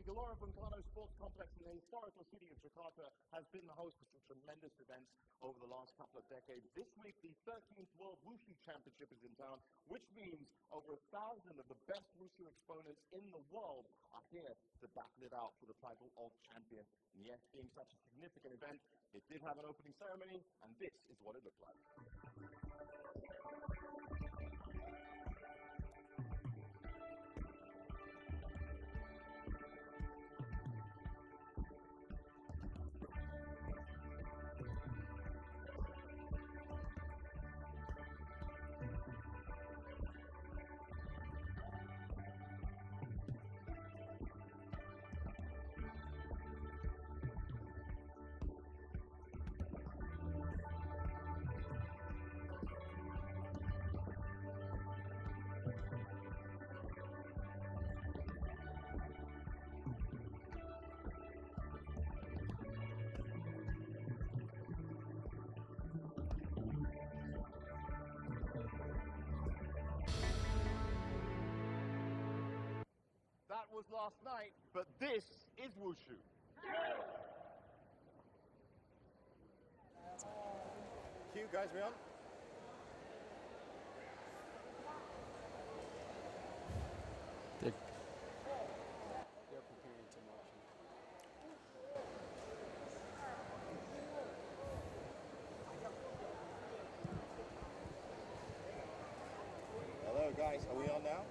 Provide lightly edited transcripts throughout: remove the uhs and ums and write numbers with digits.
Gelora-Bung Karno Sports Complex in the historical city of Jakarta has been the host of some tremendous events over the last couple of decades. This week, the 13th World Wushu Championship is in town, which means over 1,000 of the best Wushu exponents in the world are here to battle it out for the title of champion. And yes, being such a significant event, it did have an opening ceremony, and this is what it looked like. That was last night, but this is Wushu. Cue, guys, we on? They're preparing to march. Hello, guys. Are we on now?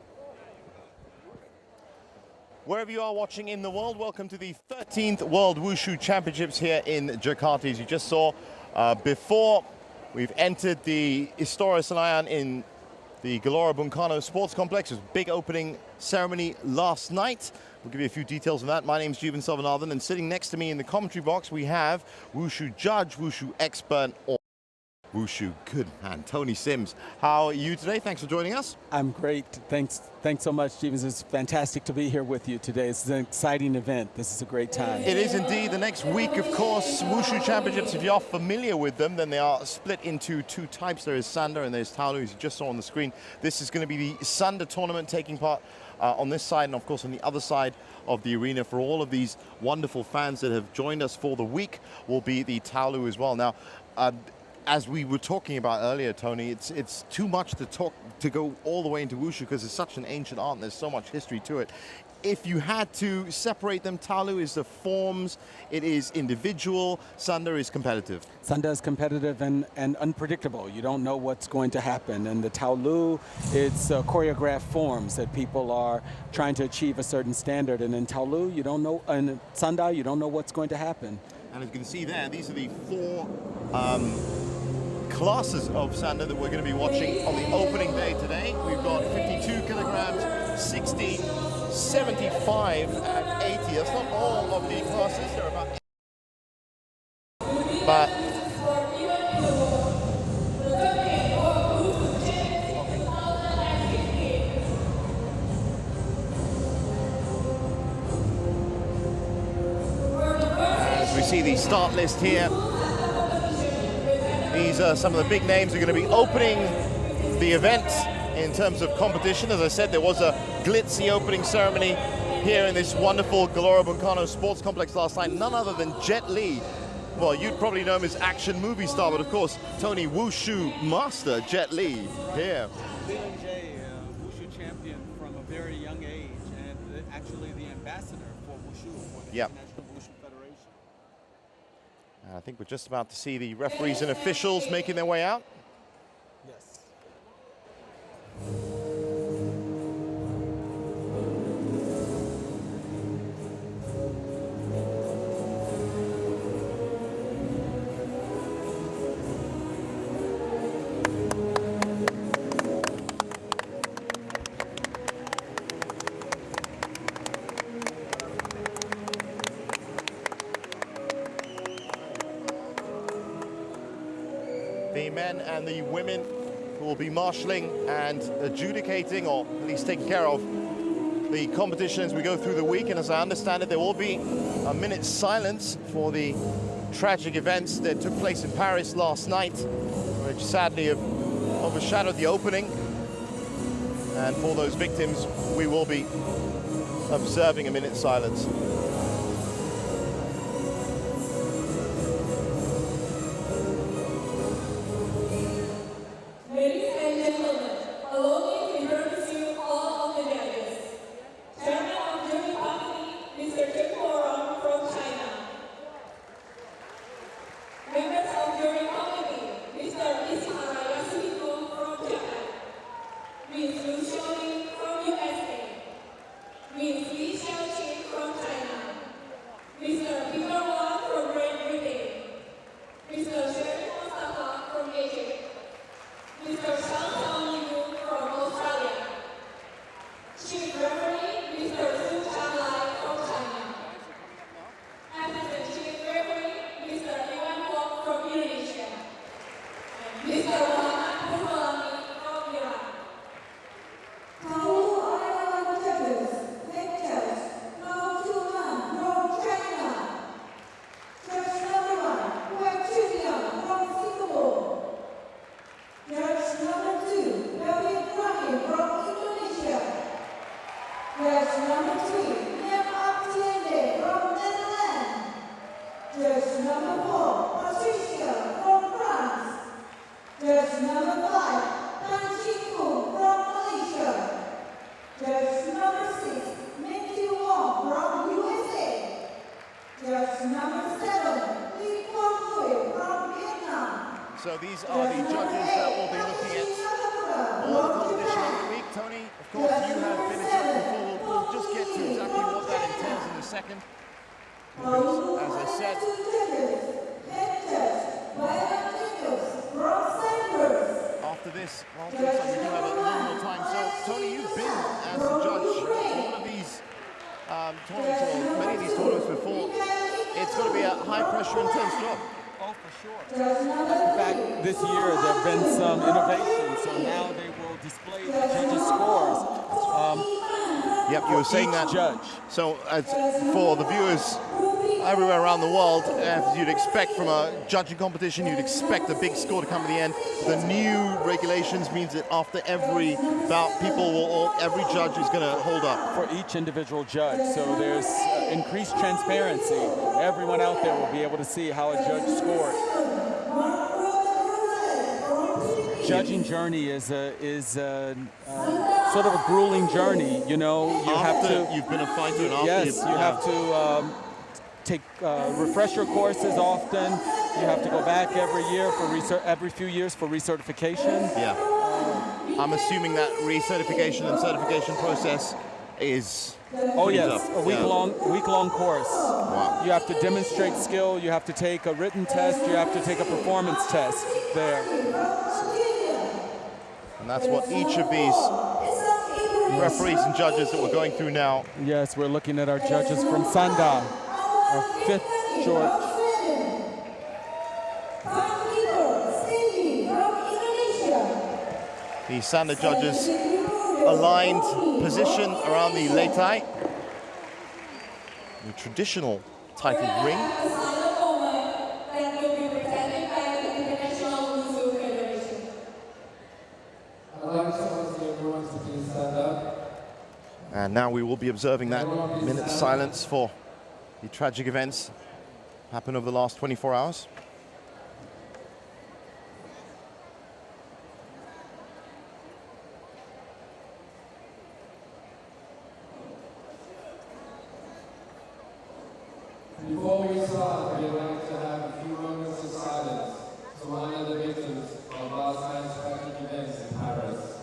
Wherever you are watching in the world, welcome to the 13th World Wushu Championships here in Jakarta. As you just saw before, we've entered the Istora Senayan in the Gelora-Bung Karno Sports Complex. It was a big opening ceremony last night. We'll give you a few details on that. My name's gym.Archive, and sitting next to me in the commentary box, we have Wushu judge, Wushu expert, or Wushu good man, Tony Sims. How are you today? Thanks for joining us. I'm great. Thanks so much, Stevens. It's fantastic to be here with you today. It's an exciting event. This is a great time. It is indeed. The next week, of course, Wushu Championships, if you're familiar with them, then they are split into two types. There is Sanda and there's Taolu, as you just saw on the screen. This is going to be the Sanda tournament taking part on this side, and of course on the other side of the arena for all of these wonderful fans that have joined us for the week will be the Taolu as well. Now, as we were talking about earlier, Tony, it's too much to go all the way into Wushu because it's such an ancient art and there's so much history to it. If you had to separate them, Taolu is the forms, it is individual, Sanda is competitive. Sanda is competitive and unpredictable. You don't know what's going to happen. And the Taolu, it's choreographed forms that people are trying to achieve a certain standard. And in Taolu, you don't know, and Sanda, you don't know what's going to happen. And as you can see there, these are the four classes of Sanda that we're going to be watching on the opening day today. We've got 52 kilograms, 60, 75, and 80. That's not all of the classes. There are about 8. But as we see the start list here, these are some of the big names who are going to be opening the event in terms of competition. As I said, there was a glitzy opening ceremony here in this wonderful Gelora-Bung Karno Sports Complex last night. None other than Jet Li. Well, you'd probably know him as action movie star, but of course, Tony Wushu master Jet Li here. Leland J, Wushu champion from a very young age, and actually the ambassador for Wushu, for the International Wushu Federation. I think we're just about to see the referees and officials making their way out. Yes. The men and the women who will be marshalling and adjudicating, or at least taking care of, the competition as we go through the week. And as I understand it, there will be a minute's silence for the tragic events that took place in Paris last night, which sadly have overshadowed the opening. And for those victims, we will be observing a minute's silence. Ladies and gentlemen, allow me to introduce you all of the judges. Chairman of Jury Committee, Mr. Chen Huorong from China. Members of Jury Committee, Mr. Ishihara Yasuhiko from Japan. Ms. Lu Xiaoling from USA. Ms. Li Xiaoqing from China. Mr. Peter Wang from Great Britain. Mr. Sherry Mustafa from Egypt. Mr. Shang Xiaoyu from Australia. Chief Referee, Mr. Su Changlai from China. Assistant Chief Referee, Mr. Iwan Kwok from Indonesia. And Mr. Muhammad Hufalami from Iran. Hello, Iowa judges, head judge, Mao Chuan from China. Judge number 1, Wei Chuliang from Singapore. Judge number 2, David Rani from Indonesia. Judge number 3, Liam Aptiende from Netherlands. Judge number 4, Patricia from France. Judge number 5, Tan Jin-Fu from Malaysia. Judge number 6, Matthew Wong from USA. Judge number 7, Lee Kwang Hui from Vietnam. So these are the judges that will be looking at all the competition every week. Tony, of course, you have been a judge before. We'll just get to exactly what that entails in a second. Because, as I said, after this, well, it looks like we do have a little more time. So, Tony, you've been as a judge to one of these tournaments, or many of these tournaments before. It's going to be a high-pressure, intense job. Oh, for sure. In fact, this year there have been some innovations, so now they will display the judges' scores. Yep, you were saying each that. judge. So, as for the viewers everywhere around the world, as you'd expect from a judging competition, you'd expect a big score to come at the end. The new regulations means that after every bout, every judge is going to hold up. For each individual judge, so there's increased transparency. Everyone out there will be able to see how a judge scored. Judging journey is sort of a grueling journey. You know, You've been a fighter, and after yes, you have to take refresher courses often. You have to go back every year for every few years for recertification. Yeah. I'm assuming that recertification and certification process is. Oh yes, tough. a week-long course. Wow. You have to demonstrate skill. You have to take a written test. You have to take a performance test there. And that's what each of these referees and judges that we're going through now. Yes, we're looking at our judges from Sanda, our 5th George. The Sanda judges aligned position around the Leitai, the traditional type of ring. And now we will be observing that minute's silence for the tragic events happened over the last 24 hours. Before we start, we'd like to have a few moments of silence to honor the victims of last night's tragic events in Paris.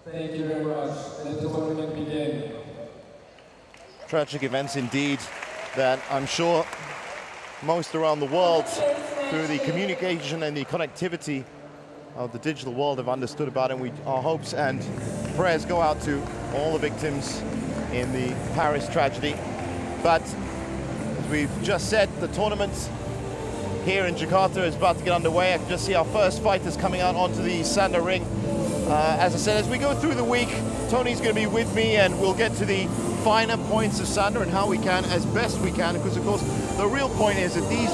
Thank you very much. Let the tournament begin. Tragic events indeed that I'm sure most around the world, through the communication and the connectivity of the digital world, have understood about it. Our hopes and prayers go out to all the victims in the Paris tragedy. But as we've just said, the tournament here in Jakarta is about to get underway. I can just see our first fighters coming out onto the Sanda ring. As I said, as we go through the week, Tony's going to be with me and we'll get to the finer points of Sanda and how we can, as best we can, because of course the real point is that these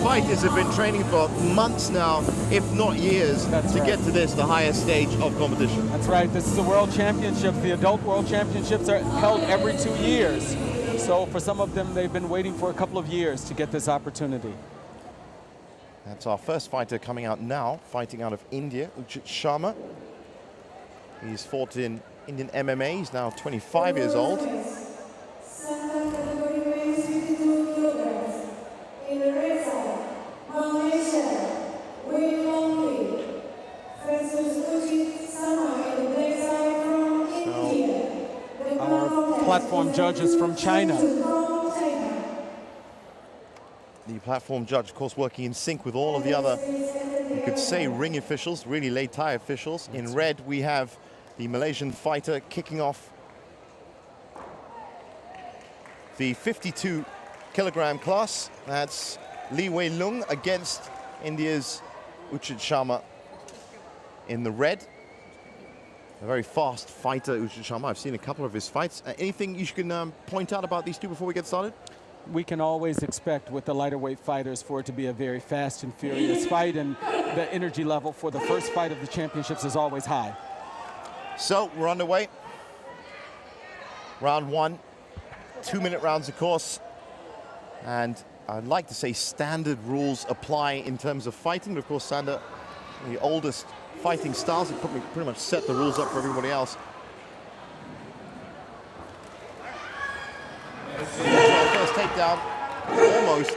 fighters have been training for months now, if not years, to get to this, the highest stage of competition. That's right. This is the World Championships. The adult World Championships are held every 2 years. So for some of them, they've been waiting for a couple of years to get this opportunity. That's our first fighter coming out now, fighting out of India, Uchit Sharma. He's fought in Indian MMA. He's now 25 years old. Sanda category weighs 52 kilograms. In the red side, Malaysia, Wei Longli versus Uchit Sharma in the black side from India. The Our platform judge is from China. The platform judge, of course, working in sync with all of the other, you could say, ring officials, really Lei Thai officials. In red, we have the Malaysian fighter kicking off the 52 kilogram class. That's Lee Wei Lung against India's Uchit Sharma in the red. A very fast fighter, Uchit Sharma. I've seen a couple of his fights. Anything you can point out about these two before we get started? We can always expect with the lighter weight fighters for it to be a very fast and furious fight, and the energy level for the first fight of the championships is always high. So we're underway. Round 1, 2-minute rounds, of course. And I'd like to say standard rules apply in terms of fighting, but of course Sanda, the oldest fighting styles, have pretty much set the rules up for everybody else. First takedown, almost.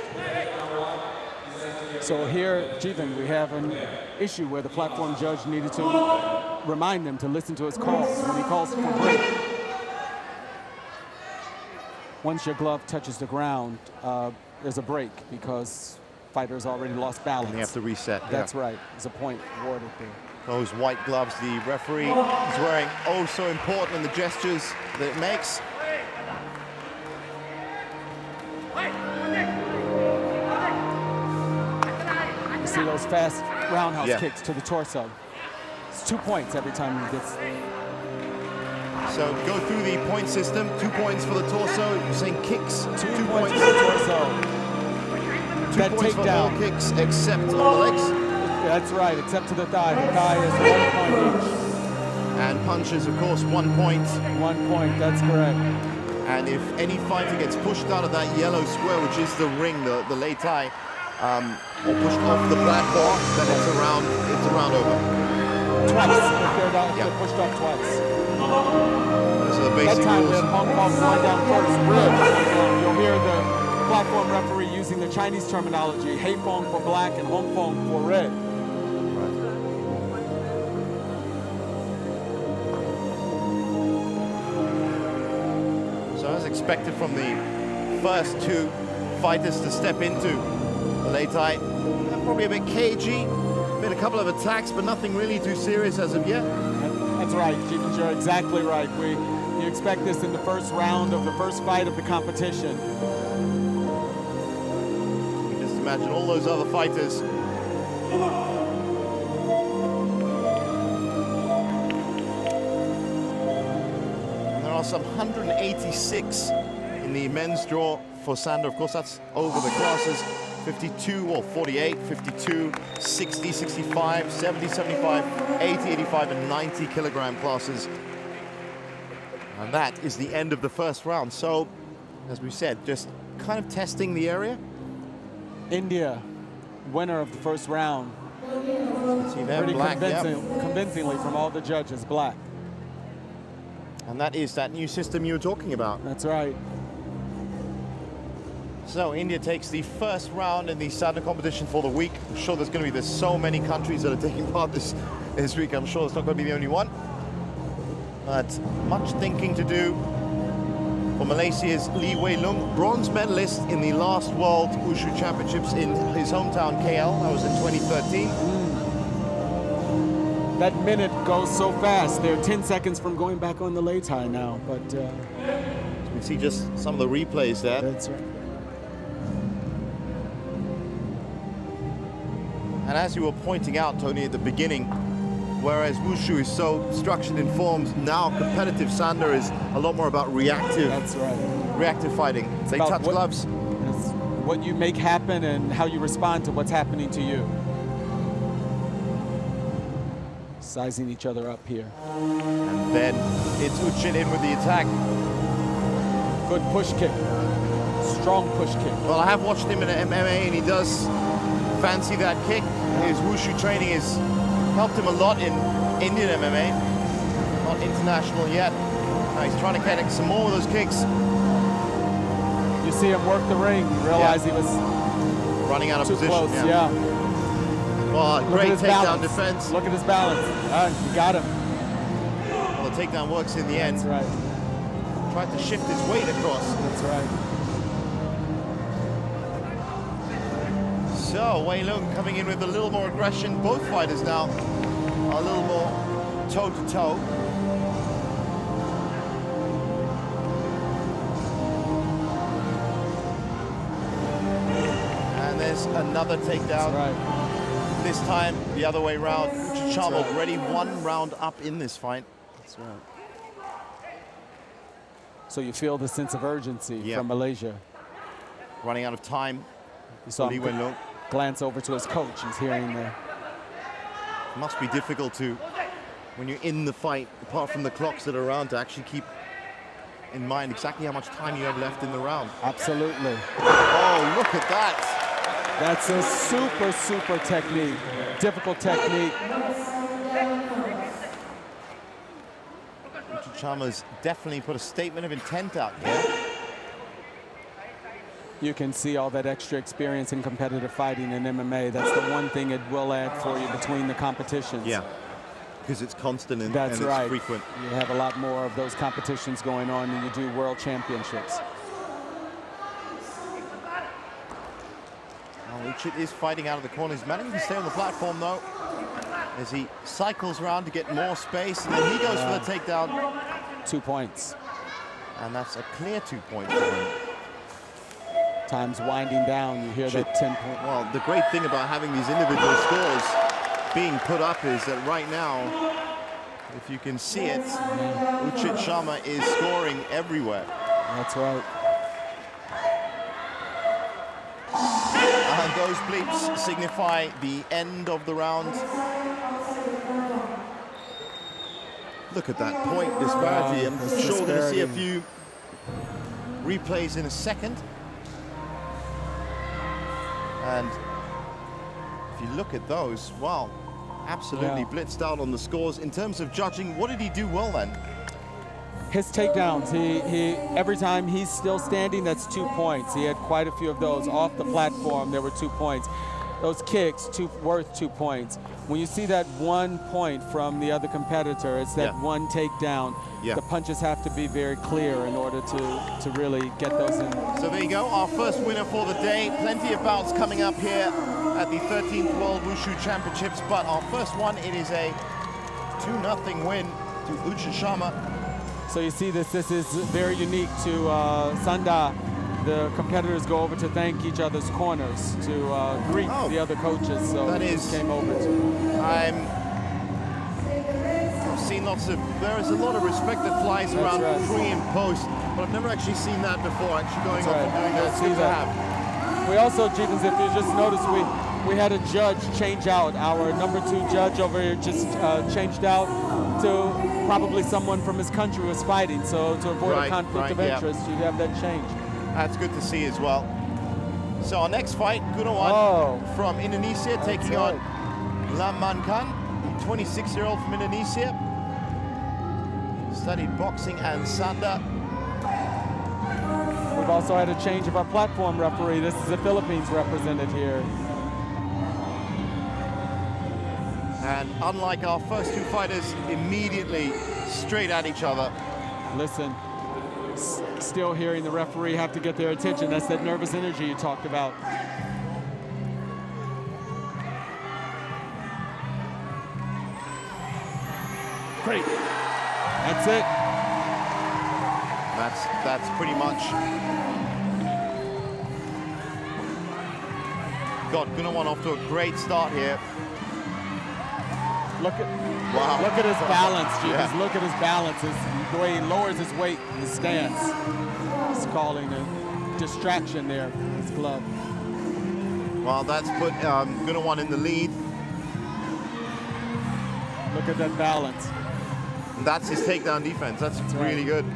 So here, Jeevan, we have an issue where the platform judge needed to remind them to listen to his calls when he calls for break. Once your glove touches the ground, there's a break because fighter's already lost balance. And you have to reset. That's right. There's a point awarded there. Those white gloves the referee is wearing, oh so important in the gestures that it makes. You see those fast roundhouse kicks to the torso. It's 2 points every time he gets. So go through the point system. 2 points for the torso. You're saying kicks. 2 points for the torso. 2 points for all kicks except on the legs. That's right, except to the thigh. The thigh is 1 point each. And punches, of course, 1 point. 1 point, that's correct. And if any fighter gets pushed out of that yellow square, which is the ring, the Lei Thai, or pushed off the platform, then it's a round over. Twice, if they're pushed off twice. Those are the basic that time rules. then Hong Kong going down first, rib. You'll hear the platform referee using the Chinese terminology, Hei Fong for black and Hong Fong for red. So as expected from the first two fighters to step into the Lei Thai, probably a bit cagey, been a couple of attacks, but nothing really too serious as of yet. That's right, Jeevan, you're exactly right. You expect this in the first round of the first fight of the competition. You just imagine all those other fighters. And there are some 186 in the men's draw for Sanda. Of course, that's over the classes. 52 or 48, 52, 60, 65, 70, 75, 80, 85, and 90 kilogram classes. And that is the end of the first round. So, as we said, just kind of testing the area. India, winner of the first round. See there, pretty black, convincingly from all the judges, black. And that is that new system you were talking about. That's right. So India takes the first round in the Sanda competition for the week. I'm sure there's so many countries that are taking part this week. I'm sure it's not going to be the only one. But much thinking to do for Malaysia's Lee Wei Lung, bronze medalist in the last World Wushu Championships in his hometown KL. That was in 2013. That minute goes so fast. They're 10 seconds from going back on the Lei Thai now. But you can see just some of the replays there. That's right. And as you were pointing out, Tony, at the beginning, whereas Wushu is so structured in forms, now competitive Sanda is a lot more about reactive. That's right. Reactive fighting. They about touch gloves. It's what you make happen and how you respond to what's happening to you. Sizing each other up here. And then it's Uchit in with the attack. Good push kick. Strong push kick. Well, I have watched him in MMA and he does fancy that kick. His Wushu training has helped him a lot in Indian MMA. Not international yet. Now he's trying to connect some more of those kicks. You see him work the ring, realize he was running out of too position. Close, yeah. Well, great takedown defense. Look at his balance. You got him. Well, the takedown works in the end. That's right. Tried to shift his weight across. That's right. So, Wei Lung coming in with a little more aggression. Both fighters now are a little more toe-to-toe. And there's another takedown. That's right. This time, the other way round. Uchicharma right. already 1 round up in this fight. That's right. So you feel the sense of urgency from Malaysia. Running out of time. You saw Lee him Wen-lung. glance over to his coach. He's hearing the... It must be difficult to, when you're in the fight, apart from the clocks that are around, to actually keep in mind exactly how much time you have left in the round. Absolutely. Oh, look at that. That's a super, super technique. Difficult technique. Uchicharma's definitely put a statement of intent out here. You can see all that extra experience in competitive fighting in MMA. That's the one thing it will add for you between the competitions. Yeah, because it's constant and, That's and right. it's frequent. You have a lot more of those competitions going on than you do world championships. Uchit is fighting out of the corner. He's managing to stay on the platform though, as he cycles around to get more space, and then he goes for the takedown. 2 points. And that's a clear 2 points for him. Time's winding down. You hear that 10 point. Well, the great thing about having these individual scores being put up is that right now, if you can see it, Uchicharma is scoring everywhere. That's right. And those bleeps signify the end of the round. Look at that point disparity. I'm sure we're going to see a few replays in a second. And if you look at those, wow, absolutely blitzed out on the scores. In terms of judging, what did he do well then? His takedowns, he every time he's still standing, that's 2 points. He had quite a few of those off the platform. There were 2 points. Those kicks, worth 2 points. When you see that 1 point from the other competitor, it's that one takedown. The punches have to be very clear in order to really get those in. So there you go, our first winner for the day. Plenty of bouts coming up here at the 13th World Wushu Championships, but our first one, it is a 2-0 win to Uchicharma. So you see this is very unique to Sanda. The competitors go over to thank each other's corners, to greet the other coaches. So that he is, came over to. I've seen there is a lot of respect that flies around pre and post, but I've never actually seen that before, actually going off and doing that. It's good to have. We also, Jeetans, if you just noticed, we had a judge change out. Our number 2 judge over here just changed out to probably someone from his country was fighting. So to avoid a conflict of interest, you'd have that change. That's good to see as well. So our next fight, Gunawan from Indonesia taking on Lam Man Khan, 26-year-old from Indonesia. Studied boxing and Sanda. We've also had a change of our platform referee. This is the Philippines represented here. And unlike our first 2 fighters, immediately straight at each other. Listen, still hearing the referee have to get their attention. That's that nervous energy you talked about. Great. That's it. That's pretty much God, Gunawan off to a great start here. Look at his balance, Jeeves. Look at his balance. The way he lowers his weight, his stance. He's calling a distraction there, his glove. Well, that's put Gunawan in the lead. Look at that balance. And that's his takedown defense. That's really good.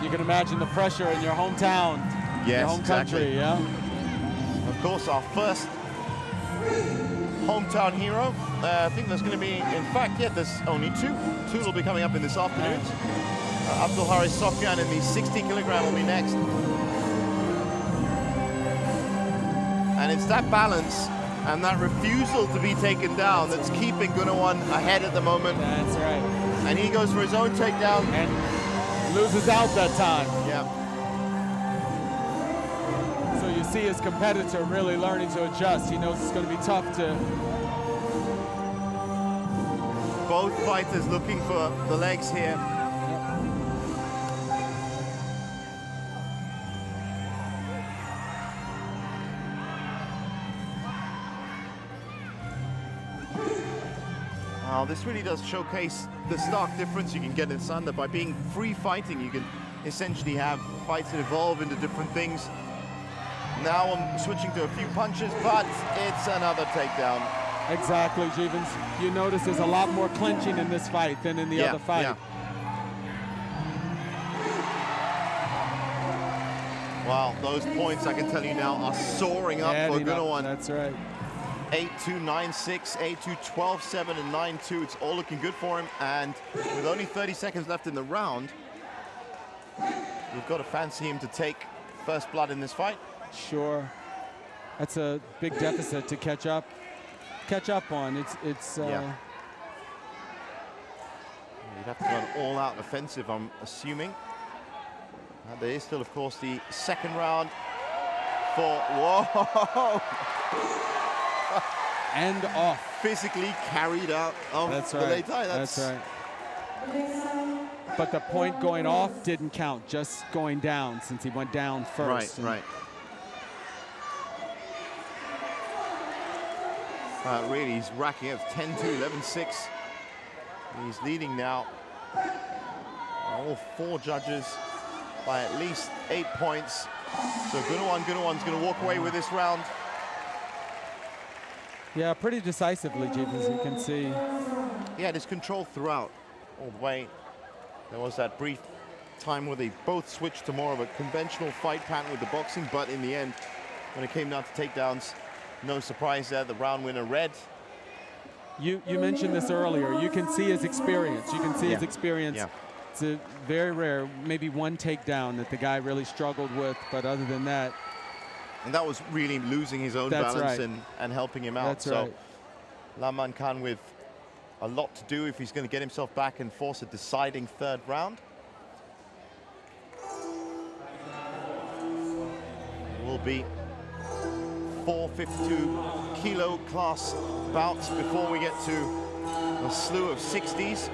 You can imagine the pressure in your hometown, your home country, yeah? Of course, our first hometown hero. I think there's going to be, in fact, there's only two. Two will be coming up in this afternoon. Abdul Haris Sofyan in the 60 kilogram will be next. And it's that balance and that refusal to be taken down that's keeping Gunawan ahead at the moment. That's right. And he goes for his own takedown. And loses out that time. Yeah. So you see his competitor really learning to adjust. He knows it's going to be tough to... Both fighters looking for the legs here. Wow, this really does showcase the stark difference you can get in Sanda. By being free fighting, you can essentially have fights that evolve into different things. Now I'm switching to a few punches, but it's another takedown. Exactly, Jeevens. You notice there's a lot more clinching in this fight than in the other fight. Yeah. Wow, those points I can tell you now are soaring up for Gunawan. That's right. 8-2, 9-6, 8-2, 12-7, and 9-2. It's all looking good for him. And with only 30 seconds left in the round, we've got to fancy him to take first blood in this fight. Sure. That's a big deficit to catch up on. It's You'd have to go an all-out offensive, I'm assuming. There is still, of course, the second round for... Whoa! And off. Physically carried out of the Muay Thai. That's right. But the point going off didn't count, just going down since he went down first. Right. Really, he's racking up 10-2, 11-6. He's leading now. All four judges by at least 8 points. So Gunawan's going to walk away with this round. Yeah, pretty decisively, Jeevens, you can see. He had his control throughout, all the way. There was that brief time where they both switched to more of a conventional fight pattern with the boxing, but in the end, when it came down to takedowns, no surprise there, the round winner red. You mentioned this earlier. You can see his experience. His experience. Yeah. It's a very rare, maybe one takedown that the guy really struggled with, but other than that. And that was really losing his own balance and helping him out. So Laman Khan with a lot to do if he's going to get himself back and force a deciding third round. Will be 4 52 kilo class bouts before we get to a slew of 60s.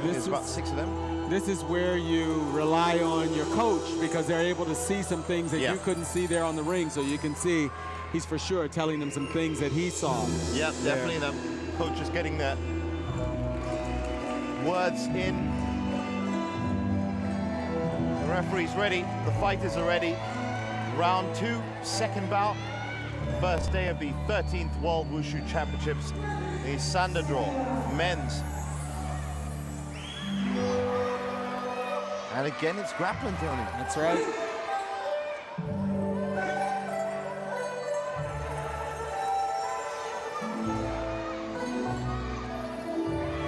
There's about 6 of them. This is where you rely on your coach because they're able to see some things that you couldn't see there on the ring. So you can see he's for sure telling them some things that he saw. Yeah, definitely. The coach is getting the words in. The referee's ready. The fighters are ready. Round 2, second bout. First day of the 13th World Wushu Championships. The Sanda draw, men's. And again, it's grappling, Tony. That's right.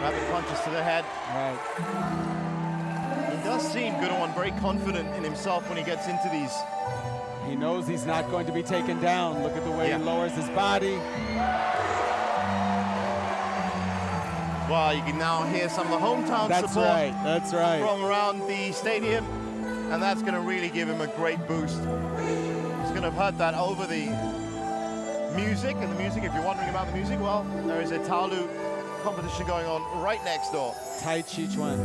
Rapid punches to the head. Right. He does seem, Gunawan, very confident in himself when he gets into these. He knows he's not going to be taken down. Look at the way he lowers his body. Well, you can now hear some of the hometown support from around the stadium, and that's going to really give him a great boost. He's going to have heard that over the music, and the music, if you're wondering about the music, well, there is a Taolu competition going on right next door. Tai Chi Chuan.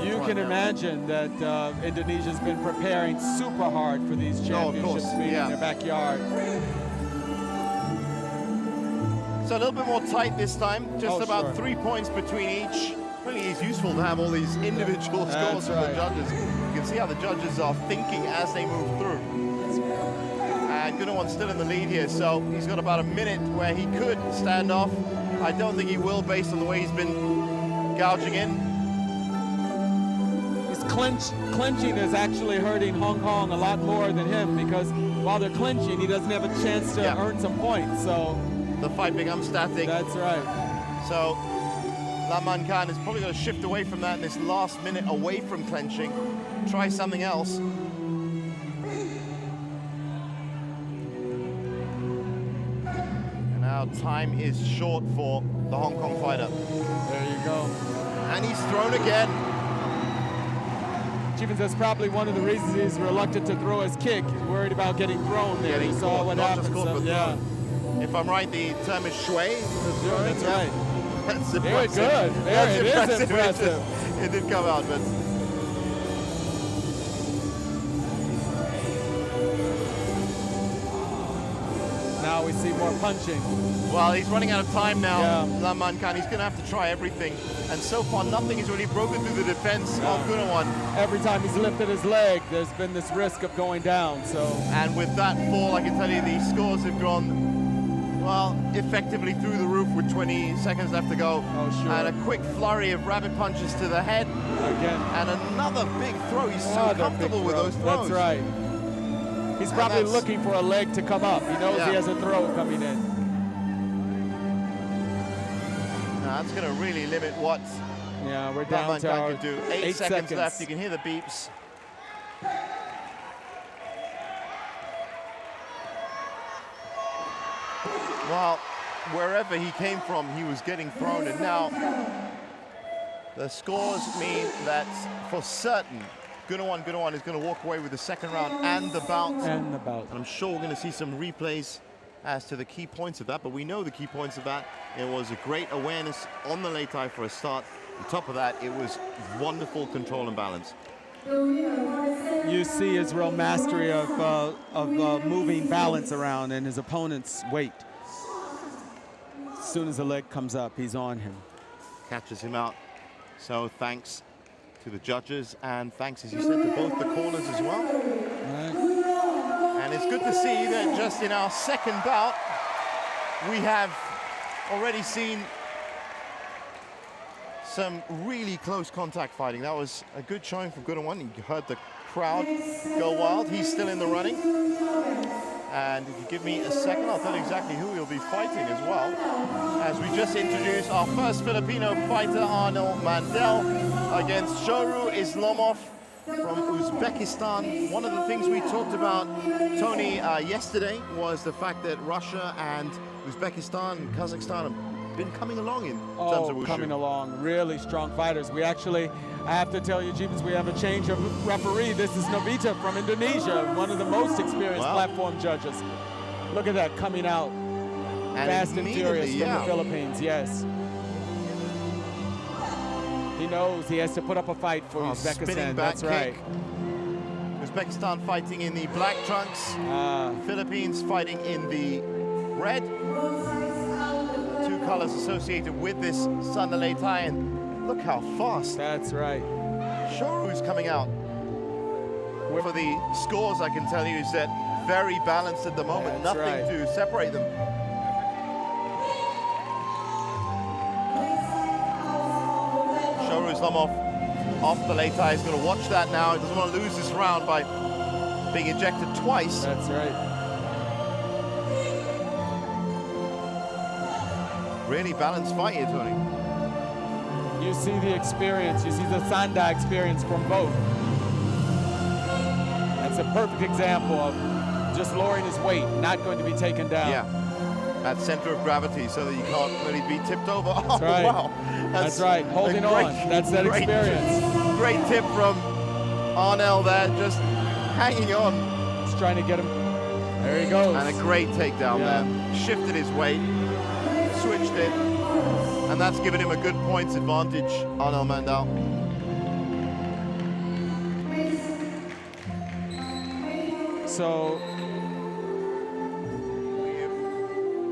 You can imagine that Indonesia's been preparing super hard for these championships being in their backyard. So a little bit more tight this time, just Oh, about sure. 3 points between each. Really is useful to have all these individual scores That's from right. the judges. You can see how the judges are thinking as they move through. And Gunawan's still in the lead here, so he's got about a minute where he could stand off. I don't think he will based on the way he's been gouging in. His clinching is actually hurting Hong Kong a lot more than him, because while they're clinching, he doesn't have a chance to Yeah. earn some points. So The fight becomes static. that's right. So Laman Khan is probably going to shift away from that in this last minute, away from clenching, try something else. And now time is short for the Hong Kong fighter. There you go. And he's thrown again. Stevens, that's probably one of the reasons he's reluctant to throw his kick. He's worried about getting thrown there. Getting He saw caught, what not happened. just caught, So, but yeah, thrown. If I'm right, the term is shui. that's right. That's Very impressive. good. That's It is impressive. It did come out, but Now we see more punching. well, he's running out of time now. Yeah. Laman Khan, he's going to have to try everything. And so far, nothing has really broken through the defense of Gunawan. Every time he's lifted his leg, there's been this risk of going down. So And with that fall, I can tell you the scores have gone, well, effectively through the roof with 20 seconds left to go. Oh, sure. And a quick flurry of rabbit punches to the head. again, And another big throw. He's so another comfortable big with throw. those throws. That's right. He's probably that's- looking for a leg to come up. He knows Yeah. he has a throw coming in. Now, that's going to really limit what Yeah, we're down Laman to Khan our can do. 8 seconds left. You can hear the beeps. Well, wherever he came from, he was getting thrown. And now the scores mean that for certain, Gunawan is going to walk away with the second round and the bout. And the bout. And I'm sure we're going to see some replays as to the key points of that, but we know the key points of that. It was a great awareness on the lei tai for a start. On top of that, it was wonderful control and balance. You see his real mastery of moving balance around and his opponent's weight. As soon as the leg comes up, he's on him. Catches him out. So thanks to the judges, and thanks, as you said, to both the corners as well. Right. And it's good to see that just in our second bout, we have already seen some really close contact fighting. That was a good showing from Gunawan. You heard the crowd go wild. He's still in the running. And if you give me a second, I'll tell you exactly who he'll be fighting as well. As we just introduced our first Filipino fighter, Arnold Mandel, against Shoru Islamov from Uzbekistan. One of the things we talked about, Tony, yesterday was the fact that Russia and Uzbekistan and Kazakhstan have been coming along in terms of wushu. Coming along, really strong fighters. We actually, I have to tell you, Jeevans, we have a change of referee. This is Novita from Indonesia, one of the most experienced platform judges. Look at that, coming out fast and furious from the Philippines, yes. He knows he has to put up a fight for Uzbekistan, Spinning back that's right. kick. Uzbekistan fighting in the black trunks, Philippines fighting in the red. Two colors associated with this Sanda lei tai, and look how fast. That's right. Shoru's coming out. For the scores, I can tell you, is that very balanced at the moment. That's Nothing right. to separate them. Shoru Islamov off the lei tai is going to watch that now. He doesn't want to lose this round by being ejected twice. That's right. Really balanced fight here, Tony. You see the experience, you see the Sanda experience from both. That's a perfect example of just lowering his weight, not going to be taken down. Yeah. At center of gravity so that you can't really be tipped over. Oh, right. wow. That's right, holding on. That's that great- experience. Great tip from Arnell there, just hanging on. Just trying to get him. There he goes. And a great takedown there. Shifted his weight, switched it, and that's given him a good points advantage, Arnell Mandel. So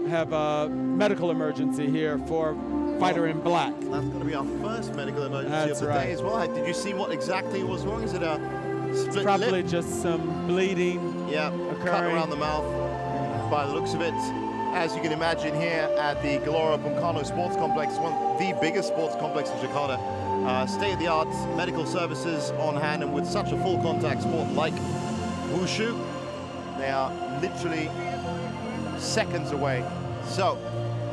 have a medical emergency here for fighter in black. That's going to be our first medical emergency That's of the right. day as well. Did you see what exactly was wrong? Is it a split Probably lip? just some bleeding. Yeah, cut occurring. around the mouth by the looks of it. As you can imagine here at the Gelora Bung Karno Sports Complex, one of the biggest sports complex in Jakarta. State-of-the-art medical services on hand, and with such a full contact sport like Wushu, they are literally seconds away. So,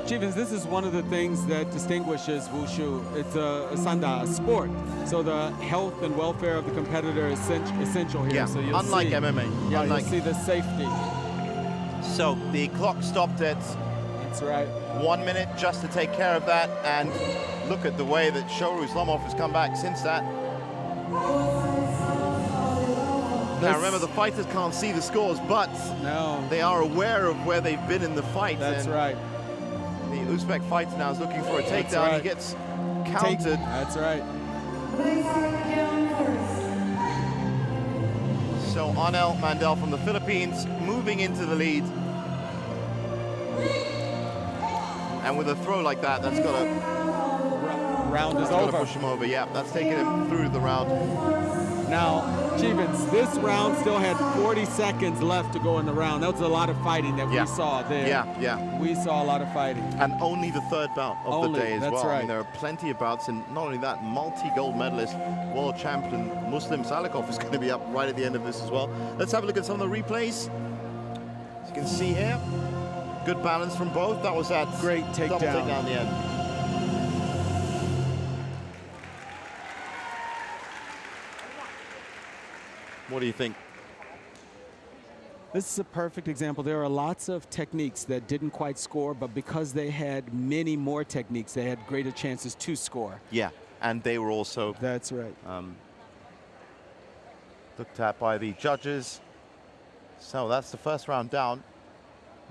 Jeevans, this is one of the things that distinguishes Wushu. It's a Sanda sport, so the health and welfare of the competitor is essential here. yeah, So you'll unlike see, MMA. Yeah, unlike, you'll see the safety. So the clock stopped at That's right. 1 minute just to take care of that, and look at the way that Shoru Islamov has come back since that. Now remember, the fighters can't see the scores, but No. they are aware of where they've been in the fight. That's and right. the Uzbek fighter now is looking for a That's takedown. right. He gets countered. That's right. So Arnel Mandel from the Philippines moving into the lead. And with a throw like that, that's got to Round is over. push him over. Yeah, that's taking him through the round. Now, Jeevans, this round still had 40 seconds left to go in the round. That was a lot of fighting that Yeah. we saw there. Yeah. We saw a lot of fighting. And only the third bout of Only, the day as that's well. I right. mean, there are plenty of bouts, and not only that, multi-gold medalist, world champion Muslim Salikov is going to be up right at the end of this as well. Let's have a look at some of the replays. As you can see here, good balance from both. That was that Great double takedown. takedown at the end. What do you think? This is a perfect example. There are lots of techniques that didn't quite score, but because they had many more techniques, they had greater chances to score. Yeah, and they were also That's right. looked at by the judges. So that's the first round down.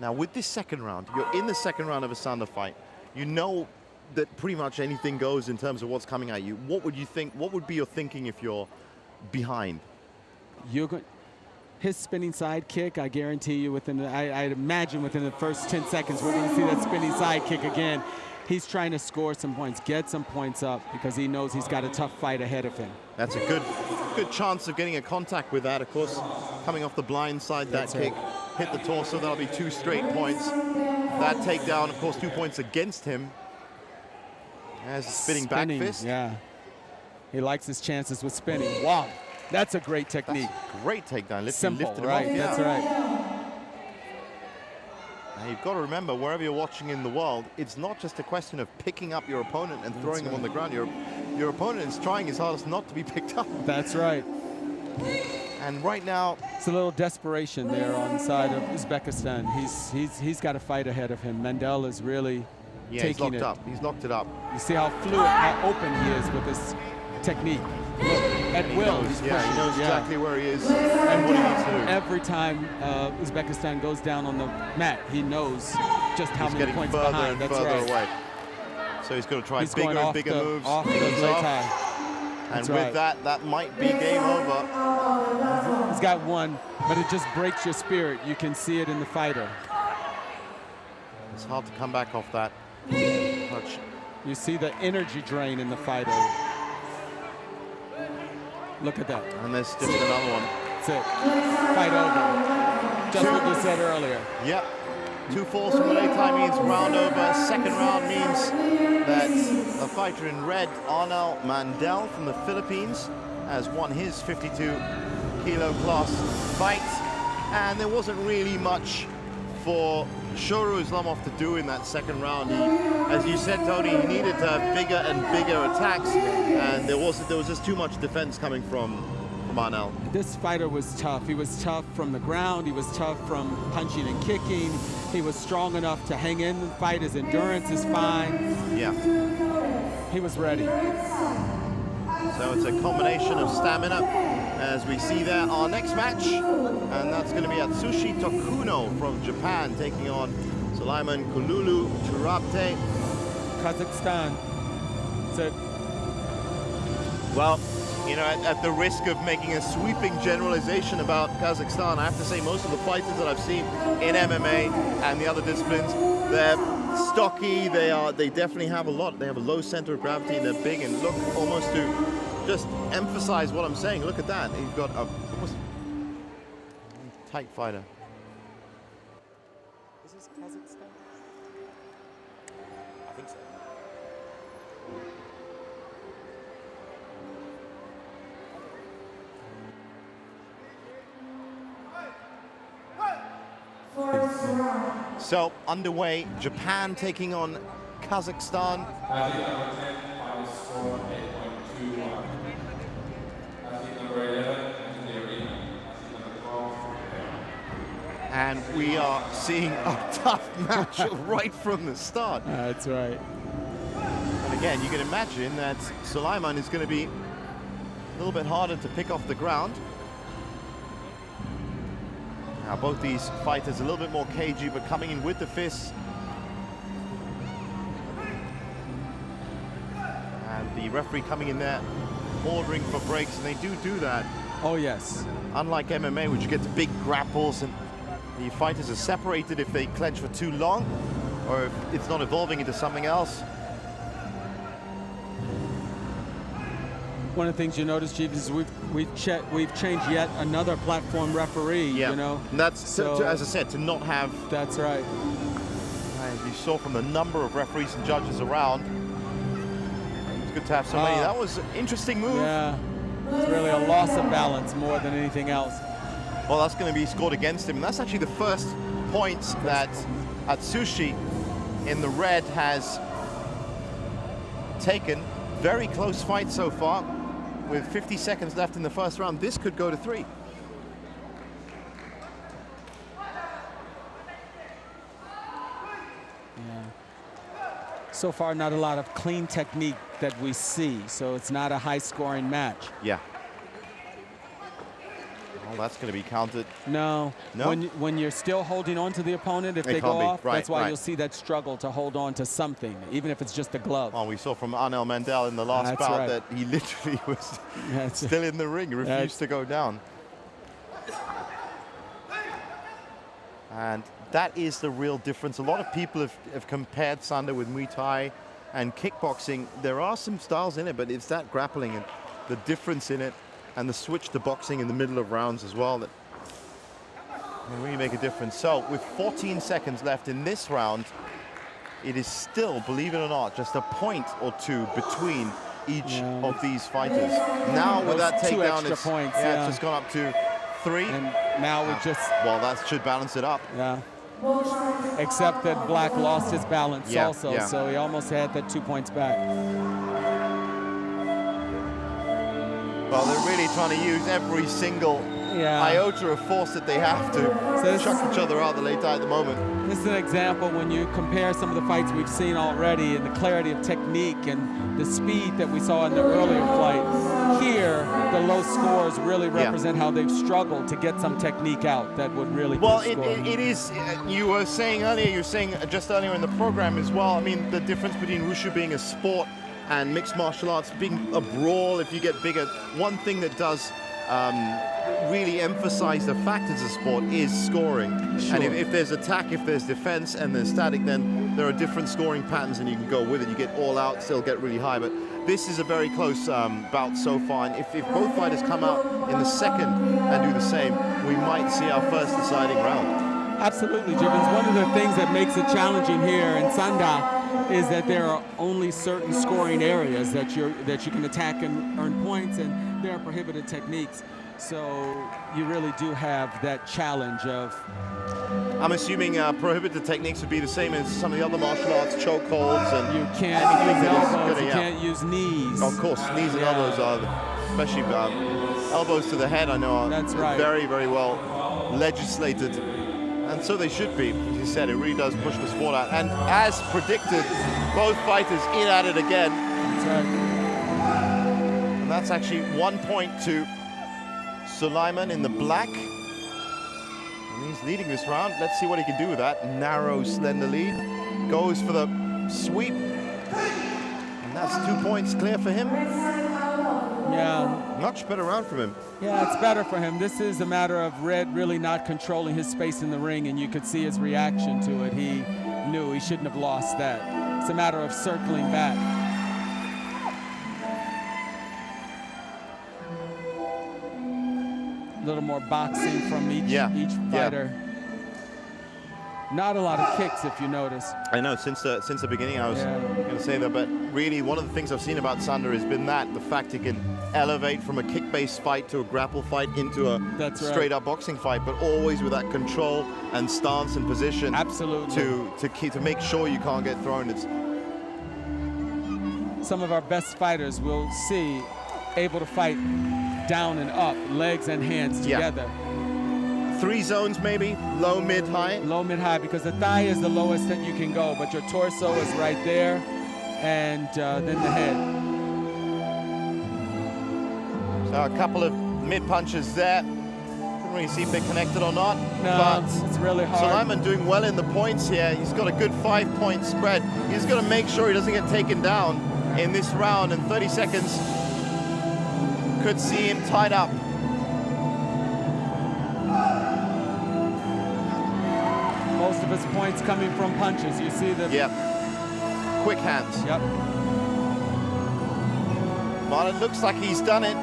Now with this second round, you're in the second round of a Sanda fight. You know that pretty much anything goes in terms of what's coming at you. What would you think? What would be your thinking if you're behind? His spinning side kick, I guarantee you I'd imagine within the first 10 seconds, we're going to see that spinning side kick again. He's trying to score some points, get some points up, because he knows he's got a tough fight ahead of him. That's a good chance of getting a contact with that, of course. Coming off the blind side, that That's kick right. hit the torso, that'll be 2 straight points. That takedown, of course, 2 points against him. As a spinning back fist. Yeah. He likes his chances with spinning. Wow. That's a great technique. That's a great takedown. Simple, lifted him right? off, yeah. That's right. Now you've got to remember, wherever you're watching in the world, it's not just a question of picking up your opponent and throwing him on the ground. Your opponent is trying his hardest not to be picked up. That's right. And right now, It's a little desperation there on the side of Uzbekistan. He's got a fight ahead of him. Mandel is really yeah, he's taking locked it. up. He's locked it up. You see how fluid, how open he is with this technique. Look, at He will, knows, he's yeah, pushing. he knows Yeah. exactly where he is and what he needs to do. Every time Uzbekistan goes down on the mat, he knows just how He's many getting points further behind. and That's further right. away. So he's going to try He's bigger going and off bigger the, moves. off the Things leg off. tie. And That's with right. that might be game over. He's got one, but it just breaks your spirit. You can see it in the fighter. It's hard to come back off that punch. You see the energy drain in the fighter. Look at that. And there's just another one. That's it. Fight over. Just what you said earlier. Yep. 2 falls from Malay time means round over. Second round means that the fighter in red, Arnel Mandel from the Philippines, has won his 52-kilo class fight. And there wasn't really much for Shoru Islamov to do in that second round. He, as you said, Tony, he needed to have bigger and bigger attacks, and there was just too much defense coming from Arnel. This fighter was tough. He was tough from the ground. He was tough from punching and kicking. He was strong enough to hang in the fight. His endurance is fine. Yeah. He was ready. So it's a combination of stamina, as we see there. Our next match, and that's going to be Atsushi Tokuno from Japan, taking on Sulaiman Kululu Turabte. Kazakhstan. So Well, You know, at the risk of making a sweeping generalization about Kazakhstan, I have to say most of the fighters that I've seen in MMA and the other disciplines, they're stocky. They definitely have a lot. They have a low center of gravity and they're big and look almost to just emphasize what I'm saying. Look at that. You've got a almost tight fighter. Is this Kazakhstan? I think so. So underway, Japan taking on Kazakhstan. Athlete number 10, final score 8.21. Athlete number 11, into the arena. Athlete number 12, prepare. And we are seeing a tough match right from the start. That's right. And again, you can imagine that Sulaiman is going to be a little bit harder to pick off the ground. Now both these fighters a little bit more cagey, but coming in with the fists. And the referee coming in there, ordering for breaks, and they do that. Oh, yes. Unlike MMA, which you get the big grapples, and the fighters are separated if they clench for too long, or if it's not evolving into something else. One of the things you notice, Chief, is we've changed yet another platform referee. Yeah, you know, and that's so, as I said, to not have. That's right. As you saw from the number of referees and judges around, it's good to have so many. That was an interesting move. Yeah, it's really a loss of balance more than anything else. Well, that's going to be scored against him, and that's actually the first point that Atsushi in the red has taken. Very close fight so far. With 50 seconds left in the first round, this could go to 3. Yeah. So far, not a lot of clean technique that we see, so it's not a high-scoring match. Yeah. Well, that's going to be counted. No. No? When you're still holding on to the opponent, if they go off, that's why you'll see that struggle to hold on to something, even if it's just a glove. Well, we saw from Arnel Mendel in the last bout that he literally was still in the ring, refused to go down. And that is the real difference. A lot of people have compared Sanda with Muay Thai and kickboxing. There are some styles in it, but it's that grappling and the difference in it, and the switch to boxing in the middle of rounds as well that can really make a difference. So with 14 seconds left in this round, it is still, believe it or not, just a point or two between each of these fighters. Now with that takedown, it's just gone up to 3. And now we well, that should balance it up. Yeah. Except that Black lost his balance also, so he almost had that 2 points back. Well, they're really trying to use every single iota of force that they have to chuck each other out the late at the moment. This is an example when you compare some of the fights we've seen already and the clarity of technique and the speed that we saw in the earlier fight. Here, the low scores really represent how they've struggled to get some technique out that would really it is, you were saying earlier, you were saying just earlier in the program as well, I mean, the difference between Wushu being a sport and mixed martial arts being a brawl, if you get bigger, one thing that does really emphasize the fact it's a sport is scoring. Sure. And if there's attack, if there's defense, and there's static, then there are different scoring patterns and you can go with it. You get all out, still get really high. But this is a very close bout so far. And if both fighters come out in the second and do the same, we might see our first deciding round. Absolutely, Jibbins. One of the things that makes it challenging here in Sanda is that there are only certain scoring areas that you can attack and earn points, and there are prohibited techniques. So you really do have that challenge of... I'm assuming prohibited techniques would be the same as some of the other martial arts, chokeholds and... You can't use elbows, you can't use knees. Of course, knees and elbows are, especially elbows to the head, I know are very, very well legislated. And so they should be. As you said, it really does push the sport out. And as predicted, both fighters in at it again. That's right. And that's actually 1 point to Sulaiman in the black. And he's leading this round. Let's see what he can do with that. Narrow, slender lead. Goes for the sweep. And that's 2 points clear for him. Yeah. Much better round from him. Yeah, it's better for him. This is a matter of Red really not controlling his space in the ring, and you could see his reaction to it. He knew he shouldn't have lost that. It's a matter of circling back. A little more boxing from each fighter. Not a lot of kicks, if you notice. I know, since the beginning I was going to say that, but really one of the things I've seen about Sanda has been the fact he can elevate from a kick-based fight to a grapple fight into a straight-up boxing fight, but always with that control and stance and position. Absolutely. To make sure you can't get thrown. It's some of our best fighters we'll see able to fight down and up, legs and hands together. 3 zones maybe, low, mid, high? Low, mid, high, because the thigh is the lowest that you can go, but your torso is right there, and then the head. So a couple of mid punches there. Couldn't really see if they connected or not. No, but it's really hard. Sulaiman doing well in the points here. He's got a good 5-point spread. He's got to make sure he doesn't get taken down in this round, and 30 seconds could see him tied up. Most of his points coming from punches. You see the... Yep. Quick hands. Yep. Well, it looks like he's done it.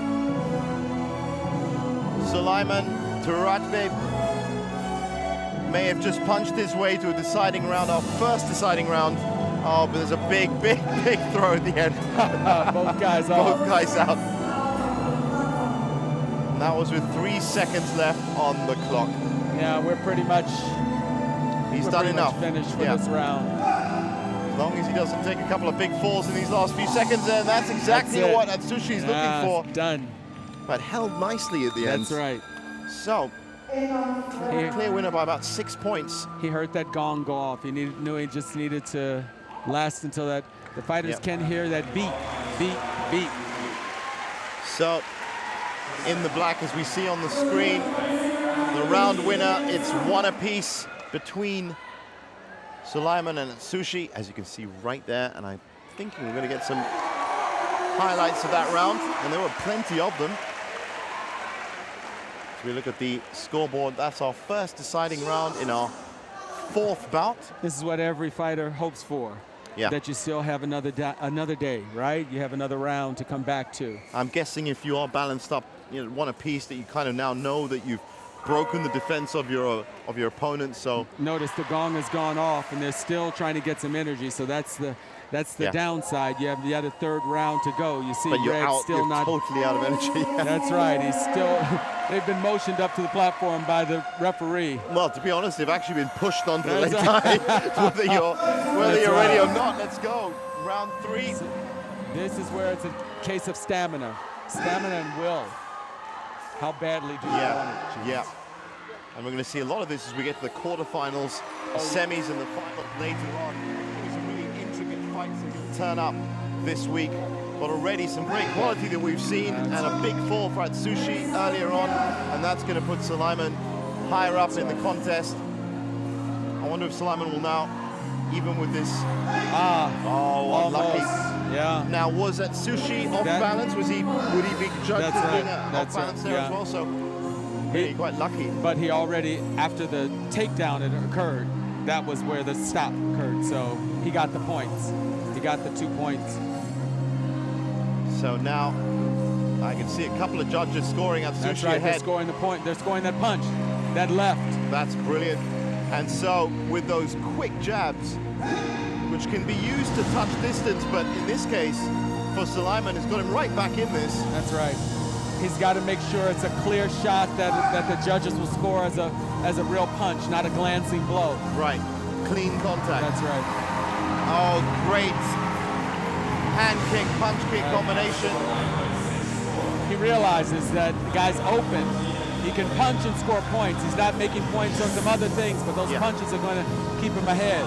Sulaiman Turatbe may have just punched his way to a deciding round, our first deciding round. Oh, but there's a big throw at the end. Both guys out. Both guys out. And that was with 3 seconds left on the clock. Yeah, we're pretty much... He's done enough. Finished for this round. As long as he doesn't take a couple of big falls in these last few seconds, and that's exactly what Atsushi's looking for. Done. But held nicely at the end. That's right. So, clear winner by about 6 points. He heard that gong go off. He knew he just needed to last until the fighters can hear that beat, beat, beat. So, in the black, as we see on the screen, the round winner, it's 1 apiece between Sulaiman and Atsushi, as you can see right there, and I'm thinking we're going to get some highlights of that round, and there were plenty of them. As we look at the scoreboard, that's our first deciding round in our 4th bout. This is what every fighter hopes for. Yeah. That you still have another day, right? You have another round to come back to. I'm guessing if you are balanced up, 1 apiece, that you kind of now know that you've broken the defense of your opponent. So notice the gong has gone off, and they're still trying to get some energy. So that's the downside. You have the other 3rd round to go. You see, but you're Red's out, still you're not totally out of energy. That's right. He's still. They've been motioned up to the platform by the referee. Well, to be honest, they've actually been pushed onto the tie, whether you're ready or not. Let's go. Round 3. This is where it's a case of stamina and will. How badly do you want it? Yeah. And we're going to see a lot of this as we get to the quarterfinals, semis, and the final later on. There's some really intricate fights that can turn up this week. But already some great quality that we've seen, and a big fall for Atsushi earlier on, and that's going to put Sulaiman higher up in the contest. I wonder if Sulaiman will now, even with this... unlucky. Yeah. Now, was Atsushi off balance? Would he be judged as being off balance there as well? So, really quite lucky. But he already, after the takedown had occurred, that was where the stop occurred. So he got the points. He got the 2 points. So now I can see a couple of judges scoring Atsushi That's right, ahead. They're scoring the point. They're scoring that punch, that left. That's brilliant. And so with those quick jabs, which can be used to touch distance, but in this case, for Sulaiman, has got him right back in this. That's right. He's got to make sure it's a clear shot that the judges will score as a real punch, not a glancing blow. Right. Clean contact. That's right. Oh, great hand kick, punch kick combination. He realizes that the guy's open. He can punch and score points. He's not making points on some other things, but those punches are going to keep him ahead.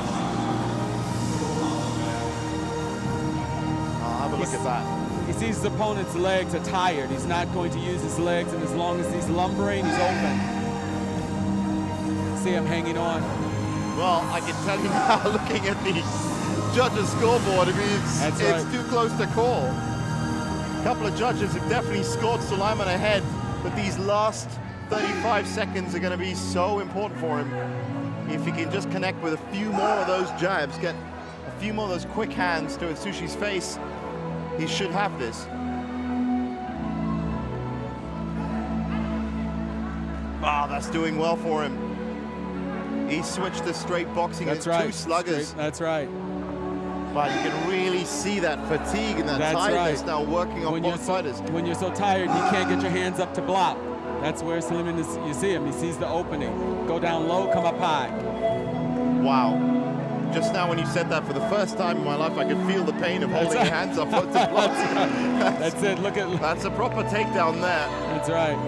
Have a look at that. He sees his opponent's legs are tired. He's not going to use his legs, and as long as he's lumbering, he's open. See him hanging on. Well, I can tell you now, looking at the judges' scoreboard, I mean, it's too close to call. A couple of judges have definitely scored Sulaiman ahead, but these last 35 seconds are going to be so important for him. If he can just connect with a few more of those jabs, get a few more of those quick hands to Atsushi's face, he should have this. Ah, that's doing well for him. He switched to straight boxing. That's and right. two sluggers. Straight, that's right. But you can really see that fatigue and that That's tiredness right. now working on When both fighters. when you're so tired, you can't get your hands up to block. That's where Sulaiman is. You see him. He sees the opening. Go down low, come up high. Wow. Just now when you said that, for the first time in my life, I could feel the pain of holding your hands up to block. That's it. Look at. That's a proper takedown there. That's right.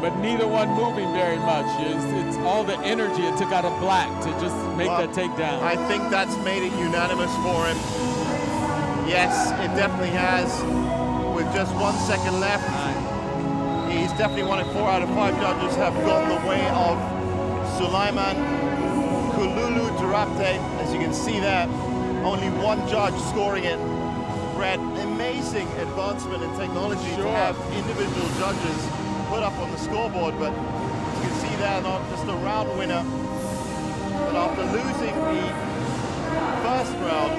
But neither one moving very much. It's all the energy it took out of Black to just make that takedown. I think that's made it unanimous for him. Yes, it definitely has. With just 1 second left, he's definitely one of 4 out of 5 judges have gone the way of Sulaiman Kululu Durapte. As you can see there, only one judge scoring it. Red, amazing advancement in technology to have individual judges put up on the scoreboard, but as you can see there, not just a round winner, but after losing the first round,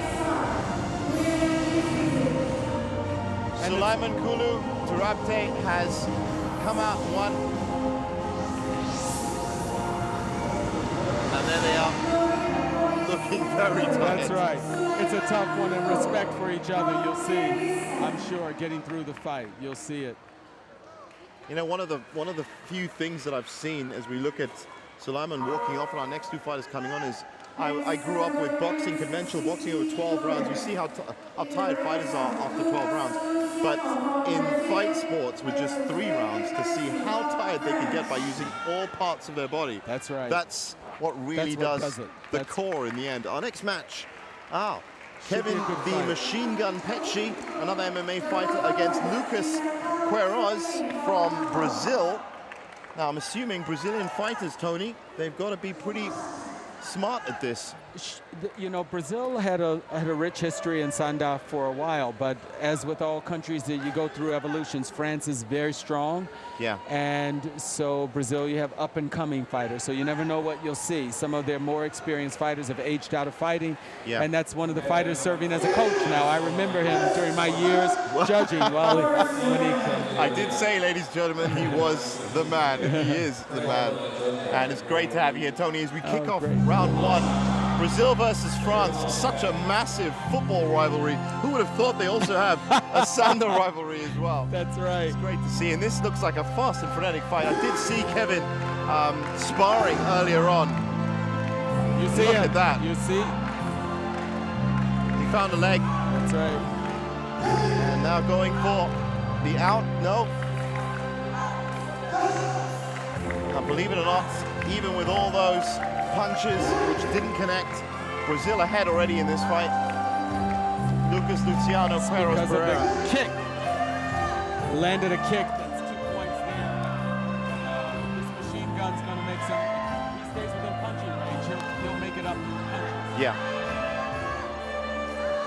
Sulaiman Kulu Durapte has come out and won. And there they are, looking very tired. That's right. It's a tough one, and respect for each other, you'll see. I'm sure getting through the fight, you'll see it. You know, one of the few things that I've seen as we look at Sulaiman walking off and our next 2 fighters coming on is I grew up with boxing, conventional boxing over 12 rounds. You see how tired fighters are after 12 rounds. But in fight sports with just 3 rounds, to see how tired they can get by using all parts of their body. That's right. That's what really does the core in the end. Our next match, Kevin the Machine Gun Petchy, another MMA fighter, against Lucas Queiroz from Brazil. Now, I'm assuming Brazilian fighters, Tony, they've got to be pretty smart at this. You know, Brazil had a rich history in Sanda for a while, but as with all countries that you go through evolutions, France is very strong. Yeah. And so Brazil, you have up-and-coming fighters, so you never know what you'll see. Some of their more experienced fighters have aged out of fighting, and that's one of the fighters serving as a coach now. I remember him during my years judging I did say, ladies and gentlemen, he was the man, and he is the man. And it's great to have you here, Tony, as we kick off round 1. Brazil versus France, such a massive football rivalry. Who would have thought they also have a Sanda rivalry as well? That's right. It's great to see, and this looks like a fast and frenetic fight. I did see Kevin sparring earlier on. You see Look at that. You see? He found a leg. That's right. And now going for the out. No. Now, believe it or not, even with all those punches which didn't connect, Brazil ahead already in this fight. Lucas Luciano Queiroz Because of Pereira. the kick. Landed a kick. That's 2 points there. This machine gun's going to make some. He stays within punching range. He'll make it up with punches. Yeah.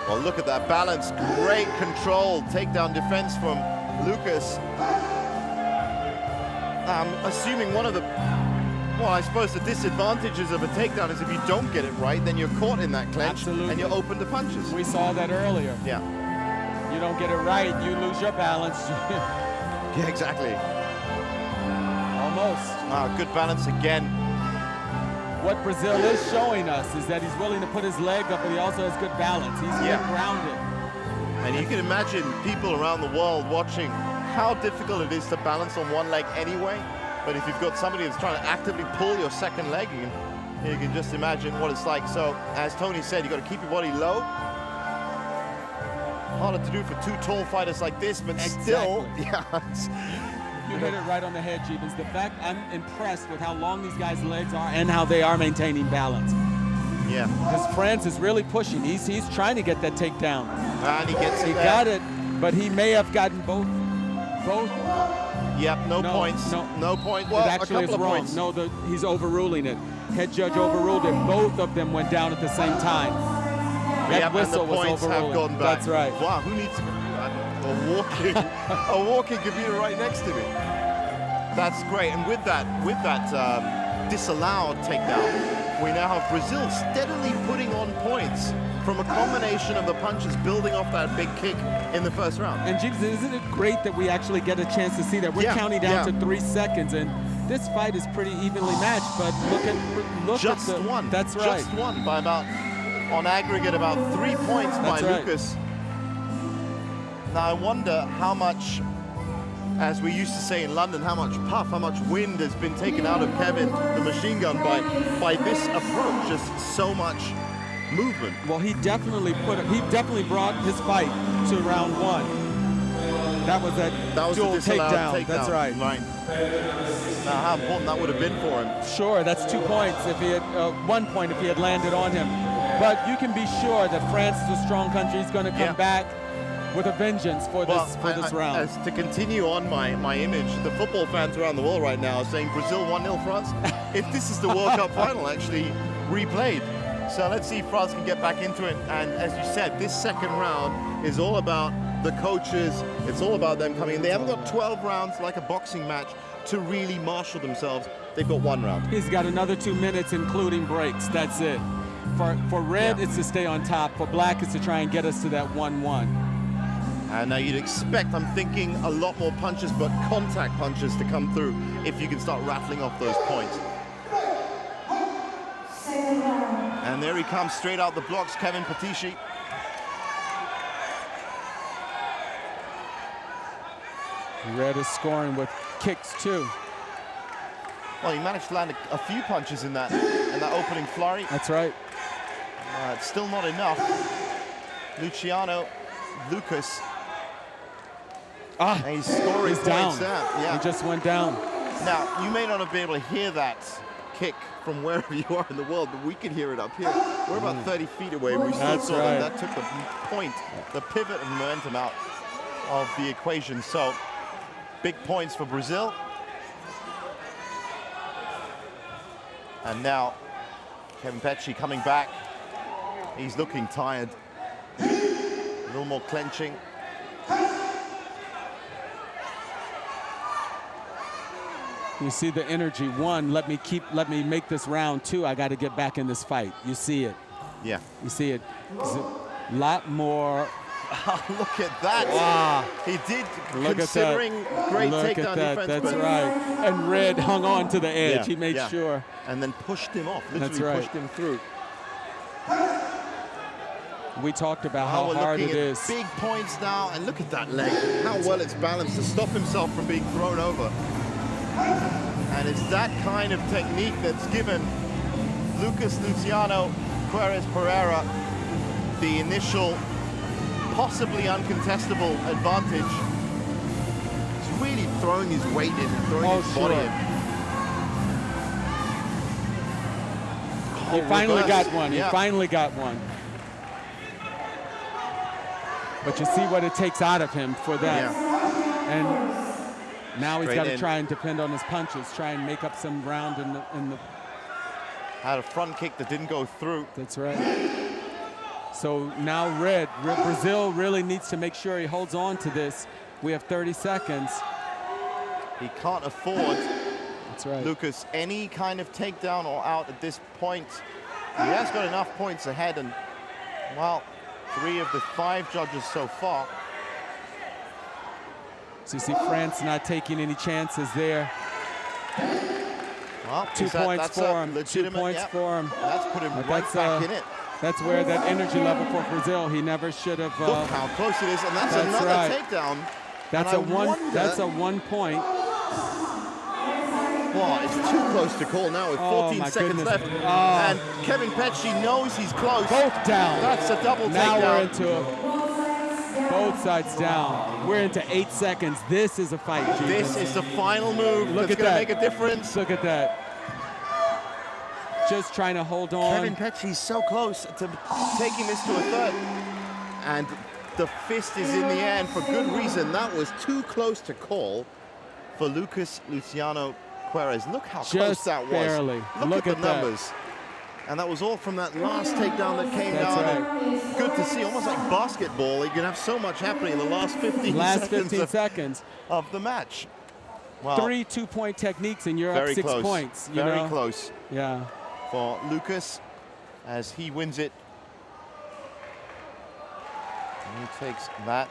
Well, look at that balance. Great control. Takedown defense from Lucas. I'm assuming one of the, well, I suppose the disadvantages of a takedown is if you don't get it right, then you're caught in that clench and you're open to punches. We saw that earlier. Yeah. You don't get it right, you lose your balance. Yeah, exactly. Almost. Good balance again. What Brazil is showing us is that he's willing to put his leg up, but he also has good balance. He's grounded. And you can imagine people around the world watching how difficult it is to balance on one leg anyway. But if you've got somebody that's trying to actively pull your second leg, you can just imagine what it's like. So, as Tony said, you've got to keep your body low. Harder to do for 2 tall fighters like this, but still, You hit it right on the head, Jeebus. The fact, I'm impressed with how long these guys' legs are and how they are maintaining balance. Yeah. Because France is really pushing. He's trying to get that takedown. And he gets it. He got it, but he may have gotten both. Yep, no points. No point. Well, it actually a couple is of wrong. points. No, he's overruling it. Head judge overruled it. Both of them went down at the same time. That whistle and the points was overruling. have gone back. That's right. Wow, who needs to... a walking computer right next to me. That's great. And with that disallowed takedown, we now have Brazil steadily putting on points from a combination of the punches building off that big kick in the first round. And James, isn't it great that we actually get a chance to see that? We're counting down to 3 seconds, and this fight is pretty evenly matched. But look just at the one. That's right. Just one by about, on aggregate, about 3 points by Lucas. Now I wonder how much, as we used to say in London, how much puff, how much wind has been taken out of Kevin, the machine gun, by this approach. Just so much movement. Well, he definitely brought his fight to round 1. That was dual the takedown. That's right. Right. Now, how important that would have been for him. Sure, that's 2 points if he had 1 point if he had landed on him. But you can be sure that France is a strong country. He's going to come back with a vengeance for this round. As to continue on my image, the football fans around the world right now are saying Brazil 1-0 France. If this is the World Cup final actually replayed. So let's see if France can get back into it. And as you said, this second round is all about the coaches. It's all about them coming in. They haven't got 12 rounds like a boxing match to really marshal themselves. They've got 1 round. He's got another 2 minutes, including breaks. That's it. For red, it's to stay on top. For black, it's to try and get us to that 1-1. And now you'd expect, I'm thinking, a lot more punches, but contact punches to come through if you can start rattling off those points. And there he comes, straight out the blocks, Kevin Petici. Red is scoring with kicks too. Well, he managed to land a few punches in that opening flurry. That's right. It's still not enough. Lucas. And he's scoring points down. He just went down. Now, you may not have been able to hear that kick from wherever you are in the world, but we can hear it up here. We're about 30 feet away. We still saw that took the pivot of momentum out of the equation. So, big points for Brazil. And now, Kevin Petici coming back. He's looking tired. A little more clenching. You see the energy. 1, let me make this round. 2, I got to get back in this fight. You see it. Yeah. You see it. It's a lot more. Look at that. He did, considering great takedown defense. That's right. And Red hung on to the edge. He made sure. And then pushed him off. Literally pushed him through. We talked about how hard it is. Big points now, and look at that leg. How well it's balanced to stop himself from being thrown over. And it's that kind of technique that's given Lucas Luciano Queiroz Pereira the initial, possibly uncontestable advantage. He's really throwing his weight in, throwing his body in. He finally got one. He finally got one. But you see what it takes out of him for that. And now he's got to try and depend on his punches, try and make up some ground in the. Had a front kick that didn't go through. That's right. So now Brazil really needs to make sure he holds on to this. We have 30 seconds. He can't afford, that's right, Lucas, any kind of takedown or out at this point. He has got enough points ahead, and, well, 3 of the 5 judges so far. So you see France not taking any chances there. Well, 2 points for him. 2 points for him. That's put him right back in it. That's where that energy level for Brazil, he never should have. Look how close it is, and that's another takedown. That's a 1 point. Well, it's too close to call now with 14 seconds left. And Kevin Petici knows he's close. Both down. That's a double now takedown. Now we're into both sides down. We're into 8 seconds. This is a fight, Jesus. This is the final move that's going to make a difference. Look at that. Just trying to hold on. Kevin Petici's so close to taking this to a third. And the fist is in the air, and for good reason. That was too close to call for Lucas Luciano Queiroz. Look how close that was. Barely. Look at the numbers. And that was all from that last takedown that came That's down. right. And good to see, almost like basketball. You can have so much happening in the last 15 Last seconds 15 seconds. of the match. Well, 3 2-point techniques, and you're up very 6 close. points. You Very know? close Yeah. for Lucas as he wins it. And he takes that.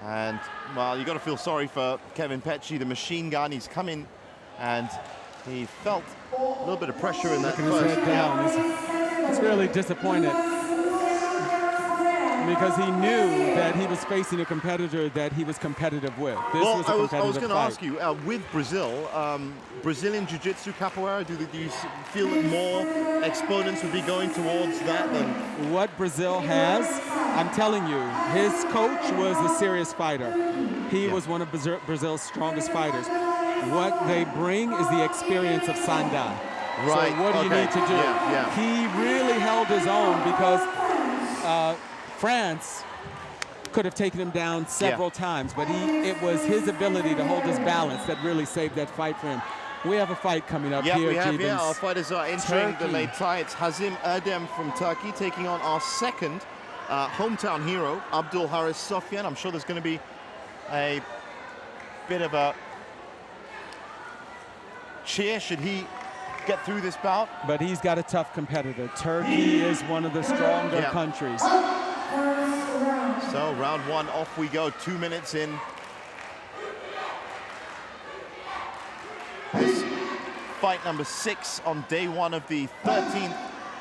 And, well, you got to feel sorry for Kevin Petchy, the machine gun. He's come in and he felt a little bit of pressure in that Looking his first. head down. He's really disappointed because he knew that he was facing a competitor that he was competitive with. This Well, was a I was competitive going to fight. ask you, with Brazil, Brazilian Jiu-Jitsu, Capoeira, do you feel that more exponents would be going towards that than... What Brazil has, I'm telling you, his coach was a serious fighter. He was one of Brazil's strongest fighters. What they bring is the experience of Sanda. Right, So what do you need to do? Yeah. He really held his own because France could have taken him down several times, but it was his ability to hold his balance that really saved that fight for him. We have a fight coming up here, We have, Jeevons. our fighters are entering the Turkey. late tie. It's Hazim Erdem from Turkey taking on our second hometown hero, Abdul Haris Sofyan. I'm sure there's going to be a bit of a cheer should he get through this bout. But he's got a tough competitor. Turkey is one of the stronger countries. So round one, off we go, 2 minutes in. This fight number 6 on day one of the 13th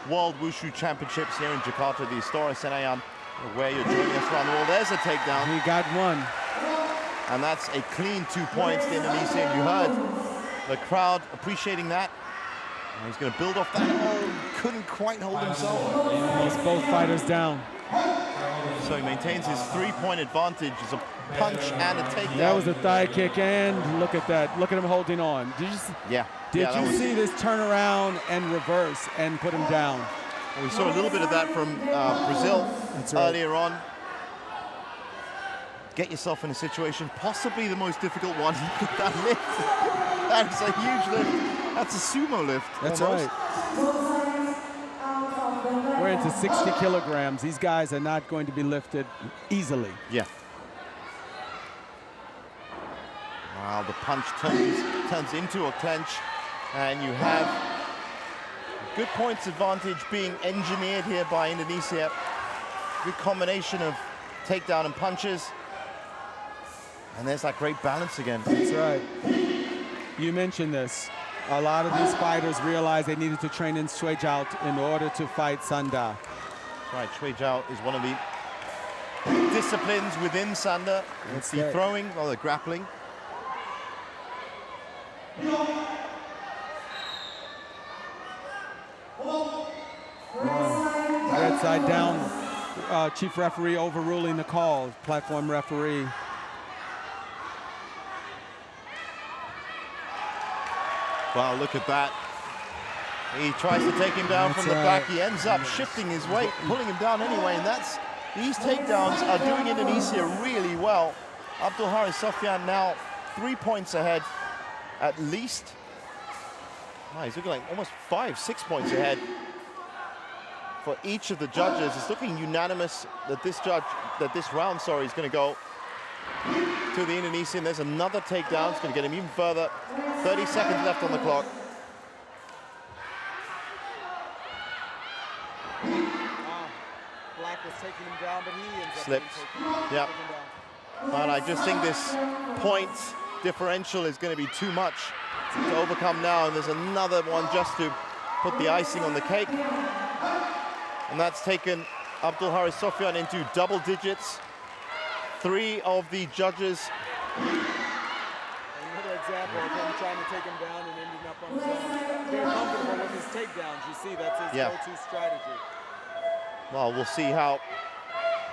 World Wushu Championships here in Jakarta, the Istora Senayan, where you're joining us around the world. There's a takedown. He got one. And that's a clean 2 points to Indonesia. And you heard the crowd appreciating that. And he's going to build off that. Oh, couldn't quite hold himself. Almost both fighters down. So he maintains his 3-point advantage. It's a punch and a takedown. That was a thigh kick, and look at that. Look at him holding on. Did you see this turnaround and reverse and put him down? We saw a little bit of that from Brazil earlier on. Get yourself in a situation, possibly the most difficult one. Look at that lift. That is a huge lift. That's a sumo lift. That's almost. right. We're into 60 kilograms. These guys are not going to be lifted easily. Yeah. Wow, the punch turns into a clench, and you have good points advantage being engineered here by Indonesia. Good combination of takedown and punches. And there's that great balance again. That's right. You mentioned this. A lot of these fighters realized they needed to train in Shui Jiao in order to fight Sanda. Right, Shui Jiao is one of the disciplines within Sanda. It's the throwing or the grappling. Red side down. Chief referee overruling the call. Platform referee. Wow, look at that. He tries to take him down from the back. He ends up shifting his weight, pulling him down anyway, and these takedowns are doing Indonesia really well. Abdul Haris Sofyan now 3 points ahead at least. Wow, he's looking like almost 5-6 points ahead for each of the judges. It's looking unanimous that this round, is going to go to the Indonesian. There's another takedown. It's going to get him even further. 30 seconds left on the clock. Black was taking him down, but he ends up Slips. taking Yep. him down. But I just think this point differential is going to be too much to overcome now. And there's another one just to put the icing on the cake. And that's taken Abdul Haris Sofyan into double digits. 3 of the judges. Another example of him trying to take him down and ending up on his own. Very comfortable with his takedowns. You see, that's his go-to strategy. Well, we'll see how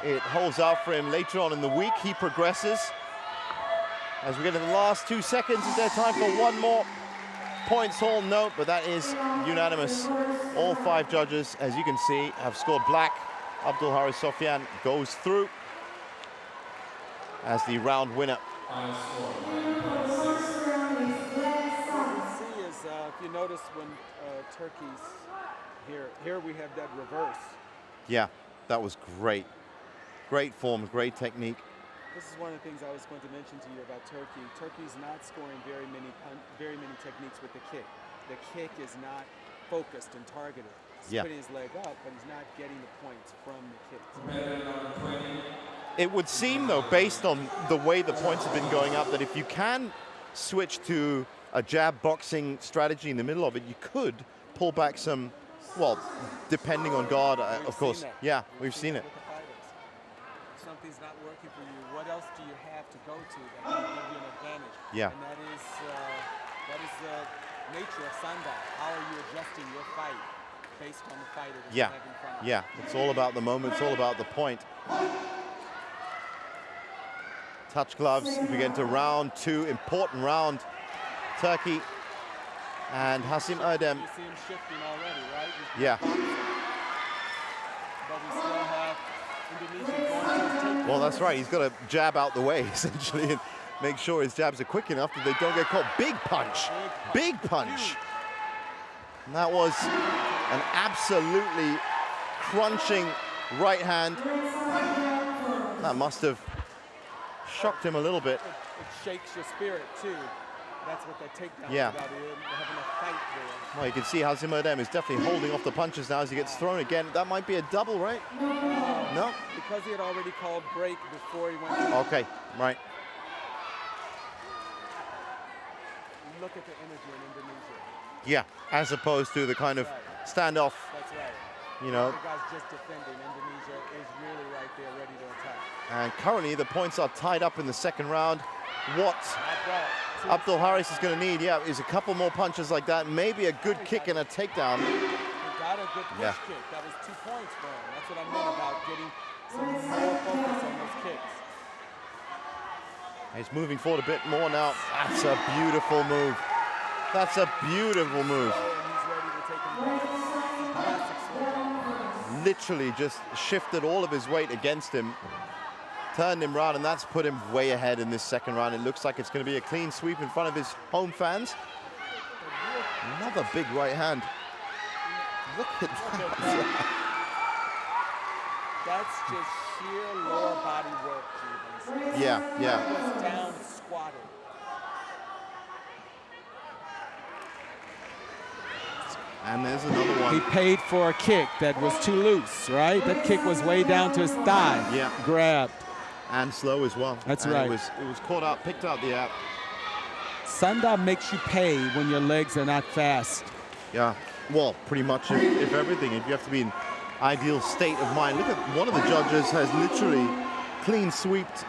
it holds out for him later on in the week. He progresses. As we get to the last 2 seconds, is there time for one more points haul? No, but that is unanimous. All 5 judges, as you can see, have scored black. Abdul Haris Sofyan goes through as the round winner. What we see is you notice when Turkey's here we have that reverse. Yeah, that was great. Great form, great technique. This is one of the things I was going to mention to you about Turkey. Turkey's not scoring very many techniques with the kick. The kick is not focused and targeted. He's putting his leg up, but he's not getting the points from the kicks. It would seem, though, based on the way the points have been going up, that if you can switch to a jab boxing strategy in the middle of it, you could pull back some, well, depending on guard, of course. Yeah, we've seen it. If something's not working for you, what else do you have to go to that can give you an advantage? Yeah. And that is the nature of Sanda. How are you adjusting your fight based on the fighter that you have in front of you? Yeah, it's all about the moment, it's all about the point. Touch gloves, if we get into round 2, important round. Turkey and Hasim Erdem. You see him shifting already, right? Yeah. But we still have Indonesia going to his takedown. Well, that's right. He's got to jab out the way, essentially, and make sure his jabs are quick enough that they don't get caught. Big punch. Big punch. And that was an absolutely crunching right hand. That must have shocked him a little bit. It shakes your spirit, too. That's what that takedown Yeah. is about. Having a fight there. Well, you can see Hasim Erdem is definitely holding off the punches now as he gets thrown again. That might be a double, right? No? Because he had already called break before he went to Okay, right. look at the energy in Indonesia. Yeah, as opposed to the kind of standoff, That's right. you know. The guy's just defending. Indonesia is really right there ready to attack. And currently the points are tied up in the second round. What Not bad. Abdul Haris is going to need, is a couple more punches like that, maybe a good kick and a takedown. He got a good push kick. That was 2 points for him. That's what I meant about getting some more focus on those kicks. He's moving forward a bit more now. That's a beautiful move. That's a beautiful move. And he's ready to take him down. Classic swing. Literally just shifted all of his weight against him, turned him round, and that's put him way ahead in this second round. It looks like it's going to be a clean sweep in front of his home fans. Another big right hand. Look at that. That's just sheer lower body work, Jeevons. Yeah. He was down squatted. And there's another one. He paid for a kick that was too loose, right? That kick was way down to his thigh. Yeah. Grabbed. And slow as well. That's and right. It was caught out, picked out the app. Sanda makes you pay when your legs are not fast. Yeah, well, pretty much if everything. If you have to be in ideal state of mind. Look at one of the judges has literally clean sweeped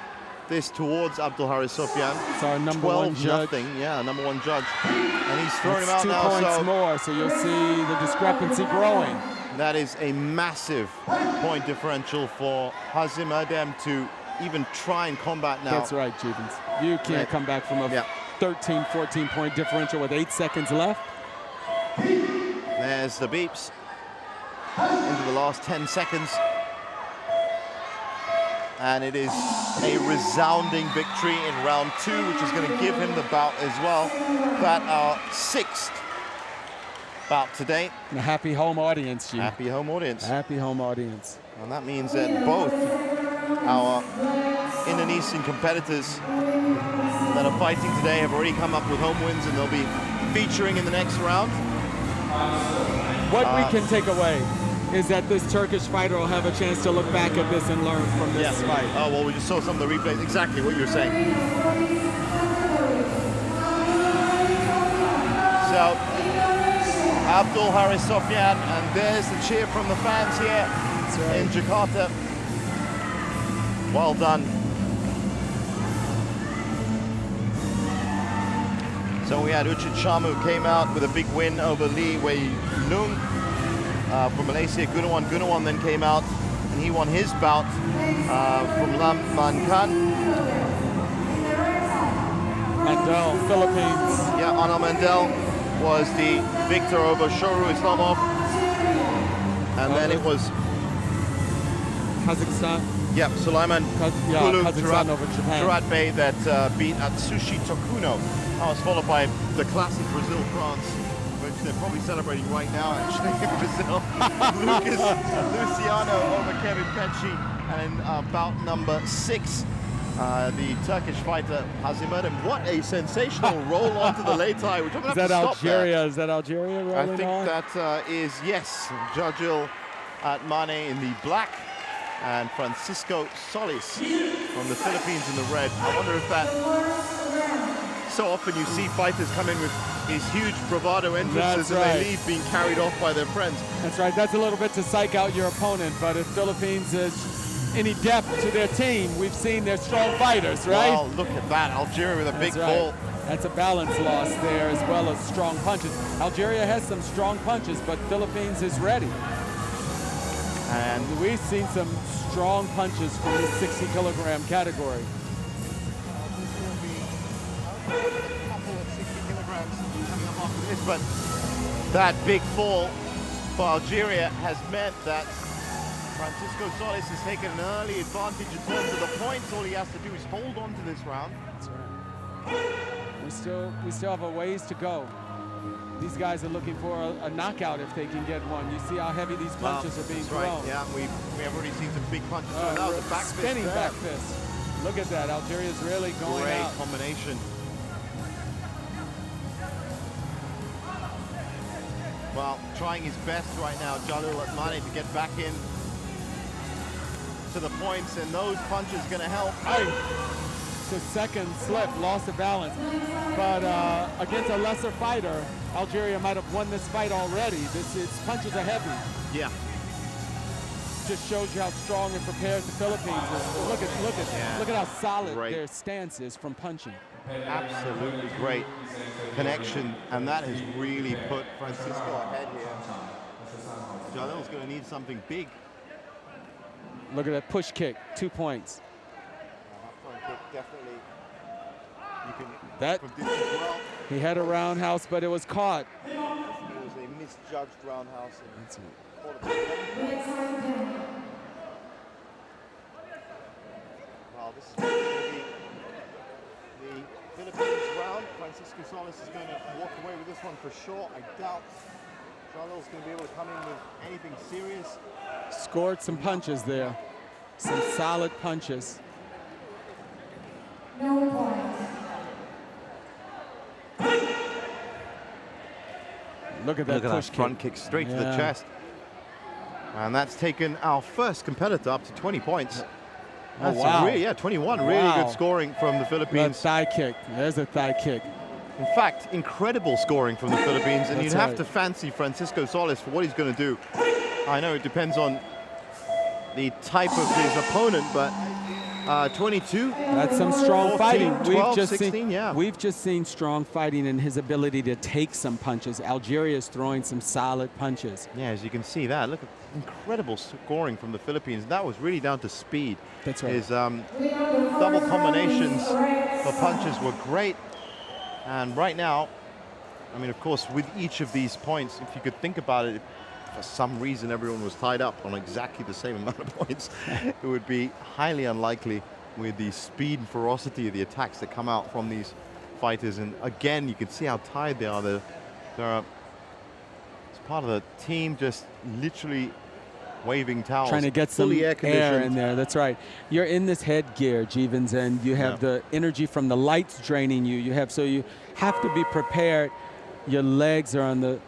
this towards Abdul Haris Sofyan. It's our number one judge. 12-0, yeah, number one judge. And he's throwing him out 2 now. points more, so you'll see the discrepancy growing. That is a massive point differential for Hasim Erdem to even try and combat now. That's right, Jeevons. You can't come back from a 13, 14 point differential with 8 seconds left. There's the beeps into the last 10 seconds. And it is a resounding victory in round 2, which is going to give him the bout as well. That our 6th bout today. And a happy home audience, G. Happy home audience. Happy home audience. And that means that both our Indonesian competitors that are fighting today have already come up with home wins, and they'll be featuring in the next round. What we can take away is that this Turkish fighter will have a chance to look back at this and learn from this fight. Oh, well, we just saw some of the replays. Exactly what you were saying. So, Abdul Haris Sofyan, and there's the cheer from the fans here in Jakarta. Well done. So we had Uchit Sharma, who came out with a big win over Lee Wei Lung from Malaysia. Gunawan then came out and he won his bout from Lam Man Khan. Mandel, Philippines. Yeah, Anil Mandel was the victor over Shoru Islamov. And then it was Kazakhstan. Yep, Sulaiman Kulu Kazakhstan over Japan. Turat Bey that beat Atsushi Tokuno. That was followed by the classic Brazil-France They're probably celebrating right now, actually, in Brazil. Lucas Luciano over Kevin Petchy. And bout number 6, the Turkish fighter Hazimuddin. What a sensational roll onto the Leitai, which I'm going to have to stop there. Is that Algeria rolling I think on? that is, yes, Jajil Atmane in the black and Francisco Solis from the Philippines in the red. I wonder if that... So often you see fighters come in with these huge bravado entrances and they leave being carried off by their friends. That's right. That's a little bit to psych out your opponent, but if Philippines is any depth to their team, we've seen they're strong fighters, right? Wow, look at that. Algeria with a big fall. That's a balance loss there as well as strong punches. Algeria has some strong punches, but Philippines is ready. And we've seen some strong punches from the 60-kilogram category. A couple of 60 kilograms coming up after this, but that big fall for Algeria has meant that Francisco Solis has taken an early advantage in terms of the points. All he has to do is hold on to this round. That's right. We still have a ways to go. These guys are looking for a knockout if they can get one. You see how heavy these punches are being thrown. Right. Yeah, we have already seen some big punches. That was a back spinning fist back fist. Look at that. Algeria's really going Great out. combination. Well, trying his best right now, Jalil Atmane, to get back in to the points, and those punches going to help. It's a second slip, loss of balance. But against a lesser fighter, Algeria might have won this fight already. Its punches are heavy. Yeah. Just shows you how strong and prepared the Philippines is. Look at how solid their stance is from punching. Absolutely great connection, and that has really put Francisco ahead here. Jalil's going to need something big. Look at that push kick, 2 points. Front kick, definitely. You can that from distance well. He had a roundhouse, but it was caught. It was a misjudged roundhouse. That's it. Well, this is going to be the Philippines round. Francisco Solis is going to walk away with this one for sure. I doubt Jalil's going to be able to come in with anything serious. Scored some punches there. Some solid punches. No point. Look at that push kick. Front kick straight to the chest. And that's taken our first competitor up to 20 points. That's wow. 21. Really good scoring from the Philippines. That thigh kick. There's a thigh kick. In fact, incredible scoring from the Philippines. And you'd have to fancy Francisco Solis for what he's going to do. I know it depends on the type of his opponent, but 22. That's some strong 14, fighting. 12, 16, we've just seen strong fighting in his ability to take some punches. Algeria is throwing some solid punches. Yeah, as you can see that. Look at incredible scoring from the Philippines. That was really down to speed. That's right. His double combinations for punches were great. And right now, I mean, of course, with each of these points, if you could think about it, for some reason everyone was tied up on exactly the same amount of points, it would be highly unlikely with the speed and ferocity of the attacks that come out from these fighters. And again, you can see how tired they are. It's part of the team just literally waving towels. Trying to get some air in there. That's right. You're in this headgear, Jeevans, and you have the energy from the lights draining you. So you have to be prepared. Your legs are on the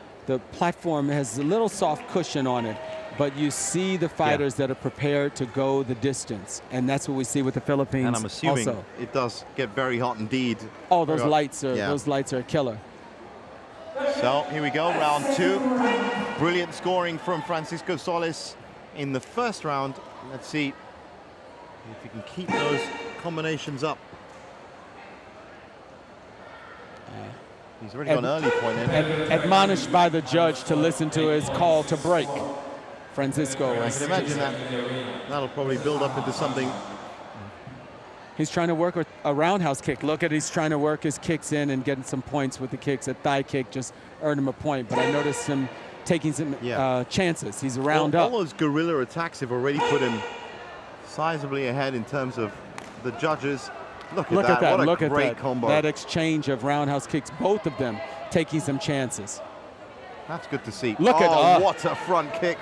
platform has a little soft cushion on it, but you see the fighters that are prepared to go the distance, and that's what we see with the Philippines. And I'm assuming also. It does get very hot indeed. Oh, those lights are a killer. So here we go, round 2. Brilliant scoring from Francisco Solis in the first round. Let's see if he can keep those combinations up. He's already got an early point in. Admonished by the judge to listen to his call to break. Francisco. I can imagine that'll probably build up into something. He's trying to work with a roundhouse kick. Look at he's trying to work his kicks in and getting some points with the kicks. A thigh kick just earned him a point, but I noticed him taking some chances. He's round up. All those guerrilla attacks have already put him sizably ahead in terms of the judges. Look at that. What a great combo. That exchange of roundhouse kicks, both of them taking some chances. That's good to see. Look at what a front kick.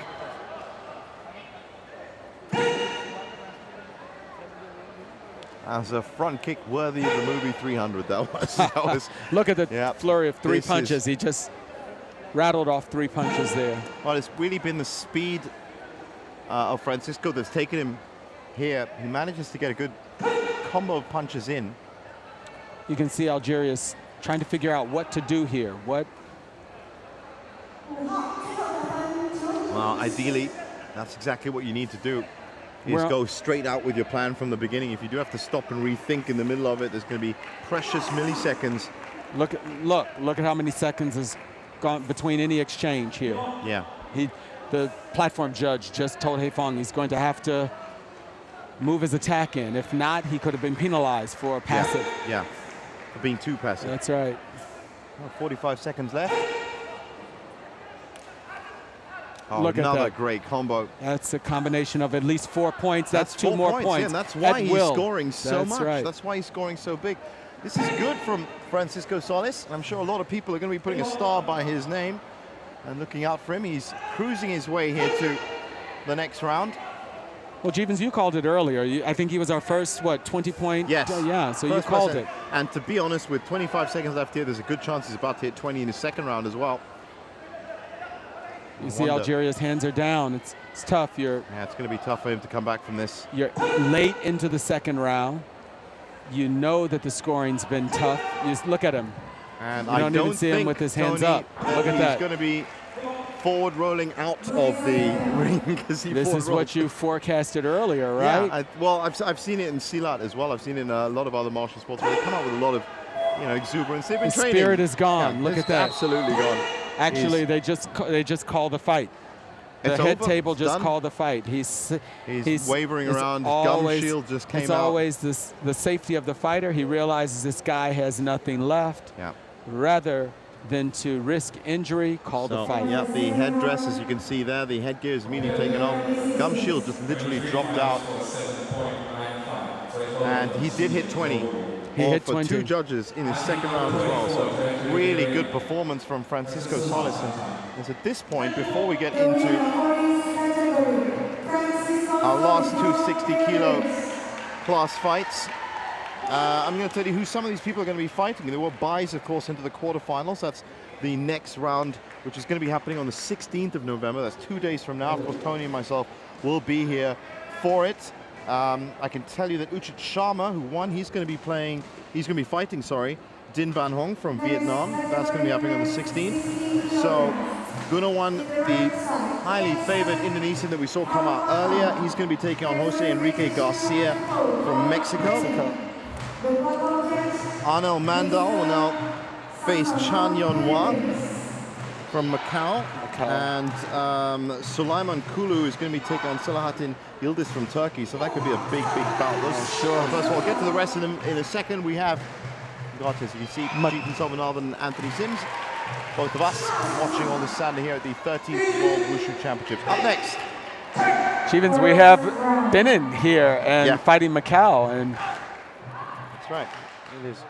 As a front kick worthy of the movie 300, that was. Look at the flurry of three punches. He just rattled off 3 punches there. Well, it's really been the speed of Francisco that's taken him here. He manages to get a good combo of punches in. You can see Algeria's trying to figure out what to do here. Well, ideally, that's exactly what you need to do. Is go straight out with your plan from the beginning. If you do have to stop and rethink in the middle of it, there's going to be precious milliseconds. Look at how many seconds has gone between any exchange here. Yeah. The platform judge just told Haifong he's going to have to move his attack in. If not, he could have been penalized for passive. Yeah, for being too passive. That's right. Well, 45 seconds left. Oh, Look at another that. great combo. That's a combination of at least 4 points. That's 2 4 more points. points. Yeah, and that's why he's scoring so much. Right. That's why he's scoring so big. This is good from Francisco Solis. I'm sure a lot of people are going to be putting a star by his name and looking out for him. He's cruising his way here to the next round. Well, Jeevens, you called it earlier. I think he was our first, 20-point? Yes. Yeah, so First you called person. it. And to be honest, with 25 seconds left here, there's a good chance he's about to hit 20 in his second round as well. You see Algeria's hands are down. It's tough. Yeah, it's going to be tough for him to come back from this. You're late into the second round. You know that the scoring's been tough. You just look at him. And you don't even see him with his hands up. Look at that. He's going to be forward rolling out of the ring because he. This is what you forecasted earlier, right? Yeah. I've seen it in Silat as well. I've seen it in a lot of other martial sports where they come out with a lot of, exuberance. They've been training. The spirit is gone. Yeah, look at that. Absolutely gone. Actually, they just call the fight. The head table just called the fight. He's wavering around. Gum shield just came out. It's always the safety of the fighter. He realizes this guy has nothing left. Yeah. Rather than to risk injury, call the fight. Yeah, the headdress, as you can see there, the headgear is immediately taken off. Gum shield just literally dropped out. And he did hit 20. He hit for 20. 2 judges in his second round as well. So really good performance from Francisco Solis. And at this point, before we get into our last 260-kilo class fights, I'm going to tell you who some of these people are going to be fighting. There were buys, of course, into the quarterfinals. That's the next round, which is going to be happening on the 16th of November. That's 2 days from now. Of course, Tony and myself will be here for it. I can tell you that Uchit Sharma, who won, he's going to be fighting, Din Van Hong from Vietnam. That's going to be happening on the 16th. So Gunawan, the highly favored Indonesian that we saw come out earlier, he's going to be taking on Jose Enrique Garcia from Mexico. Arnel Mandal will now face Chan Yon-hwa from Macau. And Sulaiman Kulu is going to be taking on Selahattin Yildiz from Turkey. So that could be a big bout. Sure. First of all, we'll get to the rest of them in a second. We have got, as you can see, Jeetan Somanathan and Anthony Sims. Both of us watching on the Sanda here at the 13th World Wushu Championships. Up next. Jeevens, we have Benin here and fighting Macau. And that's right. It is.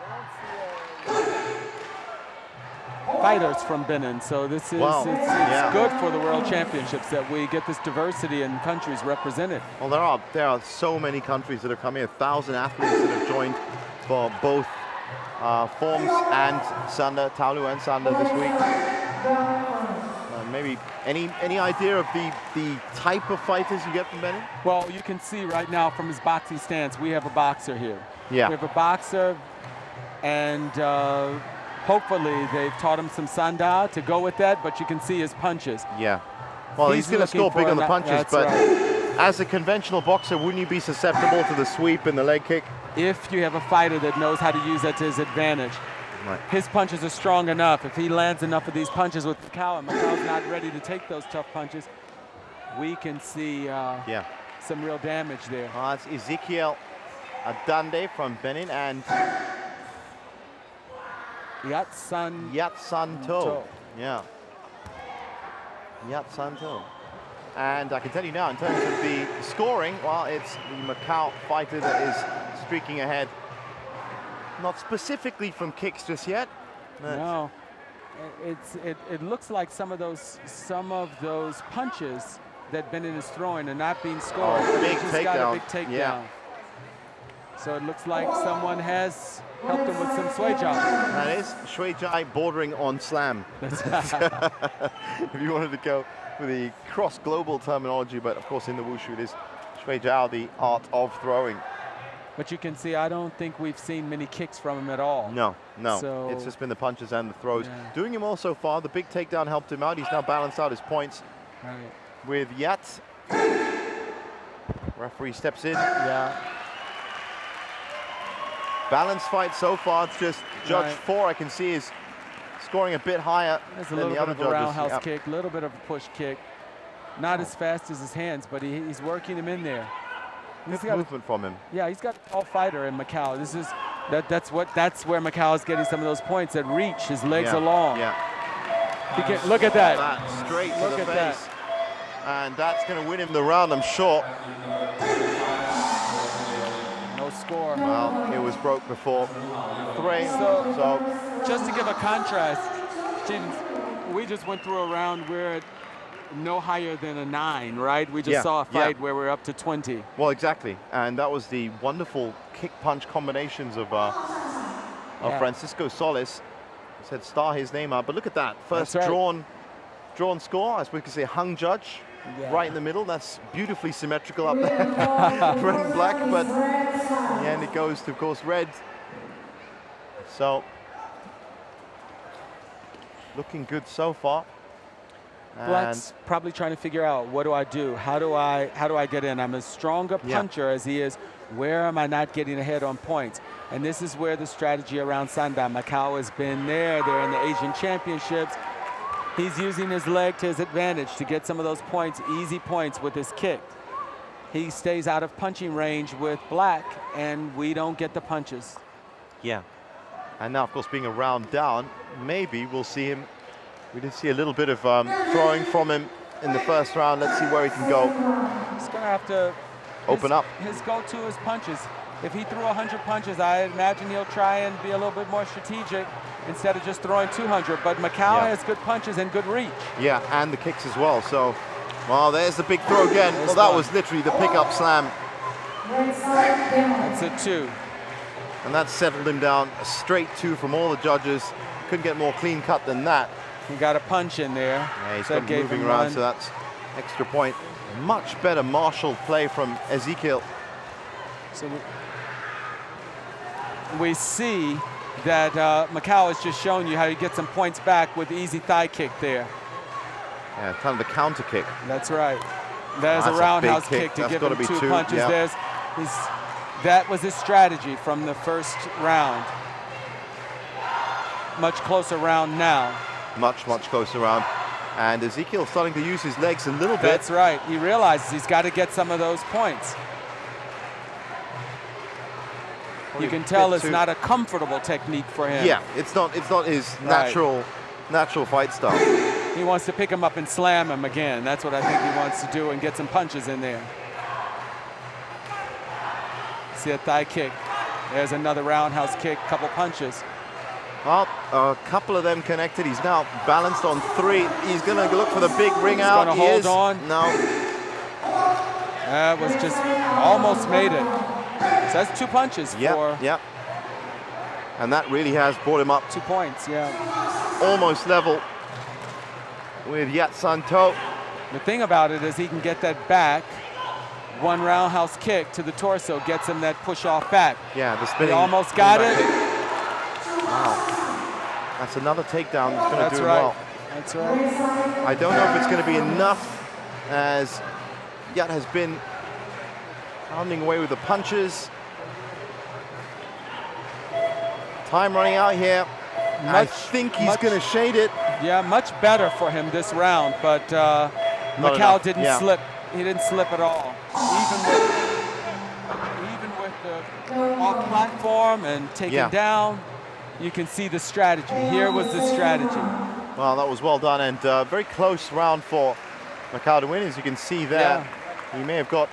Fighters from Benin, so this is it's good for the World Championships that we get this diversity in countries represented. Well, there are so many countries that have come here, 1,000 athletes that have joined for both forms and Sanda, Taolu and Sanda this week. Maybe any idea of the type of fighters you get from Benin? Well, you can see right now from his boxing stance, we have a boxer here. Yeah. We have a boxer, and hopefully they've taught him some Sanda to go with that, but you can see his punches. Yeah. Well, he's going to score big on the punches, but as a conventional boxer, wouldn't you be susceptible to the sweep and the leg kick? If you have a fighter that knows how to use that to his advantage. Right. His punches are strong enough. If he lands enough of these punches with Macau, and Macau's not ready to take those tough punches, we can see some real damage there. It's Ezekiel Adande from Benin and Yat-San To. Yeah. Yat-San To. And I can tell you now, in terms of the scoring, well, it's the Macau fighter that is streaking ahead. Not specifically from kicks just yet. No. it looks like some of those punches that Bennett is throwing are not being scored. Oh, big He just got a big takedown. takedown. Yeah. So it looks like someone has helped him with some sway jab. That is Shui Jai bordering on slam. If you wanted to go with the cross-global terminology, but of course in the wushu it is Shui Jai, the art of throwing. But you can see, I don't think we've seen many kicks from him at all. No, no. So it's just been the punches and the throws. Yeah. Doing him well so far. The big takedown helped him out. He's now balanced out his points right. with Yat. Referee steps in. Yeah. Balanced fight so far. It's just Judge Right. 4 I can see is scoring a bit higher There's a than little the bit other of a judges. roundhouse Yep. kick, a little bit of a push kick. Not as fast as his hands, but he's working him in there. He's Good got movement from him. Yeah, he's got a tall fighter in Macau. That's where Macau is getting some of those points at reach. His legs Yeah, are long. Yeah. Look at that. Straight Look to the at face. And that's going to win him the round, I'm sure. No score. Well, it was broke before. 3. So just to give a contrast, we just went through a round where no higher than a 9, right? We just Yeah, saw a fight yeah. where we're up to 20. Well, exactly. And that was the wonderful kick-punch combinations of Yeah. Francisco Solis. I said star his name out, but look at that. First That's right. drawn score, as we can say, hung judge. Yeah. Right in the middle. That's beautifully symmetrical up there. Red and black, but in the end it goes to, of course, red. So, looking good so far. Black's probably trying to figure out, what do I do? How do I get in? I'm a stronger Yeah. puncher as he is. Where am I not getting ahead on points? And this is where the strategy around Sanda. Macau has been there. They're in the Asian Championships. He's using his leg to his advantage to get some of those points, easy points with his kick. He stays out of punching range with Black, and we don't get the punches. Yeah. And now, of course, being a round down, maybe we'll see him. We did see a little bit of throwing from him in the first round. Let's see where he can go. He's going to have to Open up. His go-to is punches. If he threw 100 punches, I imagine he'll try and be a little bit more strategic instead of just throwing 200. But Macau Yeah. has good punches and good reach. Yeah, and the kicks as well. So, well, there's the big throw again. There's Well, that one. was literally the pickup slam. That's a 2. And that settled him down. A straight 2 from all the judges. Couldn't get more clean cut than that. He got a punch in there. Yeah, he's So got gave moving him around, one. so that's extra point. Much better marshaled play from Ezekiel. So we see that Macau has just shown you how you get some points back with the easy thigh kick there. Yeah, kind of the counter kick. That's right. There's That's a a roundhouse big kick. kick to That's give gotta him be 2 two, punches. yeah. That was his strategy from the first round. Much closer round now. Much, much closer round. And Ezekiel starting to use his legs a little bit. That's right. He realizes he's got to get some of those points. Probably You can a tell bit it's too- not a comfortable technique for him. Yeah, it's not his Right. natural fight style. He wants to pick him up and slam him again. That's what I think he wants to do and get some punches in there. See a thigh kick. There's another roundhouse kick, couple punches. Well, a couple of them connected. He's now balanced on 3. He's going to look for the big ring He's out. gonna He hold is. on. No. That was just almost made it. So that's 2 punches Yep, for yep. And that really has brought him up 2 points, yeah. almost level with Yat Santo. The thing about it is he can get that back. One roundhouse kick to the torso gets him that push off back. Yeah, the spinning. He almost got back it. kick. Wow. That's another takedown that's going to That's do him right. well. That's right. I don't know if it's going to be enough, as Yat has been pounding away with the punches. Time running out here. I think he's going to shade it. Yeah, much better for him this round, but Macau enough, didn't yeah. slip. He didn't slip at all. Even with the off platform and taken Yeah. down, you can see the strategy. Here was the strategy. Well, that was well done, and very close round for Macau to win, as you can see there. He may have got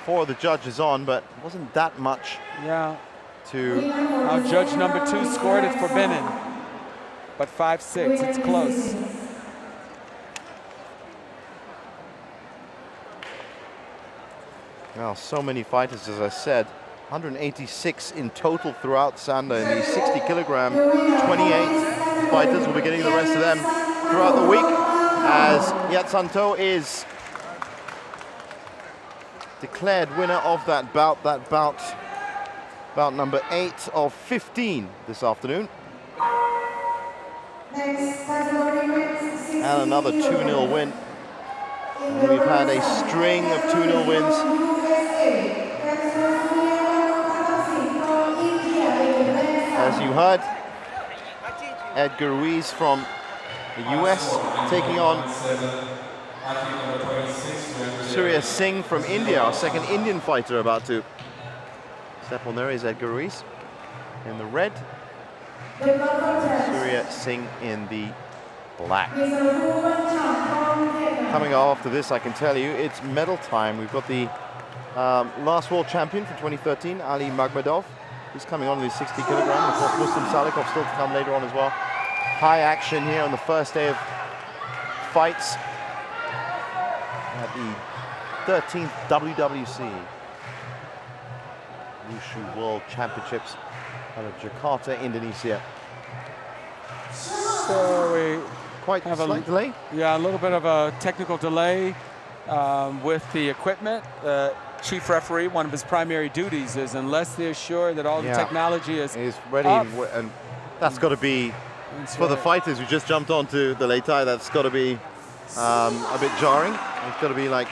4 of the judges on, but it wasn't that much Yeah. to... Now judge number 2 scored it for Benin. but 5-6, it's close. Well, so many fighters, as I said, 186 in total throughout Sanda in the 60 kilogram. 28 fighters will be getting the rest of them throughout the week, as Yatsanto is declared winner of that bout. Bout number 8 of 15 this afternoon. And another 2-0 win. And we've had a string of 2-0 wins. As you heard, Edgar Ruiz from the US taking on Surya Singh from India, our second Indian fighter about to step on there is Edgar Ruiz in the red, Surya Singh in the black. Coming after this, I can tell you, it's medal time. We've got the last world champion for 2013, Ali Makhmadov. He's coming on in the 60 kilogram. Of course, Muslim Salikov still to come later on as well. High action here on the first day of fights at the 13th WWC Wushu World Championships out of Jakarta, Indonesia. So we quite a slight delay. Yeah, a little bit of a technical delay with the equipment. Chief referee, one of his primary duties is, unless they're sure that all the technology is ready, up, and that's got to be for the fighters who just jumped onto the late tie. That's got to be a bit jarring. It's got to be like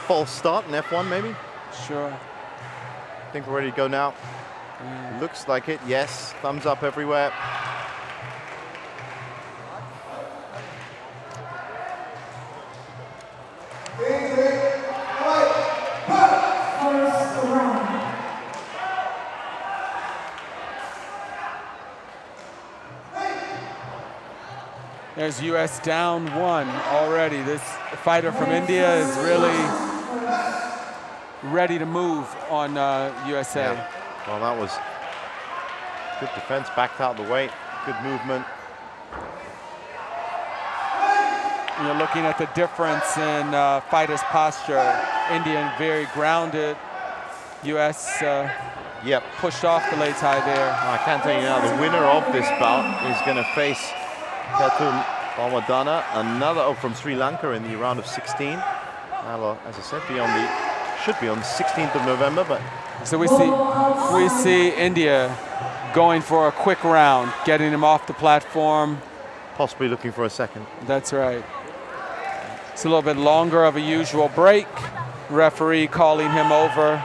false start in F1 maybe. Sure. I think we're ready to go now. Looks like it. Yes, thumbs up everywhere. There's US down 1 already. This fighter from India is really ready to move on USA. Yeah. Well, that was good defense, backed out of the way, good movement. You're looking at the difference in fighters' posture. Indian very grounded. US pushed off the late tie there. I can tell you now, the winner of this bout is going to face Ketum Balwadana, another from Sri Lanka in the round of 16. Well, as I said, should be on the 16th of November, but so we see India going for a quick round, getting him off the platform. Possibly looking for a second. That's right. It's a little bit longer of a usual break. Referee calling him over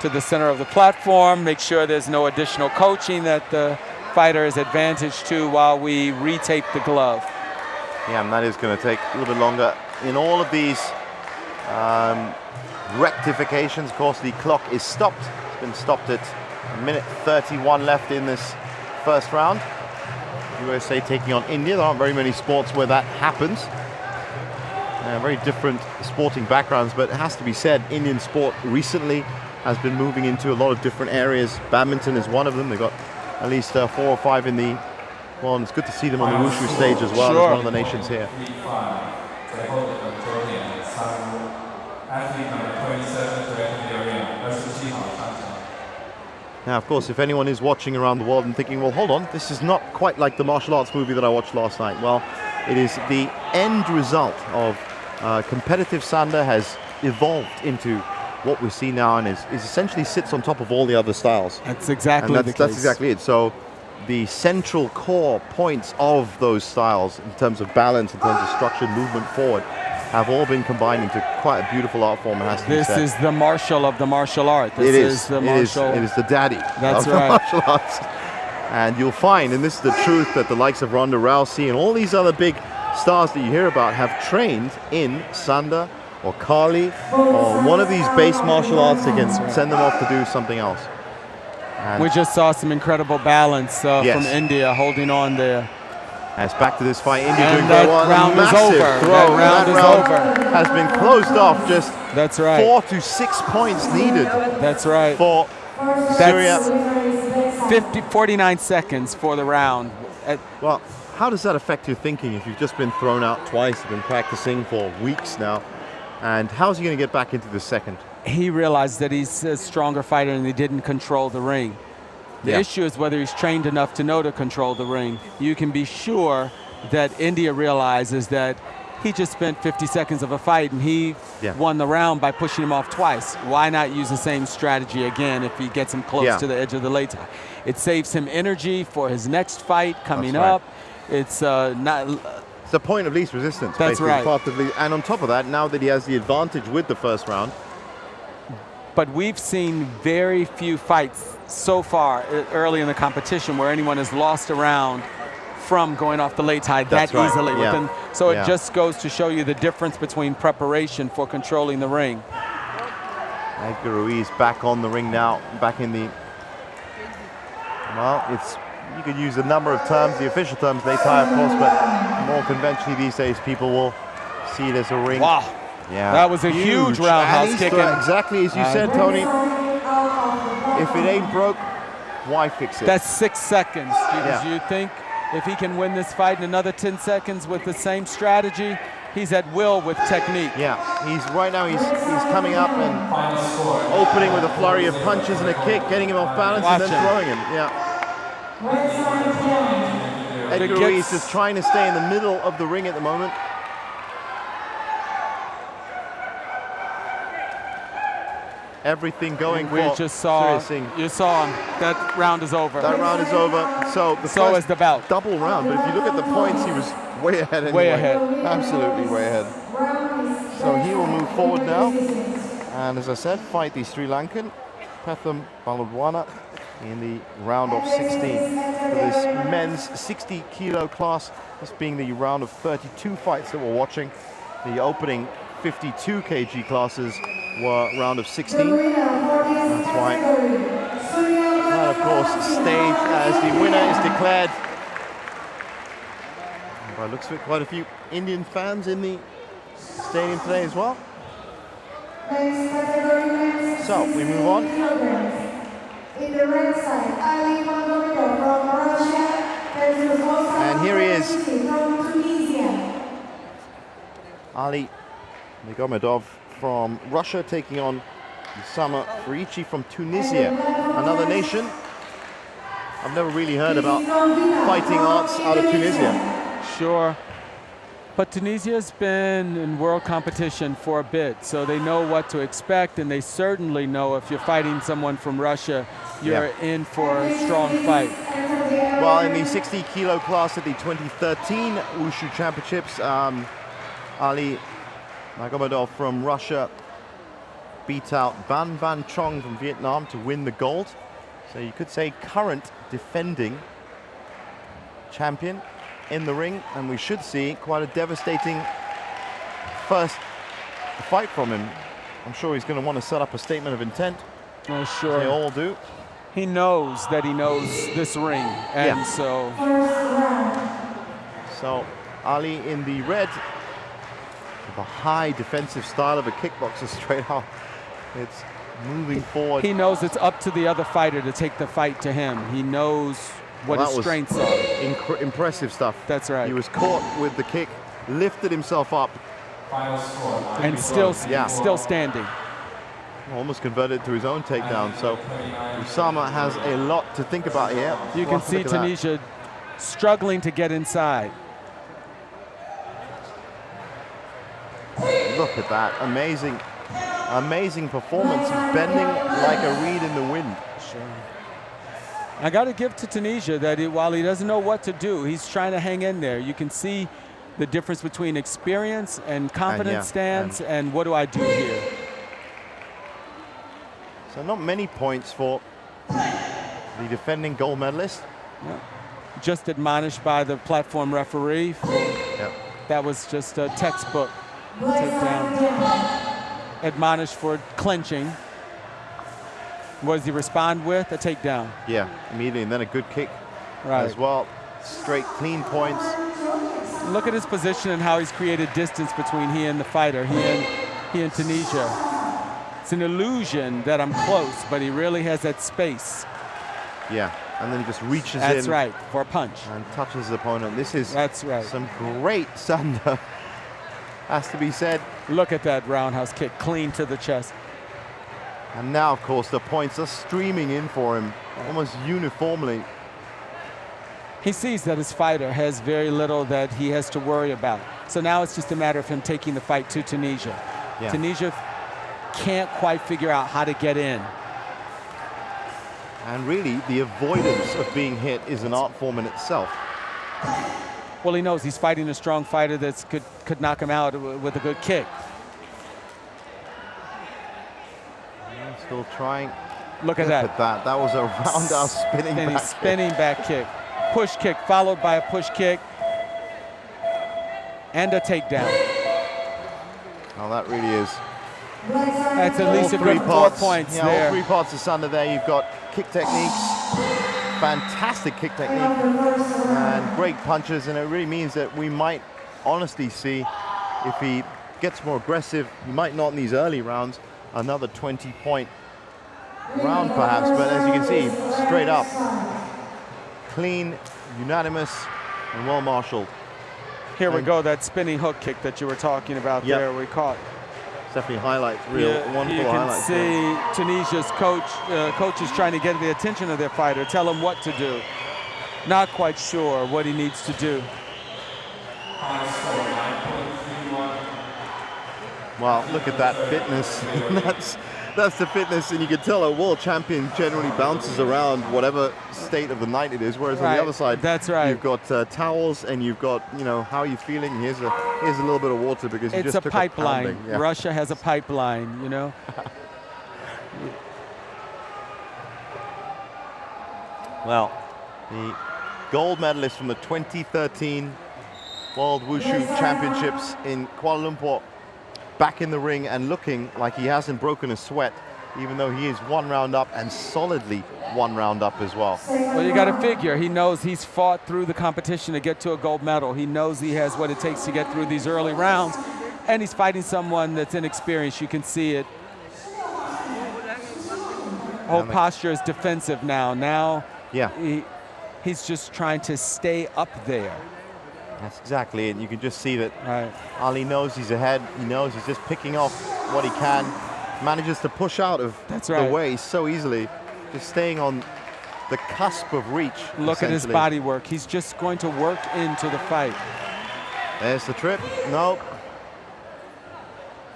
to the center of the platform. Make sure there's no additional coaching that the fighter is advantaged to while we retape the glove. Yeah, and that is going to take a little bit longer. In all of these rectifications, of course, the clock is stopped. It's been stopped at a minute 31 left in this first round. USA taking on India. There aren't very many sports where that happens. Very different sporting backgrounds, but it has to be said, Indian sport recently has been moving into a lot of different areas. Badminton is one of them. They've got at least 4 or 5 in the, well, and it's good to see them on the Wushu stage as well. Sure. As one of the nations here. Now, of course, if anyone is watching around the world and thinking, well, hold on, this is not quite like the martial arts movie that I watched last night. Well, it is the end result of competitive Sanda has evolved into what we see now, and is essentially sits on top of all the other styles. That's exactly the case. That's exactly it. So the central core points of those styles in terms of balance, in terms of structure, movement forward, have all been combined into quite a beautiful art form, it has to be said. This is the martial of the martial art. This is the martial. It is the daddy That's of right. the martial arts. And you'll find, and this is the truth, that the likes of Ronda Rousey and all these other big stars that you hear about have trained in Sanda or Kali or one of these base martial arts that can send them off to do something else. And we just saw some incredible balance from India holding on there. and it's back to this fight. India And doing that very well. round is Massive over. throw. That round is over. Has been closed off. Just That's right. 4 to 6 points needed That's right. for Syria. That's 49 seconds for the round. Well, how does that affect your thinking if you've just been thrown out twice, you've been practicing for weeks now, and how's he going to get back into the second? He realized that he's a stronger fighter and he didn't control the ring. The issue is whether he's trained enough to know to control the ring. You can be sure that India realizes that he just spent 50 seconds of a fight and he won the round by pushing him off twice. Why not use the same strategy again if he gets him close to the edge of the lei tai? It saves him energy for his next fight coming up. It's not... It's the point of least resistance. That's right. And on top of that, now that he has the advantage with the first round. But we've seen very few fights so far early in the competition where anyone has lost a round from going off the lei tai that easily. So it just goes to show you the difference between preparation for controlling the ring. Edgar Ruiz back on the ring now, back in the... Well, you could use a number of terms, the official terms, lei tai, of course, but more conventionally these days, people will see it as a ring. Wow. Yeah. That was a huge roundhouse kick. Exactly as you said, Tony. If it ain't broke, why fix it? That's 6 seconds. Because you think if he can win this fight in another 10 seconds with the same strategy, he's at will with technique. Yeah, he's coming up and opening with a flurry of punches and a kick, getting him off balance and then throwing him. Edgar Ruiz is trying to stay in the middle of the ring at the moment. Everything going for you saw him. That round is over. That round is over. So is the bout. Double round, but if you look at the points, he was way ahead anyway. Way ahead. Absolutely way ahead. So he will move forward now. And as I said, fight the Sri Lankan, Petham Baludwana, in the round of 16. For this men's 60 kilo class, this being the round of 32 fights that we're watching. The opening 52 kg classes were round of 16. That's why that, of course, stayed as the winner is declared. And by the looks of it, quite a few Indian fans in the stadium today as well. So we move on. And here he is, Ali Nigomedov from Russia taking on Usama Farichi from Tunisia, another nation. I've never really heard about fighting arts out of Tunisia. Sure. But Tunisia's been in world competition for a bit, so they know what to expect, and they certainly know if you're fighting someone from Russia, you're in for a strong fight. Well, in the 60 kilo class at the 2013 Wushu Championships, Ali Nigomedov from Russia beat out Van Van Chong from Vietnam to win the gold. So you could say current defending champion in the ring, and we should see quite a devastating first fight from him. I'm sure he's going to want to set up a statement of intent. Oh, sure. They all do. He knows that he knows this ring, and so Ali in the red, with a high defensive style of a kickboxer straight out. It's moving forward. He knows it's up to the other fighter to take the fight to him. He knows what his strengths are. Impressive stuff. That's right. He was caught with the kick, lifted himself up. And still standing. Almost converted to his own takedown. So Usama has a lot to think about here. You can see Tunisia struggling to get inside. Look at that. Amazing performance. He's bending like a reed in the wind. Sure. I got to give to Tunisia that while he doesn't know what to do, he's trying to hang in there. You can see the difference between experience and confidence stance and what do I do here. So not many points for the defending gold medalist. Yeah. Just admonished by the platform referee. That was just a textbook takedown. Admonished for clinching. What does he respond with? A takedown. Yeah, immediately, and then a good kick as well. Straight, clean points. Look at his position and how he's created distance between he and the fighter, he and Tunisia. It's an illusion that I'm close, but he really has that space. Yeah. and then he just reaches in. That's right, for a punch. And touches the opponent. This is That's right. some great Sanda, has to be said. Look at that roundhouse kick, clean to the chest. And now, of course, the points are streaming in for him almost uniformly. He sees that his fighter has very little that he has to worry about. So now it's just a matter of him taking the fight to Tunisia. Yeah. Tunisia can't quite figure out how to get in. And really, the avoidance of being hit is an art form in itself. Well, he knows he's fighting a strong fighter that could knock him out with a good kick. Still trying. Look at that. That was a roundhouse spinning back kick. Push kick followed by a push kick. And a takedown. Oh, that really is. That's at least a good 4 points there. All 3 parts of Sanda there. You've got kick techniques, fantastic kick technique, and great punches. And it really means that we might honestly see, if he gets more aggressive, he might not in these early rounds, another 20-point round perhaps. But as you can see, straight up, clean, unanimous, and well-marshaled. Here we go, that spinning hook kick that you were talking about there, we caught. Definitely highlights, wonderful you highlights. You can see Tunisia's coach is trying to get the attention of their fighter, tell him what to do. Not quite sure what he needs to do. Wow, look at that fitness. That's the fitness, and you can tell a world champion generally bounces around whatever state of the night it is, whereas on the other side, you've got towels, and you've got, how are you feeling? Here's a little bit of water because you just took a pipeline. pounding. Yeah. Russia has a pipeline, Well, the gold medalist from the 2013 World Wushu Championships in Kuala Lumpur, back in the ring and looking like he hasn't broken a sweat, even though he is 1 round up, and solidly 1 round up as well. Well, you got to figure, he knows he's fought through the competition to get to a gold medal. He knows he has what it takes to get through these early rounds, and he's fighting someone that's inexperienced. You can see it. Whole posture is defensive now. He's just trying to stay up there. That's exactly it. You can just see that Ali knows he's ahead. He knows he's just picking off what he can. Manages to push out of the way so easily. Just staying on the cusp of reach. Look at his body work. He's just going to work into the fight. There's the trip. Nope.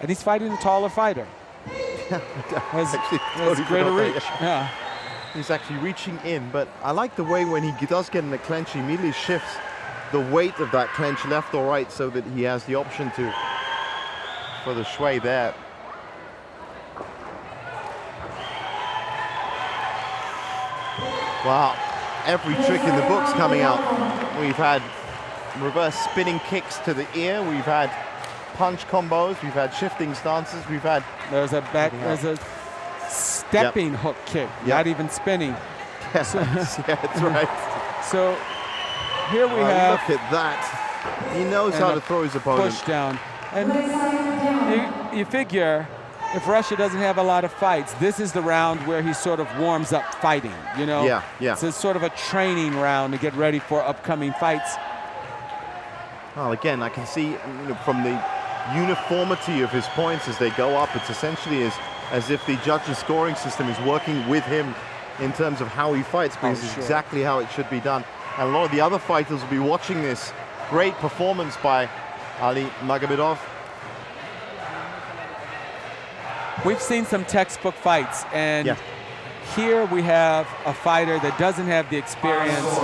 And he's fighting a taller fighter. Has greater reach. Yeah. He's actually reaching in, but I like the way when he does get in the clench, he immediately shifts the weight of that clench left or right so that he has the option for the shui there. Wow, every trick in the book's coming out. We've had reverse spinning kicks to the ear, we've had punch combos, we've had shifting stances, we've had... There's a stepping hook kick, not even spinning. That's right. So here we have... Look at that. He knows how to throw his opponent. Push down. And you figure, if Russia doesn't have a lot of fights, this is the round where he sort of warms up fighting, Yeah. It's a sort of a training round to get ready for upcoming fights. Well, again, I can see from the uniformity of his points as they go up, it's essentially as if the judge's scoring system is working with him in terms of how he fights, because it's exactly how it should be done. And a lot of the other fighters will be watching this great performance by Ali Magomedov. We've seen some textbook fights, and here we have a fighter that doesn't have the experience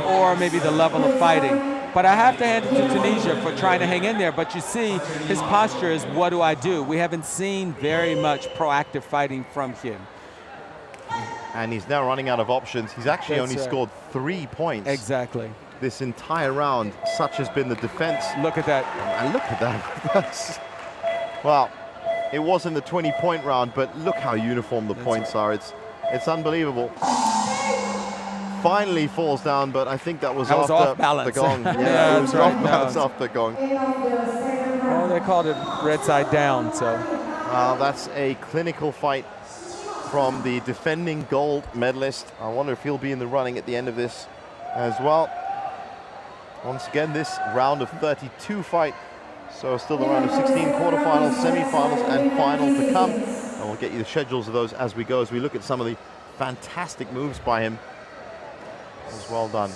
or maybe the level of fighting. But I have to hand it to Tunisia for trying to hang in there. But you see, his posture is, what do I do? We haven't seen very much proactive fighting from him. And he's now running out of options. He's actually only scored 3 points. Exactly. This entire round, such has been the defense. Look at that. And look at that. Well, it wasn't the 20-point round, but look how uniform the points are. It's unbelievable. Finally falls down, but I think that was after off balance. The gong. Yeah, it was off balance after the gong. Well, they called it red side down, so. That's a clinical fight. from the defending gold medalist. I wonder if he'll be in the running at the end of this as well. Once again, this round of 32 fight. So still the round of 16, quarterfinals, semifinals, and final to come. And we'll get you the schedules of those as we go, as we look at some of the fantastic moves by him. It was well done.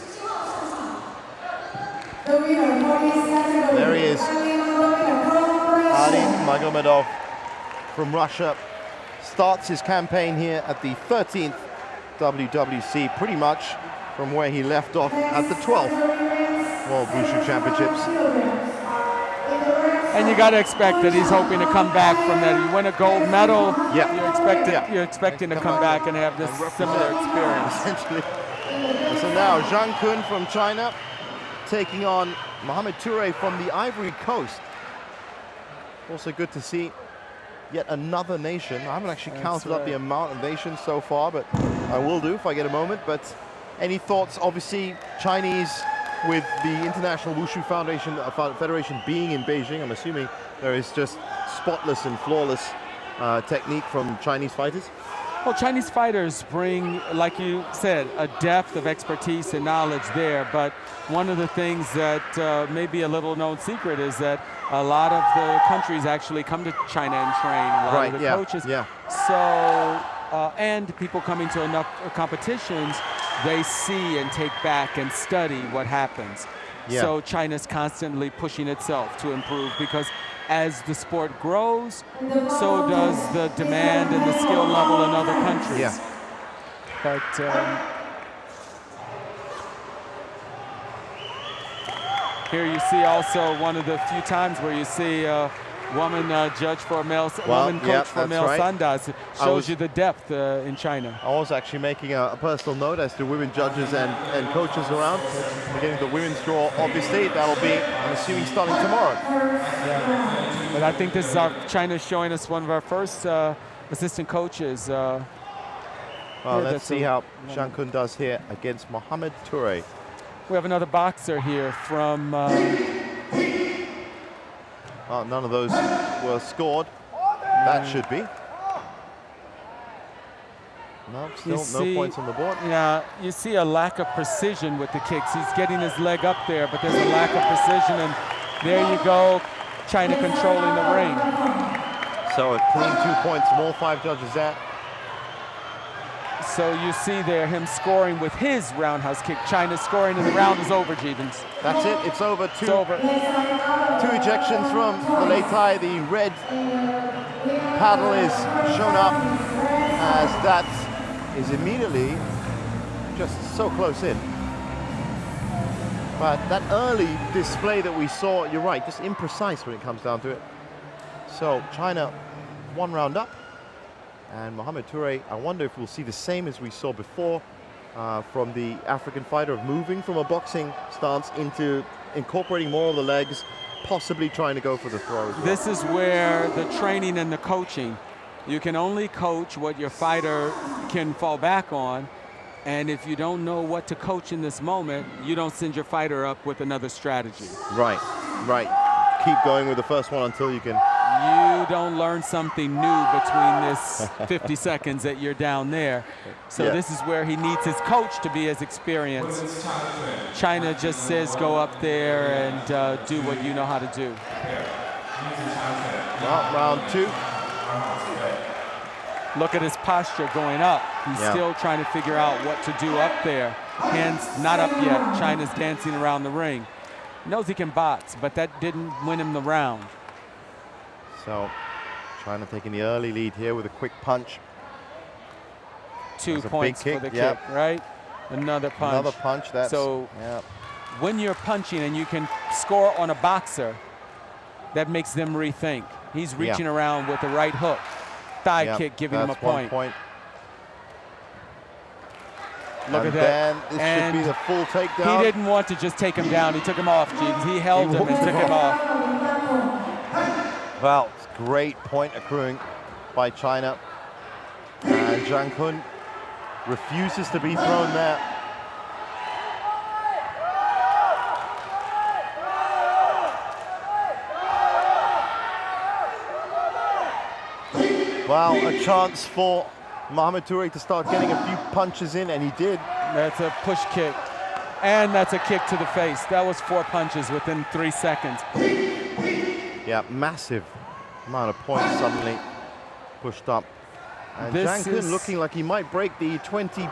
There he is, Ali Magomedov from Russia. Starts his campaign here at the 13th WWC, pretty much from where he left off at the 12th World Wushu Championships. And you got to expect that he's hoping to come back from that. You win a gold medal, you're expecting to come back and have this similar experience. Essentially. So now Zhang Kun from China taking on Mohamed Toure from the Ivory Coast. Also good to see yet another nation. I haven't actually counted up the amount of nations so far, but I will do if I get a moment. But any thoughts? Obviously, Chinese with the International Wushu Federation being in Beijing, I'm assuming there is just spotless and flawless technique from Chinese fighters. Well, Chinese fighters bring, like you said, a depth of expertise and knowledge there. But one of the things that may be a little known secret is that a lot of the countries actually come to China and train. A lot of the coaches. So, and people coming to enough competitions, they see and take back and study what happens. So China's constantly pushing itself to improve, because as the sport grows, so does the demand and the skill level in other countries. But here you see also one of the few times where you see a woman judge for a male, woman coach for male Sanda. Shows you the depth in China. I was actually making a personal note as to women judges and coaches around. Beginning the women's draw, obviously, that'll be, I'm assuming, starting tomorrow. But I think this is China showing us one of our first assistant coaches. Well, let's see how Zhang Kun does here against Mohamed Toure. We have another boxer here from... none of those were scored. That should be. No, still no points on the board. Yeah, you see a lack of precision with the kicks. He's getting his leg up there, but there's a lack of precision, and there you go, China controlling the ring. So a clean 2 points from all 5 judges there. So you see there him scoring with his roundhouse kick. China scoring, and the round is over, Jeevens. That's it, it's over. It's over. 2 ejections from the Lei Tai. The red paddle is shown up as that is immediately just so close in. But that early display that we saw, you're right, just imprecise when it comes down to it. So China 1 round up. And Mohamed Toure, I wonder if we'll see the same as we saw before from the African fighter, of moving from a boxing stance into incorporating more of the legs, possibly trying to go for the throw as well. This is where the training and the coaching, you can only coach what your fighter can fall back on. And if you don't know what to coach in this moment, you don't send your fighter up with another strategy. Right. Keep going with the first one until you can... You don't learn something new between this 50 seconds that you're down there. So this is where he needs his coach to be as experienced. China just says go up there and do what you know how to do. Well, round 2. Look at his posture going up. He's still trying to figure out what to do up there. Hands not up yet. China's dancing around the ring. Knows he can box, but that didn't win him the round. So China taking the early lead here with a quick punch. 2 points for the kick, right? Another punch. Another punch. That's, so when you're punching and you can score on a boxer, that makes them rethink. He's reaching around with the right hook. Thigh kick giving him a point. Look at that. This should be the full takedown. He didn't want to just take him down. He took him off, Jeeves. He held him and took him off. Well, great point accruing by China. And Zhang Kun refuses to be thrown there. Well, a chance for Mohamed Toure to start getting a few punches in, and he did. That's a push kick. And that's a kick to the face. That was 4 punches within 3 seconds. Yeah, massive amount of points suddenly pushed up. And Jang Kun looking like he might break the 20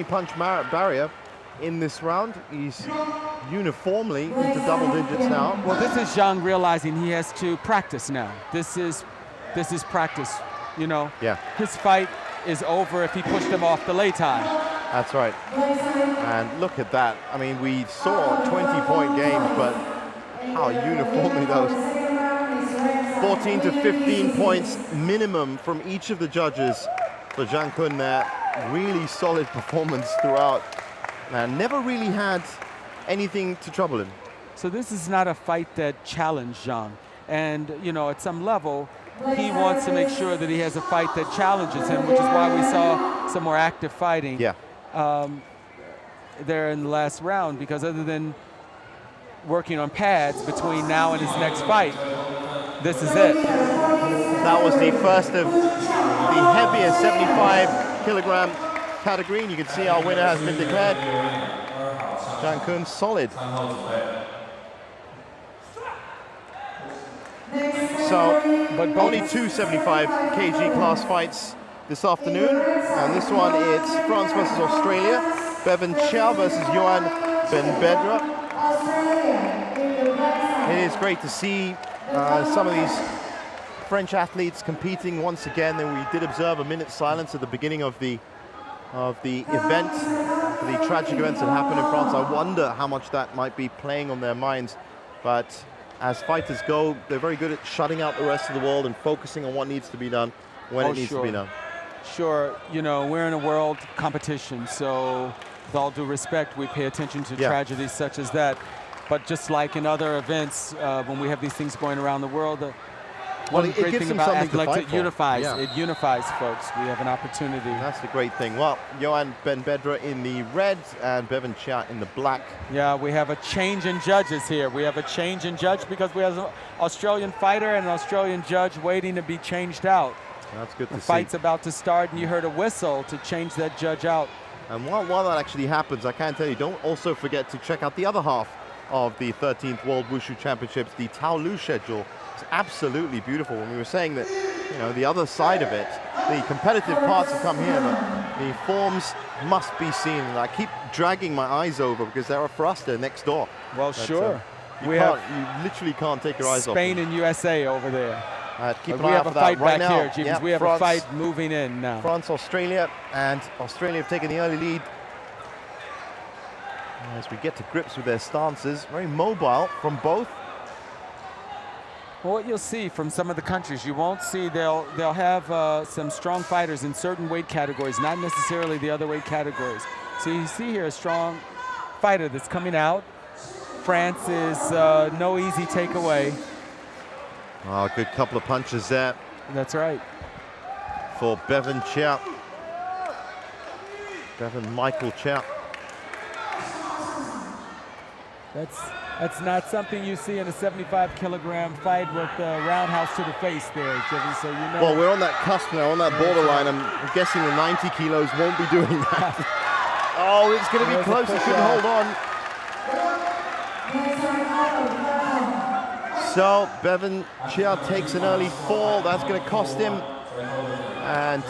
punch barrier in this round. He's uniformly into double digits now. Well, this is Zhang realizing he has to practice now. This is practice, you know. Yeah. His fight is over if he pushed him off the lei tai. That's right. And look at that. I mean, we saw 20-point games, but how uniformly those 14 to 15 points minimum from each of the judges for Jang Kun there. Really solid performance throughout. And never really had anything to trouble him. So this is not a fight that challenged Zhang. And, you know, at some level, he wants to make sure that he has a fight that challenges him, which is why we saw some more active fighting there in the last round, because other than working on pads between now and his next fight, this is it. That was the first of the heavier 75-kilogram category, and you can see our winner has been declared. Jang Kun, solid. So, but only 2 75 kg class fights this afternoon, and this one it's France versus Australia, Bevan Chia versus Johan Benbedra. It is great to see some of these French athletes competing once again. And we did observe a minute's silence at the beginning of the event, the tragic events that happened in France. I wonder how much that might be playing on their minds, but as fighters go, they're very good at shutting out the rest of the world and focusing on what needs to be done when it needs to be done. Sure, you know, we're in a world competition, so with all due respect, we pay attention to tragedies such as that. But just like in other events, when we have these things going around the world, one great thing about athletics, it unifies. It unifies folks. We have an opportunity. That's the great thing. Well, Johan Benbedra in the red and Bevan Chia in the black. Yeah, we have a change in judges here. We have a change in judge because we have an Australian fighter and an Australian judge waiting to be changed out. That's good to see. The fight's about to start, and you heard a whistle to change that judge out. And while that actually happens, I can tell you, don't also forget to check out the other half of the 13th World Wushu Championships, the Taolu schedule. It's absolutely beautiful. When we were saying that, you know, the other side of it, the competitive parts have come here, but the forms must be seen. And I keep dragging my eyes over because they're for us, they're next door. Well, sure. You literally can't take your eyes off Spain and USA over there. Keep an we eye have out a for fight that right back now. here, Jeevons. We have a fight moving in now. France, Australia, and Australia have taken the early lead. As we get to grips with their stances, very mobile from both. Well, what you'll see from some of the countries, you won't see they'll have some strong fighters in certain weight categories, not necessarily the other weight categories. So you see here a strong fighter that's coming out. France is no easy takeaway. Oh, a good couple of punches there. That's right. For Bevan Chia. Bevan Michael Chia. That's not something you see in a 75-kilogram fight with a roundhouse to the face there, Jimmy, so you know. Well, we're on that cusp now, on that borderline. I'm guessing the 90 kilos won't be doing that. Oh, it's going to be close. He couldn't hold on. So Bevan Chia takes an early fall. That's going to cost him. And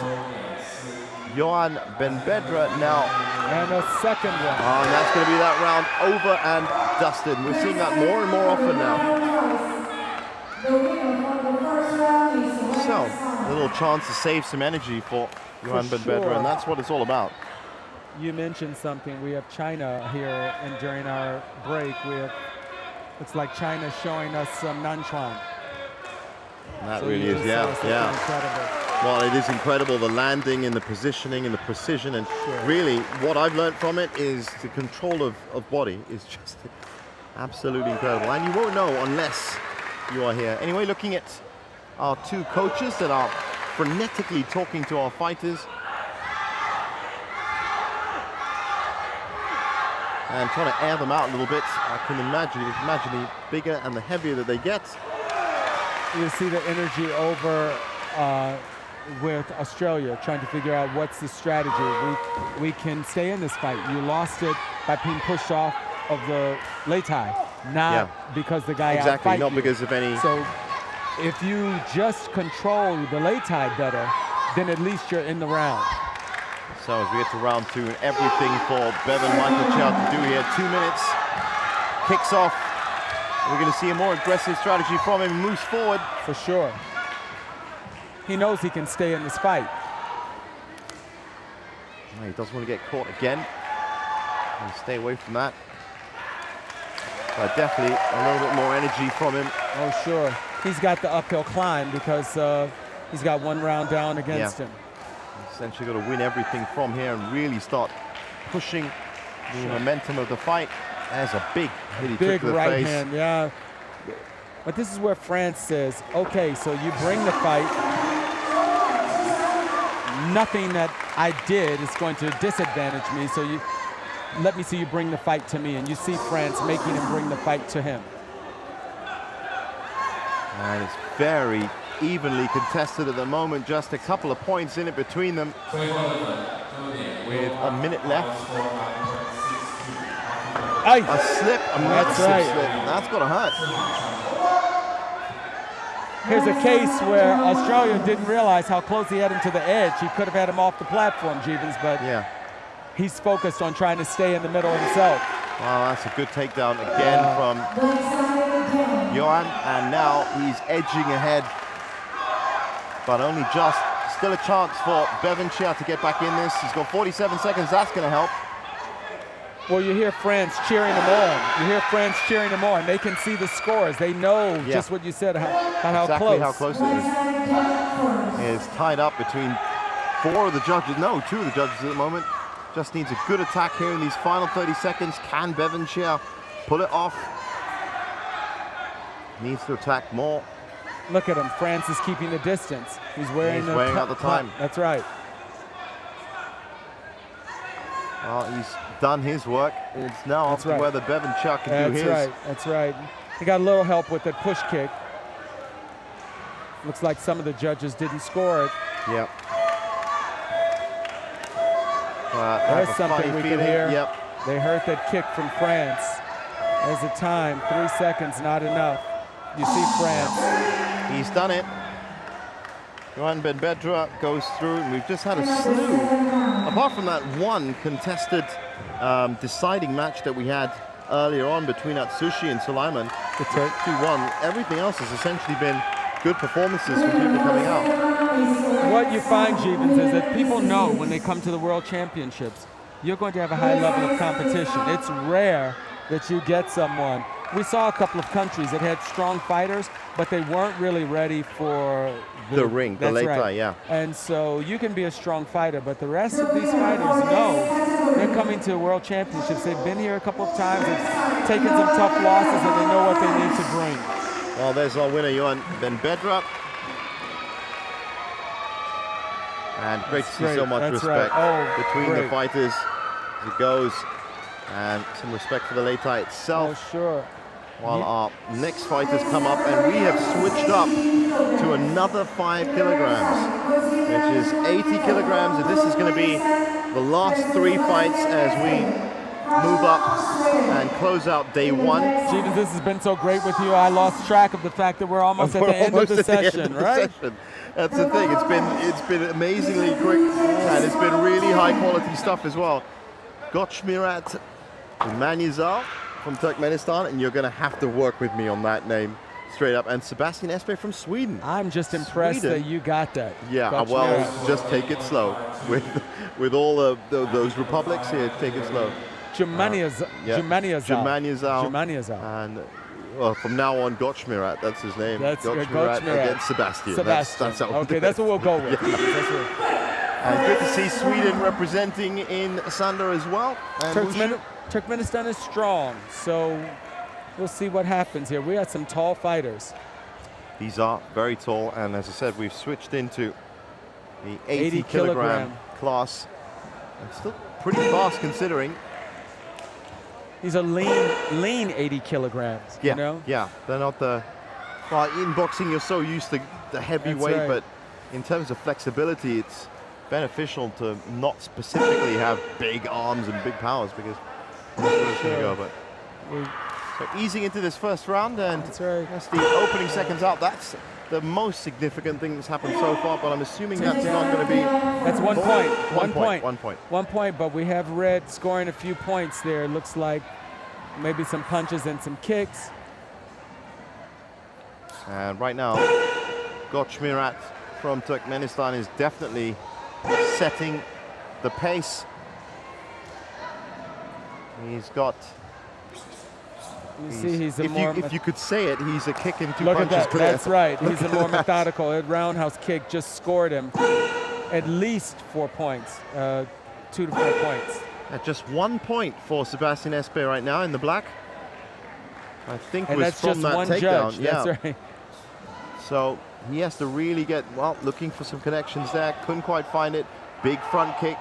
Johan Benbedra now. And a second one. Oh, and that's going to be that round over and dusted. We're seeing that more and more often now. So, a little chance to save some energy for Johan Benbedra, and that's what it's all about. You mentioned something. We have China here, and during our break, we have, it's like China showing us some Nanchuan. That really is, yeah. Incredible. Well, it is incredible, the landing and the positioning and the precision, and really what I've learned from it is the control of body is just absolutely incredible, and you won't know unless you are here. Anyway, looking at our two coaches that are frenetically talking to our fighters and trying to air them out a little bit. I can imagine the bigger and the heavier that they get. You see the energy over with Australia, trying to figure out what's the strategy. We can stay in this fight. You lost it by being pushed off of the lei tai, not because the guy Exactly, outfight not you. because of any. So if you just control the lei tai better, then at least you're in the round. So as we get to round 2, and everything for Bevan Michael Chow to do here. 2 minutes, kicks off. We're going to see a more aggressive strategy from him. Moves forward. For sure. He knows he can stay in this fight. No, he doesn't want to get caught again. And stay away from that. But definitely a little bit more energy from him. Oh, sure. He's got the uphill climb because he's got 1 round down against him. Essentially got to win everything from here and really start pushing the momentum of the fight. There's a big hit he took to the right face. hand, yeah. But this is where France says, okay, so you bring the fight. Nothing that I did is going to disadvantage me, so you let me see you bring the fight to me. And you see France making him bring the fight to him. And it's very evenly contested at the moment, just a couple of points in it between them. With a minute left. Aye. A slip, a massive slip. That's got to hurt. Here's a case where Australia didn't realize how close he had him to the edge. He could have had him off the platform, Jeevons, but he's focused on trying to stay in the middle himself. Wow, that's a good takedown again from Johan, and now he's edging ahead, but only just. Still a chance for Bevan Chia to get back in this. He's got 47 seconds, that's going to help. Well, you hear France cheering him on. You hear France cheering him on. They can see the scores. They know just what you said, how exactly close. how close it is. It's tied up between 4 of the judges. No, 2 of the judges at the moment. Just needs a good attack here in these final 30 seconds. Can Bevan Chia pull it off? Needs to attack more. Look at him. France is keeping the distance. He's weighing out the time. That's right. Well, he's done his work. It's now up to whether Bevan Chia can do his. That's right. He got a little help with the push kick. Looks like some of the judges didn't score it. Yep. There's something we can hear. Yep. They heard that kick from France. There's a time, 3 seconds, not enough. You see France. He's done it. Johan Ben Bedra goes through, and we've just had a slew. Apart from that one contested deciding match that we had earlier on between Atsushi and Sulaiman, the 2-1, everything else has essentially been good performances from people coming out. What you find, Jeevons, is that people know when they come to the World Championships, you're going to have a high level of competition. It's rare that you get someone. We saw a couple of countries that had strong fighters, but they weren't really ready for the ring, the lei tai, And so you can be a strong fighter, but the rest of these fighters know they're coming to World Championships. They've been here a couple of times, they've taken some tough losses, and they know what they need to bring. Well, there's our winner, Johan Ben Bedra. And great to see so much respect between the fighters as it goes, and some respect for the lei tai itself. Oh, sure. While our next fighters come up, and we have switched up to another 5 kilograms, which is 80 kilograms, and this is going to be the last 3 fights as we move up and close out day 1. Jeevons, this has been so great with you. I lost track of the fact that we're almost at the end of the session, right? That's the thing. It's been amazingly quick, and it's been really high quality stuff as well. Gochmirat Manyazar from Turkmenistan, and you're going to have to work with me on that name straight up. And Sebastian Espe from Sweden. I'm just impressed that you got that. Yeah, well, just take it slow with all those republics here. Take it slow. Jumaniazar. And well, from now on, Gochmirat, that's his name. That's Gochmirat against Sebastian. That's that's what we'll go with. And good to see Sweden representing in Sanda as well. And Turkmenistan is strong, so we'll see what happens here. We had some tall fighters. These are very tall, and as I said, we've switched into the 80 kilogram class. And still pretty fast considering. These are lean 80 kilograms, you know? Yeah, they're not the... Well, in boxing, you're so used to the heavyweight, but in terms of flexibility, it's beneficial to not specifically have big arms and big powers because that's where it's going to go. But so easing into this first round, and That's right. that's the opening seconds out. That's the most significant thing that's happened so far, but I'm assuming that's not going to be... That's 1 point. 1 point. 1 point. 1 point, but we have Red scoring a few points there. Looks like maybe some punches and some kicks. And right now, Gochmirat from Turkmenistan is definitely setting the pace. He's got... You see, he's a more... if you could say it, he's a kick in 2 Look at punches that. clear. That's right. He's a more methodical. That roundhouse kick just scored him at least 4 points, 2 to 4 points. At just 1 point for Sebastian Espe right now in the black. I think And was that's from just that one takedown. judge. Yeah. That's right. So he has to really get, well, looking for some connections there. Couldn't quite find it. Big front kick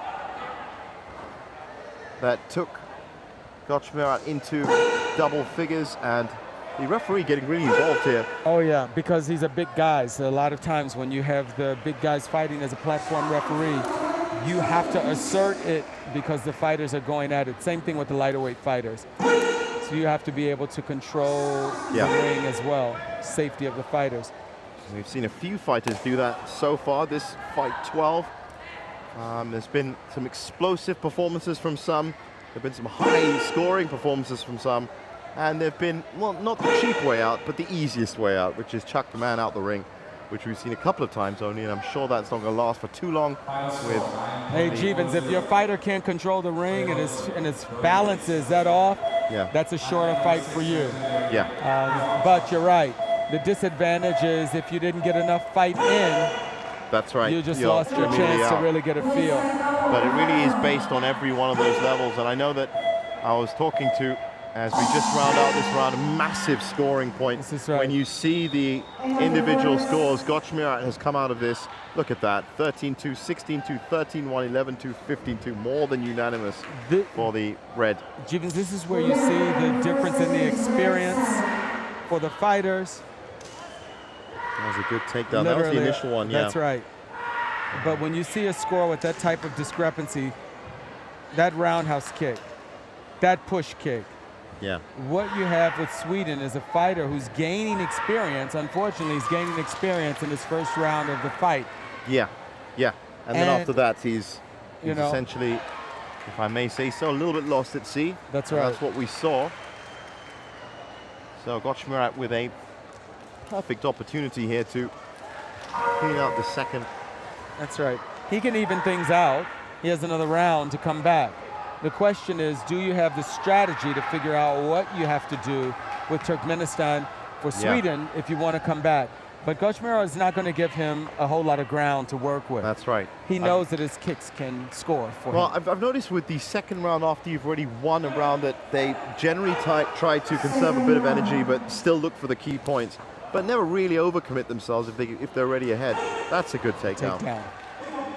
that took Gochmirat into double figures, and the referee getting really involved here. Oh yeah, because he's a big guy. So a lot of times when you have the big guys fighting as a platform referee, you have to assert it because the fighters are going at it. Same thing with the lighter weight fighters. So you have to be able to control the ring as well, safety of the fighters. We've seen a few fighters do that so far. This fight 12. There's been some explosive performances from some. There've been some high-scoring performances from some, and there've been, well, not the cheap way out, but the easiest way out, which is chuck the man out the ring, which we've seen a couple of times only, and I'm sure that's not going to last for too long. With Hey, Jeevans, if your fighter can't control the ring and his balance is that off, that's a shorter fight for you. Yeah. But you're right. The disadvantage is if you didn't get enough fight in, that's right. you just lost your chance to really get a feel. But it really is based on every one of those levels, and I know that I was talking to, as we just round out this round, a massive scoring point. This is right. When you see the individual scores, Gochmirat has come out of this. Look at that, 13-2, 16-2, 13-1, 11-2, 15-2, more than unanimous for the red. Jeevans, this is where you see the difference in the experience for the fighters. That was a good takedown. That was the initial one, That's right. But when you see a score with that type of discrepancy, that roundhouse kick, that push kick, what you have with Sweden is a fighter who's gaining experience. Unfortunately, he's gaining experience in his first round of the fight. Yeah. And then after that, he's essentially, if I may say so, a little bit lost at sea. That's right. That's what we saw. So Gochmirat with a perfect opportunity here to clean out the second. That's right. He can even things out. He has another round to come back. The question is, do you have the strategy to figure out what you have to do with Turkmenistan for Sweden if you want to come back? But Gochmirat is not going to give him a whole lot of ground to work with. That's right. He knows that his kicks can score for him. Well, I've noticed with the second round, after you've already won a round, that they generally try to conserve a bit of energy but still look for the key points, but never really overcommit themselves if they're already ahead. That's a good takedown.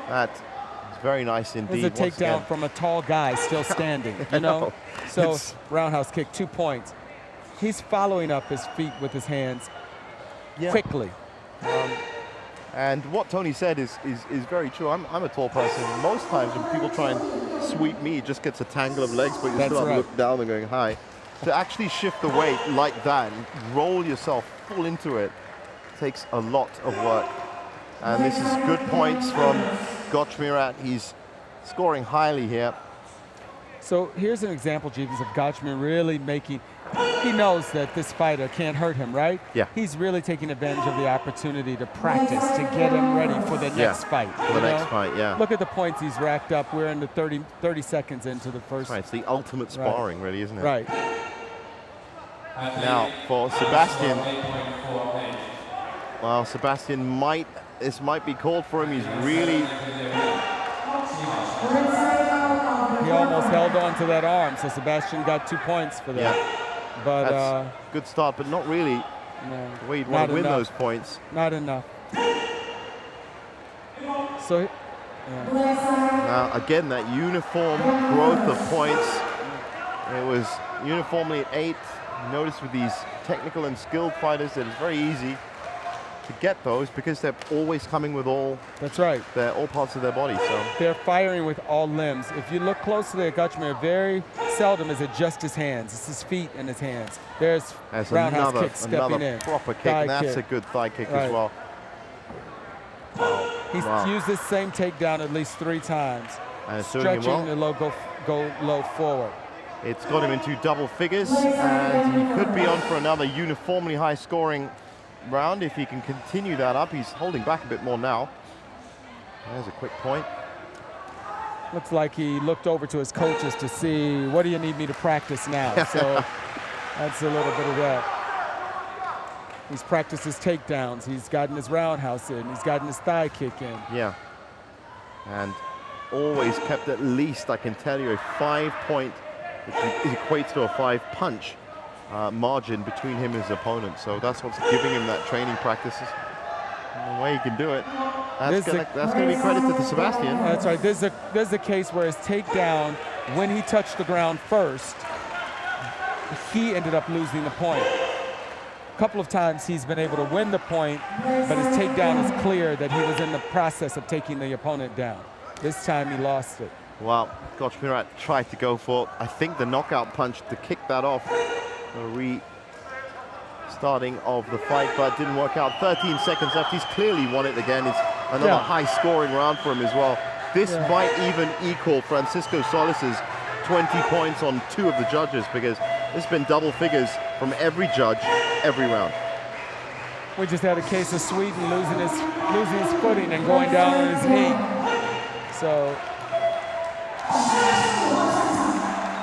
That is very nice indeed. It's a takedown from a tall guy still standing, you know? So roundhouse kick, 2 points. He's following up his feet with his hands quickly. And what Tony said is very true. I'm a tall person. Most times when people try and sweep me, it just gets a tangle of legs, but you still have to look down and going high. To actually shift the weight like that and roll yourself full into it takes a lot of work. And this is good points from Gochmirat. He's scoring highly here. So here's an example, Jeevans, of Gochmirat really making, he knows that this fighter can't hurt him, right? Yeah. He's really taking advantage of the opportunity to practice, to get him ready for the next fight. For the next fight, Look at the points he's racked up. We're in the 30 seconds into the first. Right, it's the ultimate sparring, really, isn't it? Right. Now, for Sebastian, well, Sebastian this might be called for him. He's really... He almost held on to that arm, so Sebastian got 2 points for that. Yeah. But that's good start, but not really the way you'd want to win those points. Not enough. So, now, again, that uniform growth of points. It was uniformly at 8. Notice with these technical and skilled fighters that it's very easy to get those because they're always coming with all That's right. all parts of their body. So They're firing with all limbs. If you look closely at Gutschmier, very seldom is it just his hands. It's his feet and his hands. There's roundhouse kick stepping in. Proper kick, Thigh and that's kick. a good thigh kick Right. as well. He's Wow. used this same takedown at least 3 times. And it's doing him Stretching well. the low, go low forward. It's got him into double figures, and he could be on for another uniformly high scoring round if he can continue that up. He's holding back a bit more now. There's a quick point. Looks like he looked over to his coaches to see, what do you need me to practice now? So that's a little bit of that. He's practiced his takedowns. He's gotten his roundhouse in. He's gotten his thigh kick in. Yeah. And always kept at least, I can tell you, a 5-point, which equates to a 5-punch margin between him and his opponent. So that's what's giving him that training practices. And the way he can do it, that's going to be credited to Sebastian. That's right. There's a case where his takedown, when he touched the ground first, he ended up losing the point. A couple of times he's been able to win the point, but his takedown is clear that he was in the process of taking the opponent down. This time he lost it. Well, Gutschmier tried to go for, I think, the knockout punch to kick that off. The restarting of the fight, but didn't work out. 13 seconds left. He's clearly won it again. It's another high-scoring round for him as well. This might even equal Francisco Solis's 20 points on 2 of the judges, because it's been double figures from every judge, every round. We just had a case of Sweden losing his footing and going down on his knee. So.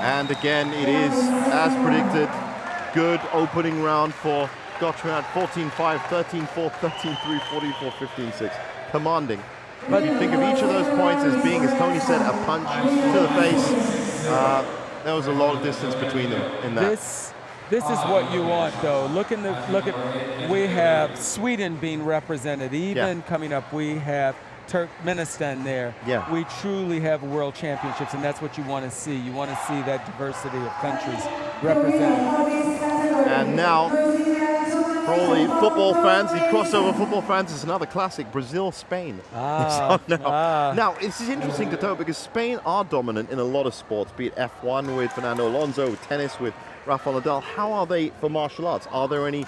And again, it is, as predicted, good opening round for Gutschmier. 14-5, 13-4, 13-3, 44, 15-6. Commanding. But you think of each of those points as being, as Tony said, a punch to the face. There was a lot of distance between them in that. This is what you want, though. Look at. We have Sweden being represented. Even coming up, we have Turkmenistan there. Yeah. We truly have world championships, and that's what you want to see. You want to see that diversity of countries represented. And now, for all the football fans, the crossover football fans, is another classic, Brazil-Spain. Now, this is interesting to note because Spain are dominant in a lot of sports, be it F1 with Fernando Alonso, tennis with Rafael Nadal. How are they for martial arts? Are there any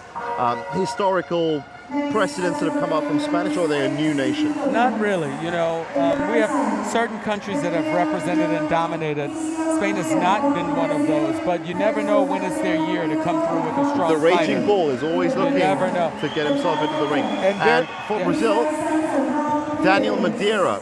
historical precedents that have come up from Spanish, or are they a new nation? Not really. You know, we have certain countries that have represented and dominated. Spain has not been one of those, but you never know when it's their year to come through with a strong The Raging fighter. Bull is always looking to get himself into the ring. And for Brazil, Daniel Madeira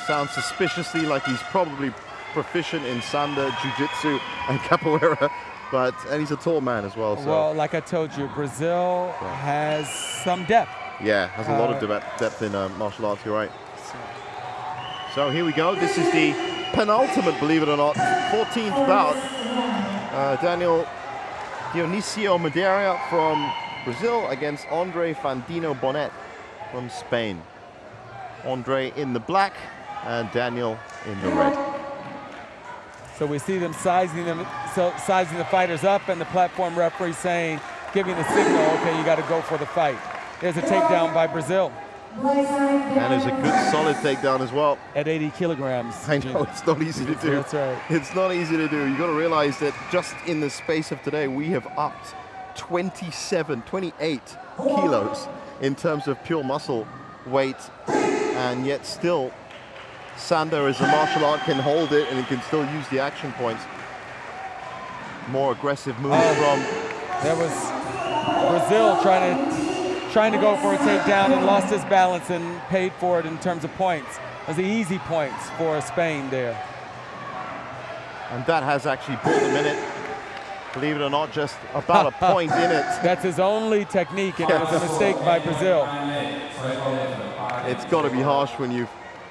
sounds suspiciously like he's probably proficient in Sanda, Jiu-Jitsu, and Capoeira. And he's a tall man as well. So. Well, like I told you, Brazil has some depth. Yeah, has a lot of depth in martial arts, you're right. So here we go. This is the penultimate, believe it or not, 14th bout. Daniel Dionisio Madeira from Brazil against Andre Fandino Bonet from Spain. Andre in the black and Daniel in the red. So we see them sizing the fighters up, and the platform referee saying, giving the signal, okay, you got to go for the fight. There's a takedown by Brazil. And there's a good solid takedown as well. At 80 kilograms. I know, it's not easy to do. That's right. It's not easy to do. You got to realize that just in the space of today, we have upped 28 kilos in terms of pure muscle weight, and yet still Sanda, as a martial art, can hold it and it can still use the action points. More aggressive moves from. There was Brazil trying to go for a takedown and lost his balance and paid for it in terms of points. It was the easy points for Spain there. And that has actually brought them in it. Believe it or not, just about a point in it. That's his only technique, and it was a mistake by Brazil. It's got to be harsh when you've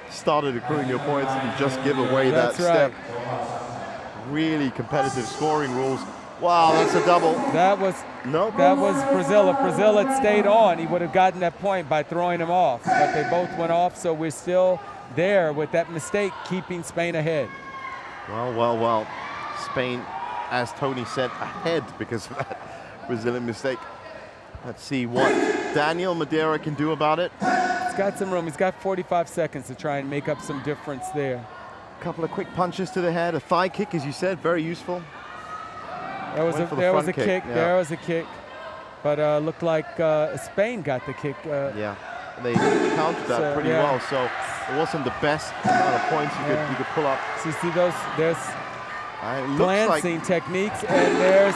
started accruing your points and you just give away that step. Really competitive scoring rules. Wow, that's a double. That was Brazil. If Brazil had stayed on, he would have gotten that point by throwing him off. But they both went off, so we're still there with that mistake, keeping Spain ahead. Well. Spain, as Tony said, ahead because of that Brazilian mistake. Let's see what Daniel Madeira can do about it. He's got some room. He's got 45 seconds to try and make up some difference there. A couple of quick punches to the head, a thigh kick, as you said, very useful. There was Went for the there was front a kick. yeah. There was a kick. But looked like Spain got the kick. Yeah, they countered that pretty yeah. well, so it wasn't the best amount of points you could pull up. So you see those, there's It looks glancing techniques, and there's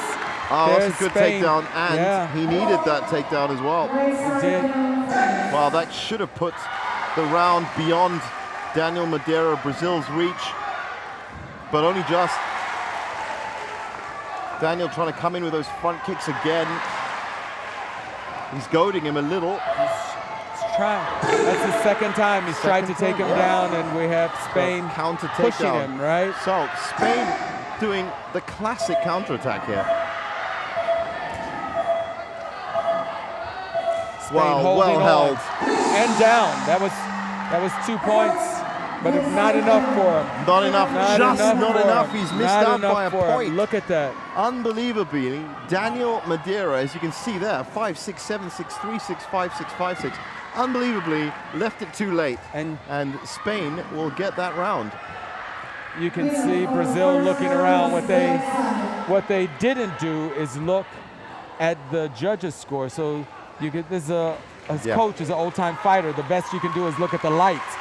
that's a good Spain. takedown, and Yeah. he needed that takedown as well. He did. Well, that should have put the round beyond Daniel Madeira, Brazil's reach, but only just. Daniel trying to come in with those front kicks again. He's goading him a little. He's trying. That's the second time he's tried to take him down, and we have Spain counter pushing takedown. him, right? So Spain doing the classic counterattack here. Spain Wow, holding well held. and down. That was 2 points, but not enough for him. Not enough, just not for enough. him. He's missed Not out enough by a for him. point. Look at that. Unbelievably, Daniel Madeira, as you can see there, 5-6, 7-6, 3-6, 5-6, 5-6. Unbelievably left it too late, and Spain will get that round. You can see Brazil looking around. What they didn't do is look at the judges' score. So you get this coach is an old-time fighter. The best you can do is look at the lights.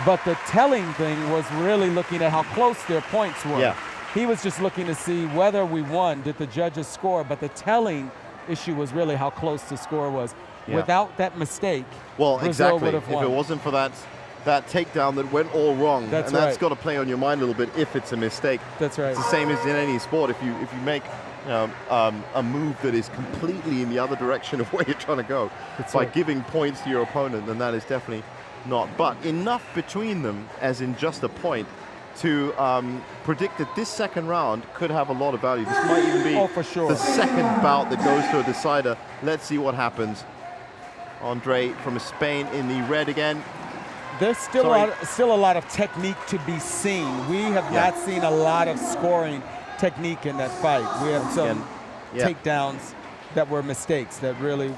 But the telling thing was really looking at how close their points were. Yeah. He was just looking to see whether we won, did the judges score, but the telling issue was really how close the score was. Yeah. Without that mistake, Well, Brazil exactly. would have If won. it wasn't for that takedown that went all wrong, That's and that's right. got to play on your mind a little bit if it's a mistake. That's right. It's the same as in any sport. If you make a move that is completely in the other direction of where you're trying to go, by right. giving points to your opponent, then that is definitely not. But enough between them, as in just a point, to predict that this second round could have a lot of value. This might even be for sure. the second bout that goes to a decider. Let's see what happens. Andre from Spain in the red again. There's still a lot of technique to be seen. We have not seen a lot of scoring technique in that fight. We have some takedowns that were mistakes that really.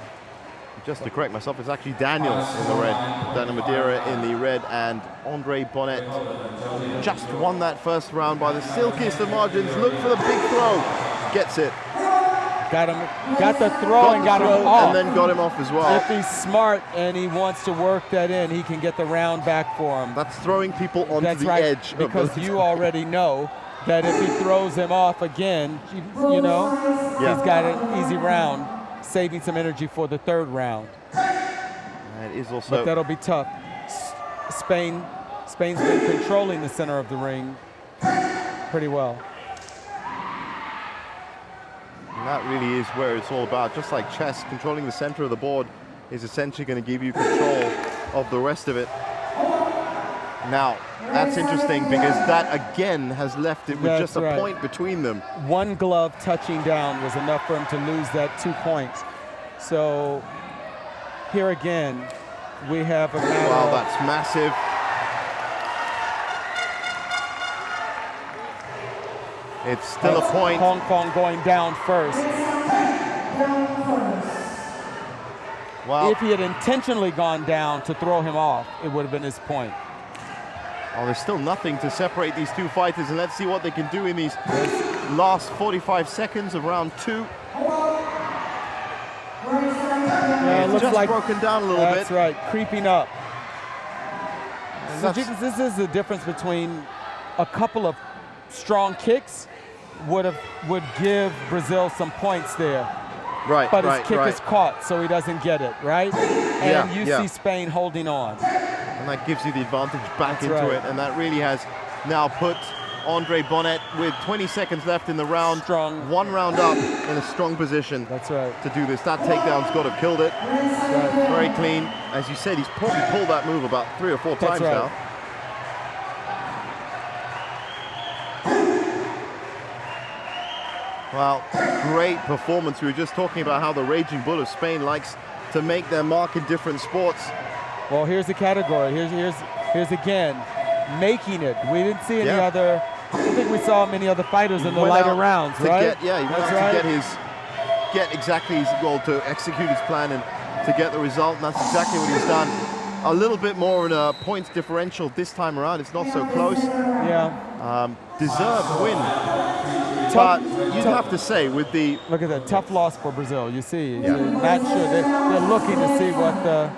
Just to correct myself, it's actually Daniel in the red. Daniel Madeira in the red, and Andre Bonnet just won that first round by the silkiest of margins. Look for the big throw. Gets it. Got the throw and got him off. And then got him off as well. If he's smart and he wants to work that in, he can get the round back for him. That's throwing people onto the edge. Because you already know that if he throws him off again, he's got an easy round, saving some energy for the third round. It is also. But that'll be tough. Spain's been controlling the center of the ring pretty well. And that really is where it's all about. Just like chess, controlling the center of the board is essentially going to give you control of the rest of it. Now, that's interesting because that again has left it with just a point between them. One glove touching down was enough for him to lose that 2 points. So here again, we have a matter. Wow, that's massive. It's still a point. Hong Kong going down first. Wow. If he had intentionally gone down to throw him off, it would have been his point. Oh, there's still nothing to separate these two fighters, and let's see what they can do in these last 45 seconds of round 2. It looks just like broken down a little bit. That's right, creeping up. So this is the difference between a couple of strong kicks would give Brazil some points there. Right, but his kick is caught, so he doesn't get it, right? And you see Spain holding on. And that gives you the advantage back into it, and that really has now put Andre Bonnet with 20 seconds left in the round, one round up in a strong position. That's right. To do this. That takedown's got to have killed it. Right. Very clean. As you said, he's probably pulled that move about 3 or 4 times now. Well, great performance. We were just talking about how the Raging Bull of Spain likes to make their mark in different sports. Well, here's the category. Here's again, making it. We didn't see any other. I don't think we saw many other fighters in the lighter rounds, right? He went out to get exactly his goal, to execute his plan and to get the result, and that's exactly what he's done. A little bit more in a points differential this time around. It's not so close. Yeah. Deserved win. But you'd have to say with the... Look at that, tough loss for Brazil, you see. Yeah. Not sure, they're looking to see what the...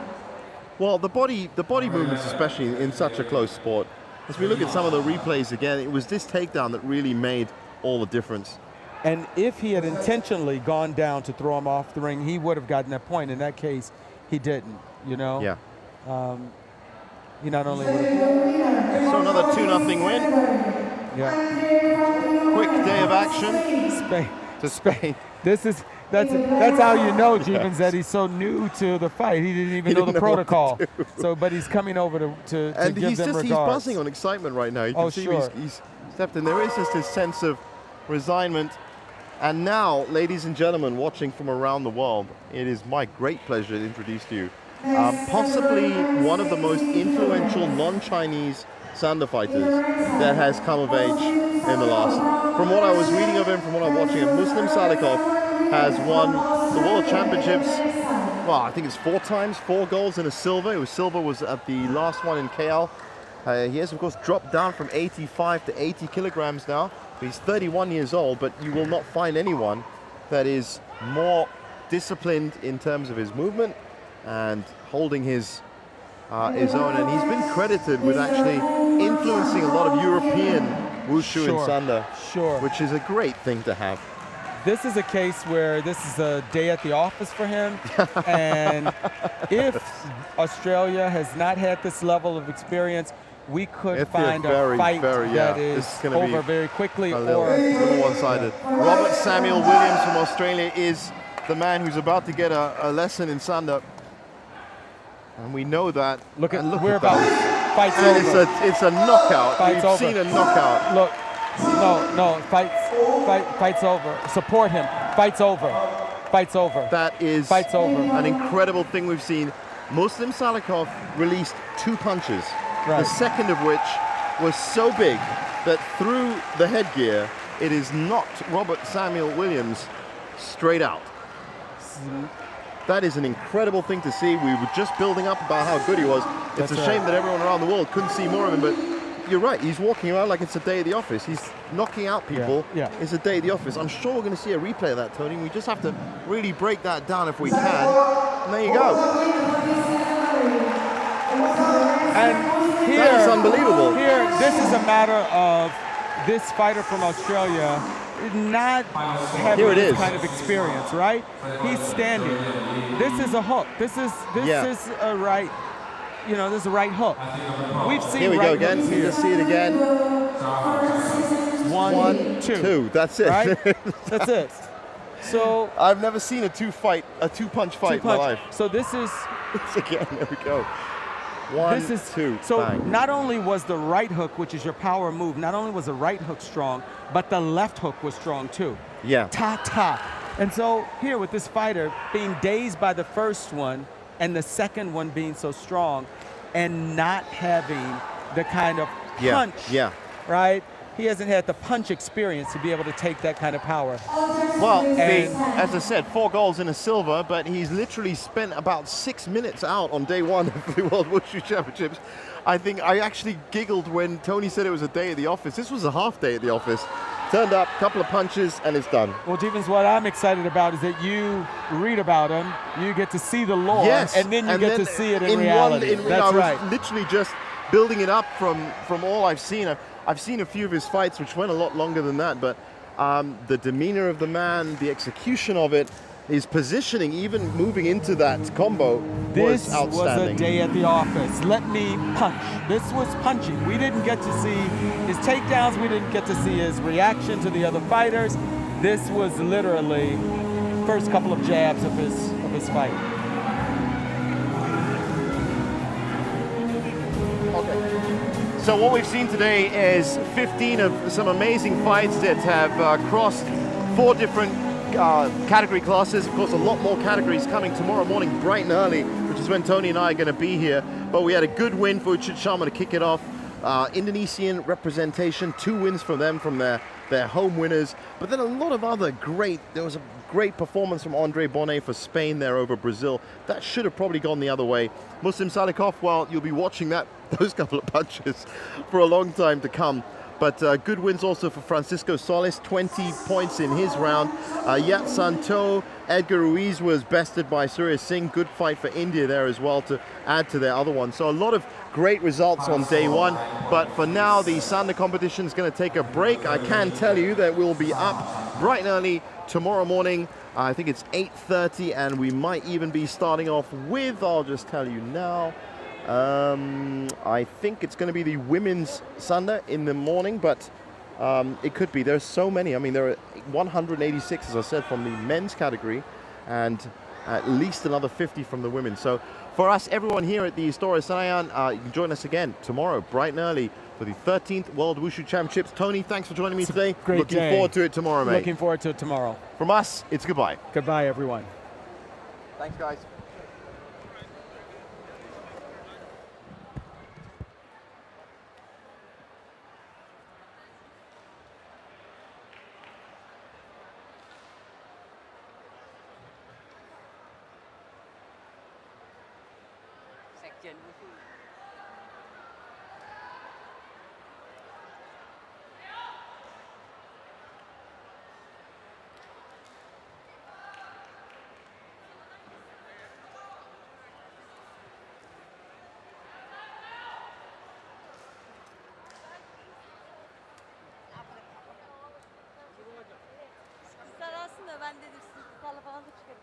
Well, the body movements, especially in such a close sport, as we look at some of the replays again, it was this takedown that really made all the difference. And if he had intentionally gone down to throw him off the ring, he would have gotten that point. In that case, he didn't, you know? Yeah. He not only would have... So another 2-0 win. Yeah. Quick day of action. Spain. To Spain. That's how you know, Jeevons, that he's so new to the fight. He didn't even know the protocol. So, but he's coming over to and give them regards. He's buzzing on excitement right now. You can see sure. he's stepped in. There is just this sense of resignment. And now, ladies and gentlemen, watching from around the world, it is my great pleasure to introduce to you possibly one of the most influential non-Chinese Sanda fighters that has come of age in the last. From what I was reading of him, from what I'm watching him, Muslim Salikhov has won the World Championships, well, I think it's 4 times, 4 golds and a silver. Silver was at the last one in KL. He has, of course, dropped down from 85 to 80 kilograms now. He's 31 years old, but you will not find anyone that is more disciplined in terms of his movement and holding his own. And he's been credited with actually influencing a lot of European wushu and Sanda, which is a great thing to have. This is a case where this is a day at the office for him. And if Australia has not had this level of experience, we could find a fight that is over very quickly. A little one-sided. Robert Samuel Williams from Australia is the man who's about to get a lesson in Sanda. And we know that. Look at look whereabouts. Fight's and over. It's a knockout. Fight's We've over. seen a knockout. Look, no, fight's over. Support him. Fight's over. Fight's over. That is fight's over. An incredible thing we've seen. Muslim Salikhov released 2 punches. Right. The second of which was so big that through the headgear, it has knocked Robert Samuel Williams straight out. That is an incredible thing to see. We were just building up about how good he was. It's a shame that everyone around the world couldn't see more of him, but you're right. He's walking around like it's a day at the office. He's knocking out people. Yeah. It's a day at the office. I'm sure we're going to see a replay of that, Tony. We just have to really break that down if we can. And there you go. And here, that is unbelievable. Here, this is a matter of this fighter from Australia not having this kind of experience, right? He's standing. This is a hook. This is a right. You know, this is a right hook. We've seen. Here we go again. Here. Let's see it again. 1, 2. That's it. Right? That's it. So I've never seen a two-punch fight in my life. So this is. Again, there we go. 1, 2. So bang. not only was the right hook, which is your power move, not only was the right hook strong, but the left hook was strong too. Yeah. Ta. And so here with this fighter being dazed by the first one and the second one being so strong and not having the kind of punch, right? He hasn't had the punch experience to be able to take that kind of power. Well, as I said, 4 golds and a silver, but he's literally spent about 6 minutes out on day 1 of the World Wushu Championships. I think I actually giggled when Tony said it was a day at the office. This was a half day at the office. Turned up, couple of punches, and it's done. Well, Jeevons, what I'm excited about is that you read about him, you get to see the lore, and then you get to see it in reality. That's right. I was literally just building it up from all I've seen. I've seen a few of his fights, which went a lot longer than that, but the demeanor of the man, the execution of it, his positioning, even moving into that combo, was outstanding. This was a day at the office. Let me punch. This was punching. We didn't get to see his takedowns. We didn't get to see his reaction to the other fighters. This was literally first couple of jabs of his fight. So what we've seen today is 15 of some amazing fights that have crossed 4 different category classes. Of course, a lot more categories coming tomorrow morning bright and early, which is when Tony and I are going to be here. But we had a good win for Uchit Sharma to kick it off. Indonesian representation, 2 wins from them, from their home winners. But then a lot of other great, there was a great performance from Andre Bonnet for Spain there over Brazil. That should have probably gone the other way. Muslim Salikov, well, you'll be watching those couple of punches for a long time to come. But good wins also for Francisco Solis, 20 points in his round. Yat Santo, Edgar Ruiz was bested by Surya Singh. Good fight for India there as well to add to their other one. So a lot of great results on day one. But for now, the Sanda competition is going to take a break. I can tell you that we'll be up bright and early tomorrow morning. I think it's 8:30, and we might even be starting off with, I'll just tell you now, I think it's going to be the women's Sanda in the morning, but it could be. There's so many. I mean, there are 186, as I said, from the men's category, and at least another 50 from the women. So for us, everyone here at the Istora Senayan, you can join us again tomorrow, bright and early, for the 13th World Wushu Championships. Tony, thanks for joining me today. Great Looking day. forward to it tomorrow, mate. Looking forward to it tomorrow. From us, it's goodbye. Goodbye, everyone. Thanks, guys. Section Wushu. Kızlar aslında ben dedim siz kalabalık çıkarın.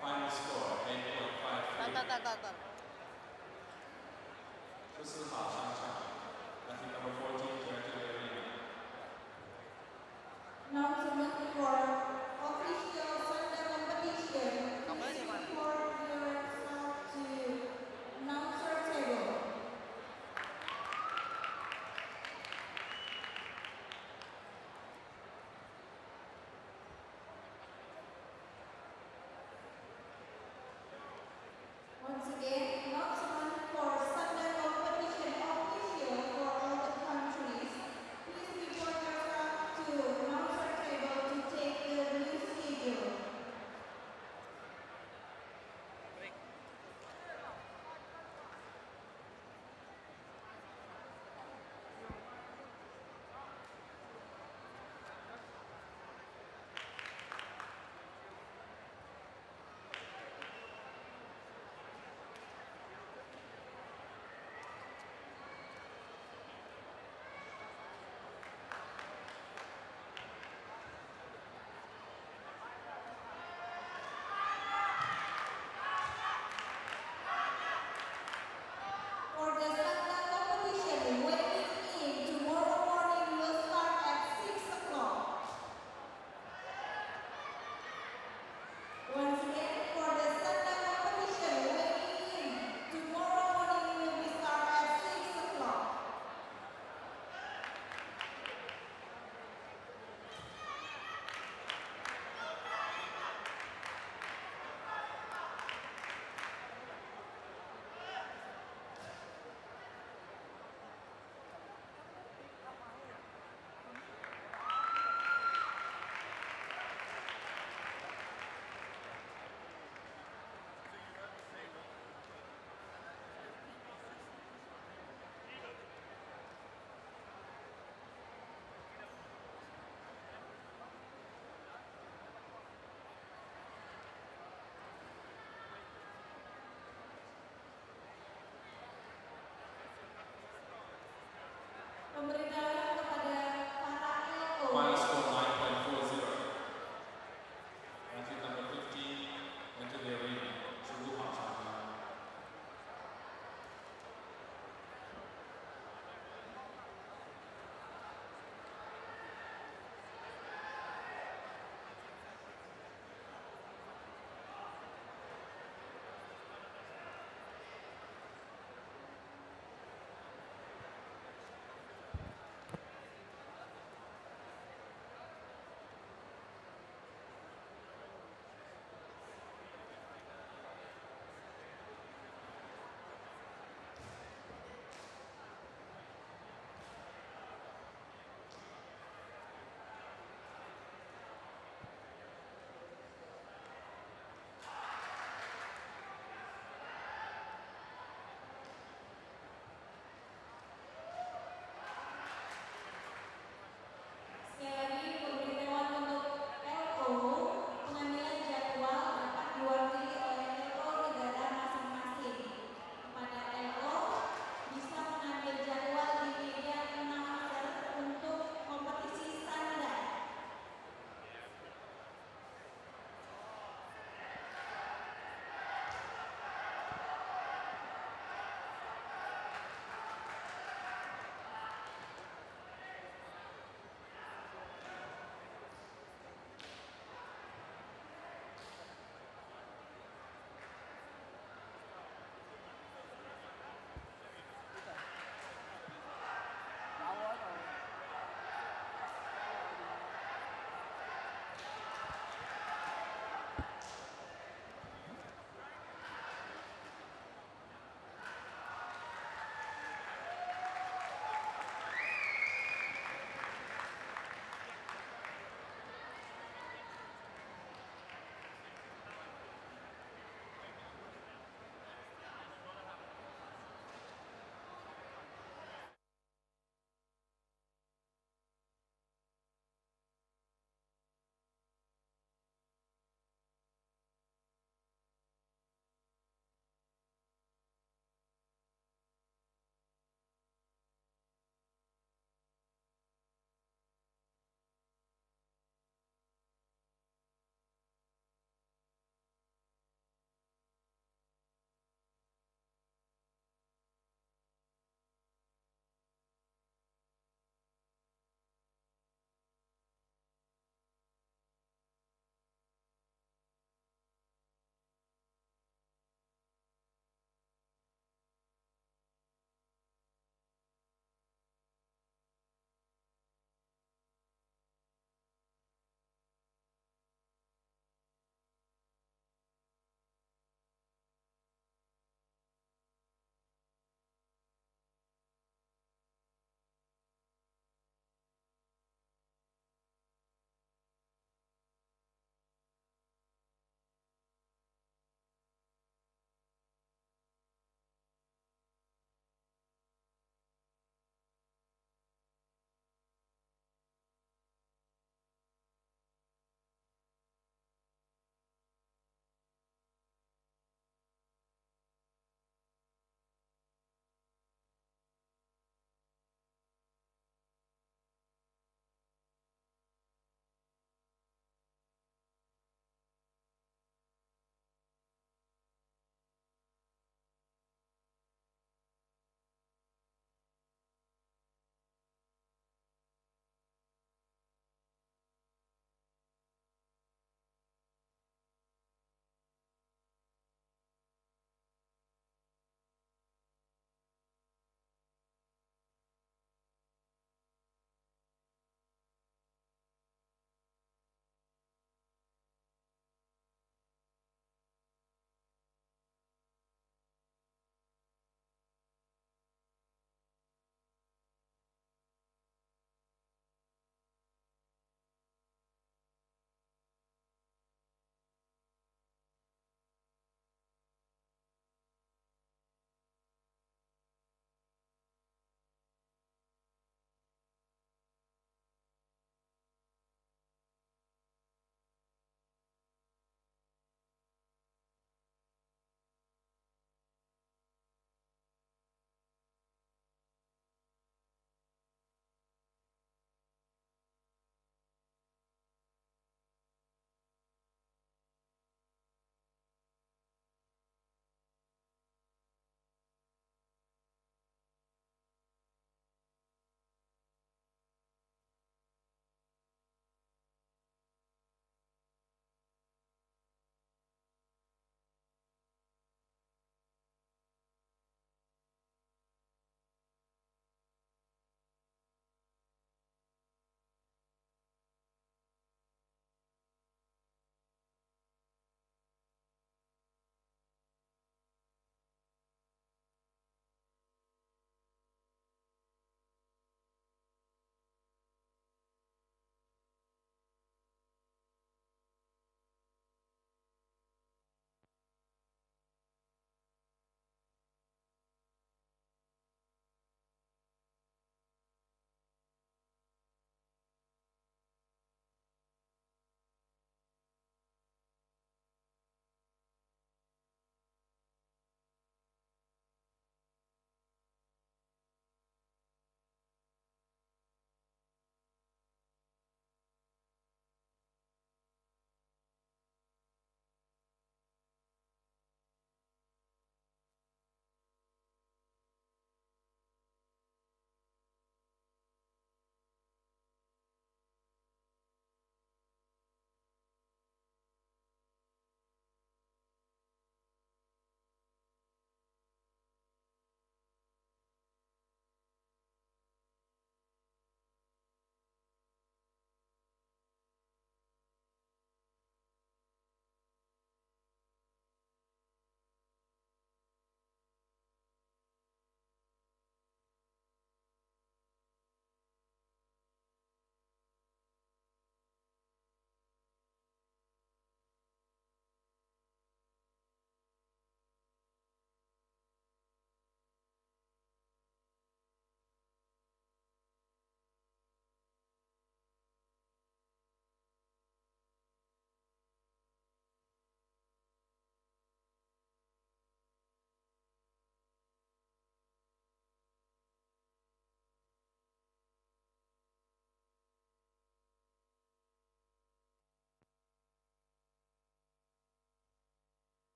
Final score 8.53. 到。出师好上场 Athlete number 14 to enter the arena. Now to move for official Sanda competition. Before your start to announcer table. Once again,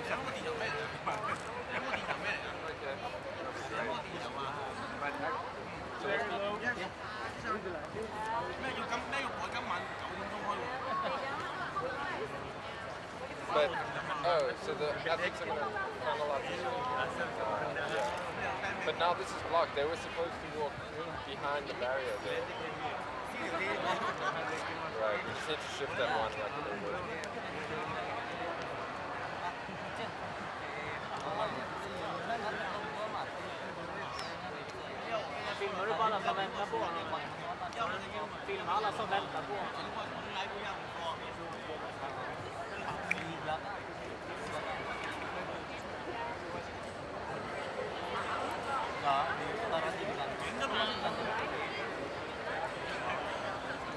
But, oh, so the athletes are going to run a lot yeah. But now this is blocked. They were supposed to walk behind the barrier there. Right, we just need to shift that one like a little bit. Filmar du bara som väntar på honom? Filma alla som väntar på honom.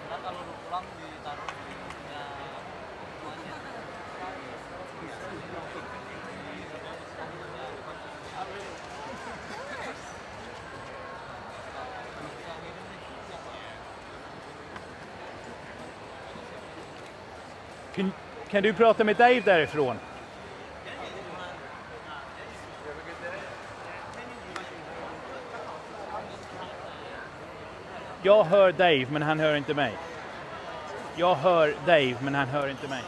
Ja, kalau lu pulang ditaruh di Kan du prata med Dave därifrån? Jag hör Dave, men han hör inte mig. Jag hör Dave, men han hör inte mig.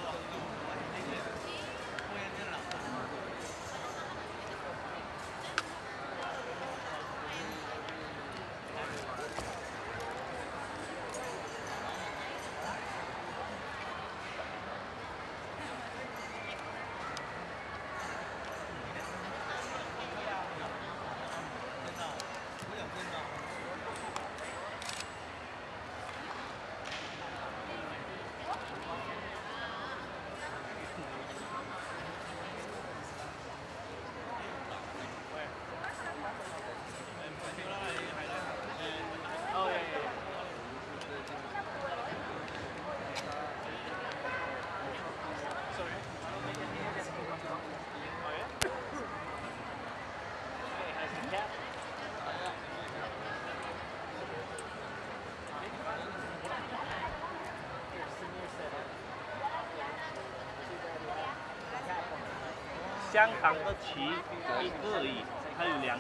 香港的旗一个而已，还有两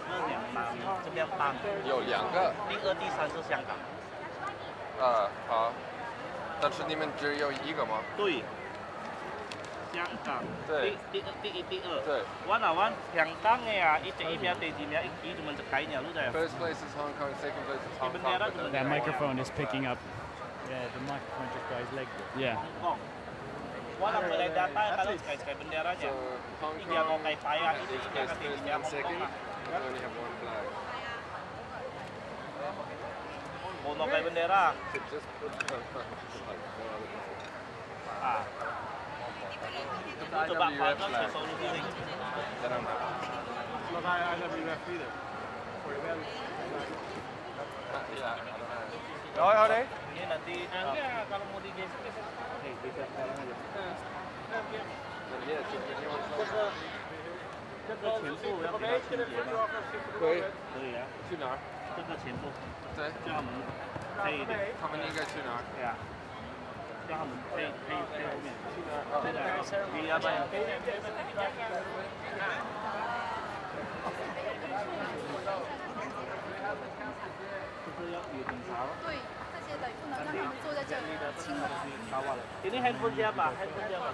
帮，这边帮。有2个。第2、第3是香港。好。但是你们只有1个吗？对。香港。对。第1、第2。对。玩香港的啊，第1名、第2名，一直们就开了，对不对 First place is Hong Kong, second place is Hong Kong. That microphone is picking up. Yeah, the microphone just got his leg. Yeah. Walang mulai data kalau sekali benderanya. Dia mau kayak payah itu dia kasih dia Hong Kong. We only have one flag. Mau kayak bendera. Just put Coba pasang solusi ini. Look, I never left either. Yeah, I don't know. Oh, hari? Ini nanti kalau mau di game nih bisa sekarang aja. 这个前部要给它清洁吗？可以。可以啊。去哪儿？这个前部。对。叫他们配一点。他们应该去哪儿？对啊。叫他们配后面。去哪儿？你要不要？就是要有警察。对，那些人不能让他们坐在这里亲吻。Ini handphone siapa? Handphone siapa?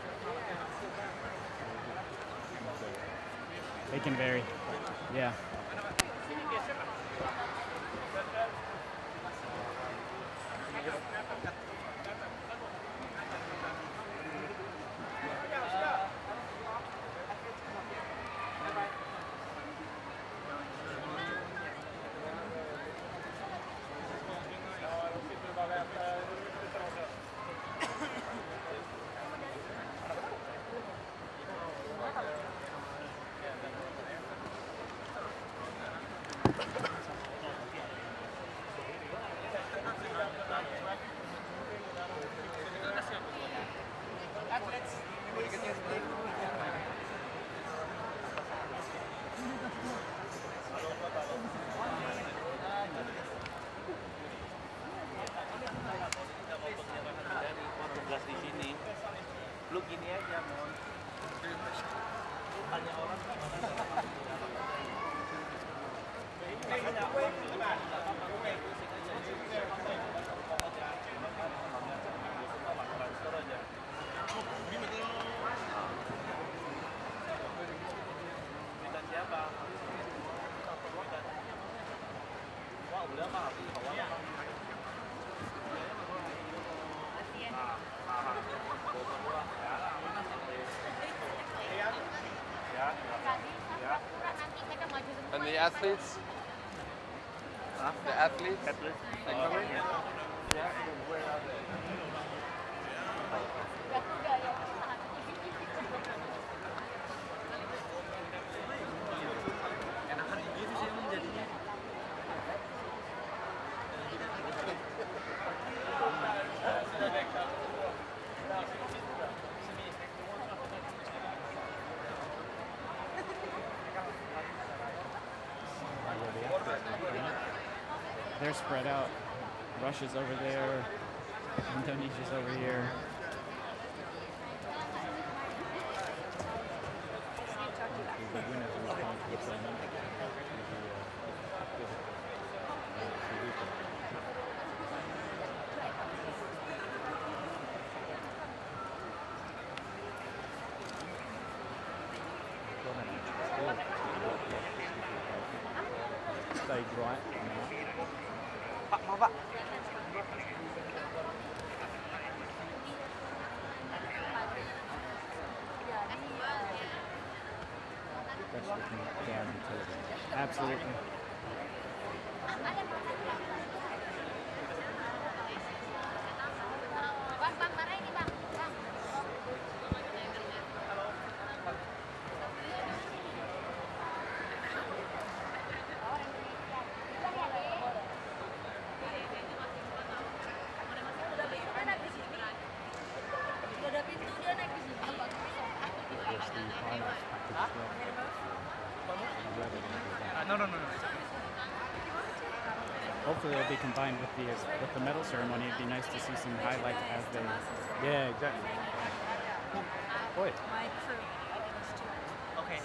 They can vary. Yeah. And the athletes? The athletes? They come in? Yeah. Where are they? They're spread out. Russia's over there. Indonesia's over here. Stay bright. That's looking down into it. Absolutely. Hopefully they'll be combined with the medal ceremony. It'd be nice to see some highlights as they. Yeah, exactly. Oi. My crew. Okay.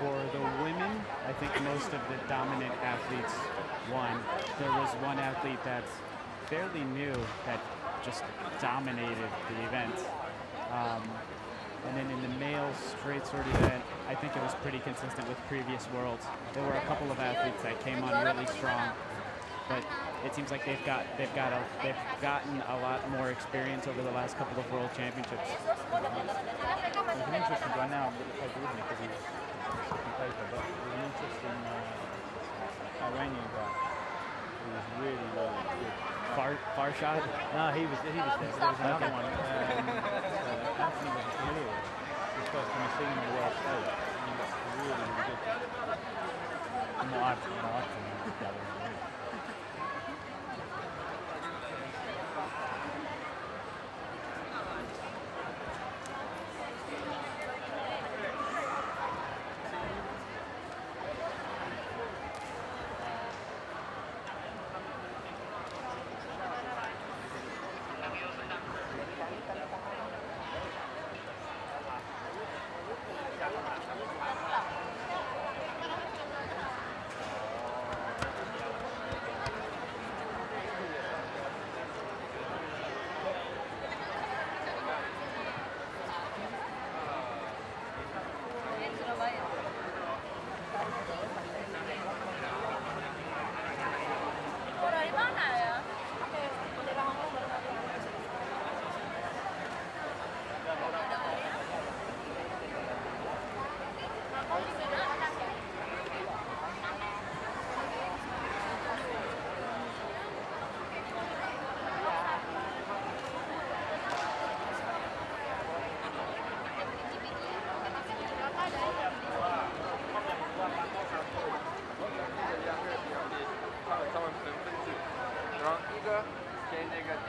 For the women, I think most of the dominant athletes won. There was one athlete that's fairly new that just dominated the event. And then in the male straight sword event, I think it was pretty consistent with previous worlds. There were a couple of athletes that came on really strong, but it seems like they've gotten a lot more experience over the last couple of world championships. There's an interesting guy now, but it's like with me because he's on paper, but there's an interesting Iranian guy who was really, really good. Farshad? No, he was there, but there was another one. Anthony was familiar with. His first time seeing him on the world stage. He was really, really good. From what I've seen, he's gathering.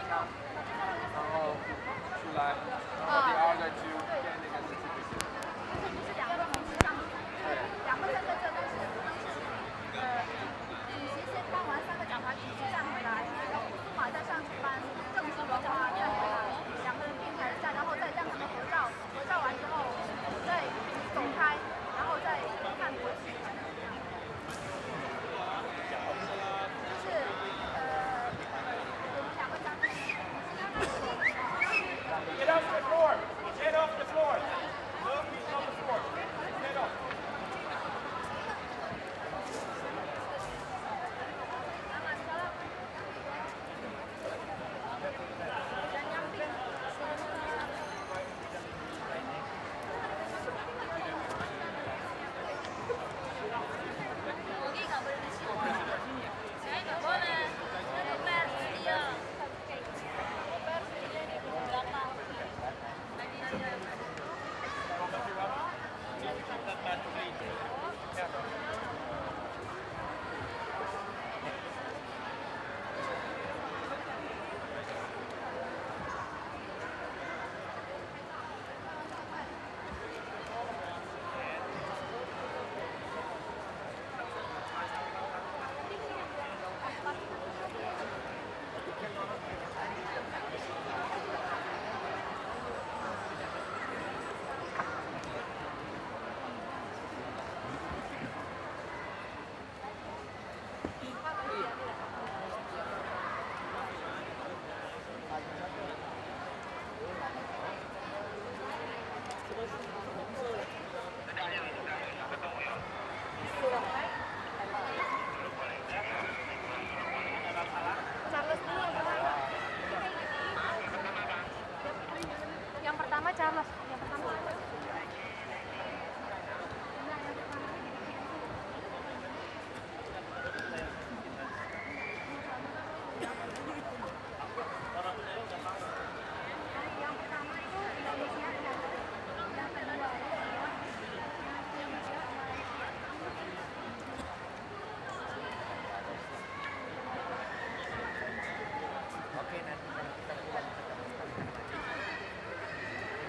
然后出来，然后第二个就给那个 certificate。Get off the floor. Get off the floor. Look, he's on the floor. Get off.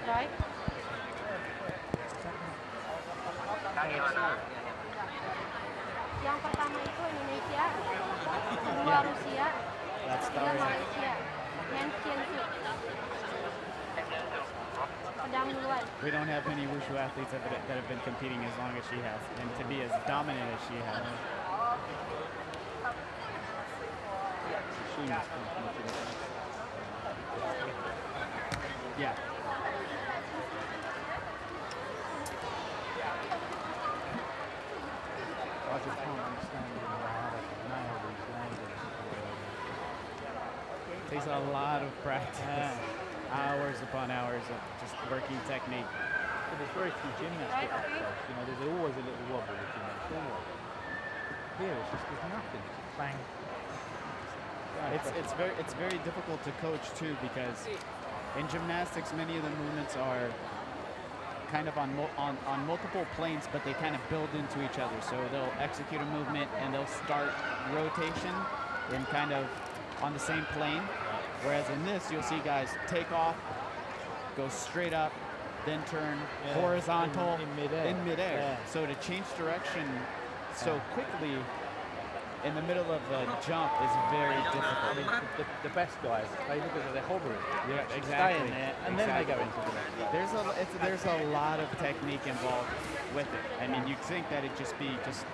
ร้อย Yang pertama itu Indonesia, kedua Rusia, ketiga Malaysia. Handsien Suk. Pedang duluan. We don't have many wushu athletes that have been competing as long as she has, and to be as dominant as she has. Yeah. I just can't understand how they can nail these landings. Takes a lot of practice. Hours upon hours of just working technique. But there's very few gymnastic exercises. You know, there's always a little wobble with gymnastics. Always. Here, it's just there's nothing. Just bang. It's very difficult to coach too, because in gymnastics many of the movements are kind of on multiple planes, but they kind of build into each other. So they'll execute a movement and they'll start rotation in kind of on the same plane. Whereas in this, you'll see guys take off, go straight up, then turn horizontal in midair. Yeah. So to change direction so quickly in the middle of a jump is very difficult. I mean, the best guys, they look as though they're hovering. Yeah, Stay exactly. in there, and then they go into the next level. There's a lot of technique involved with it. I mean, you'd think that it'd just be just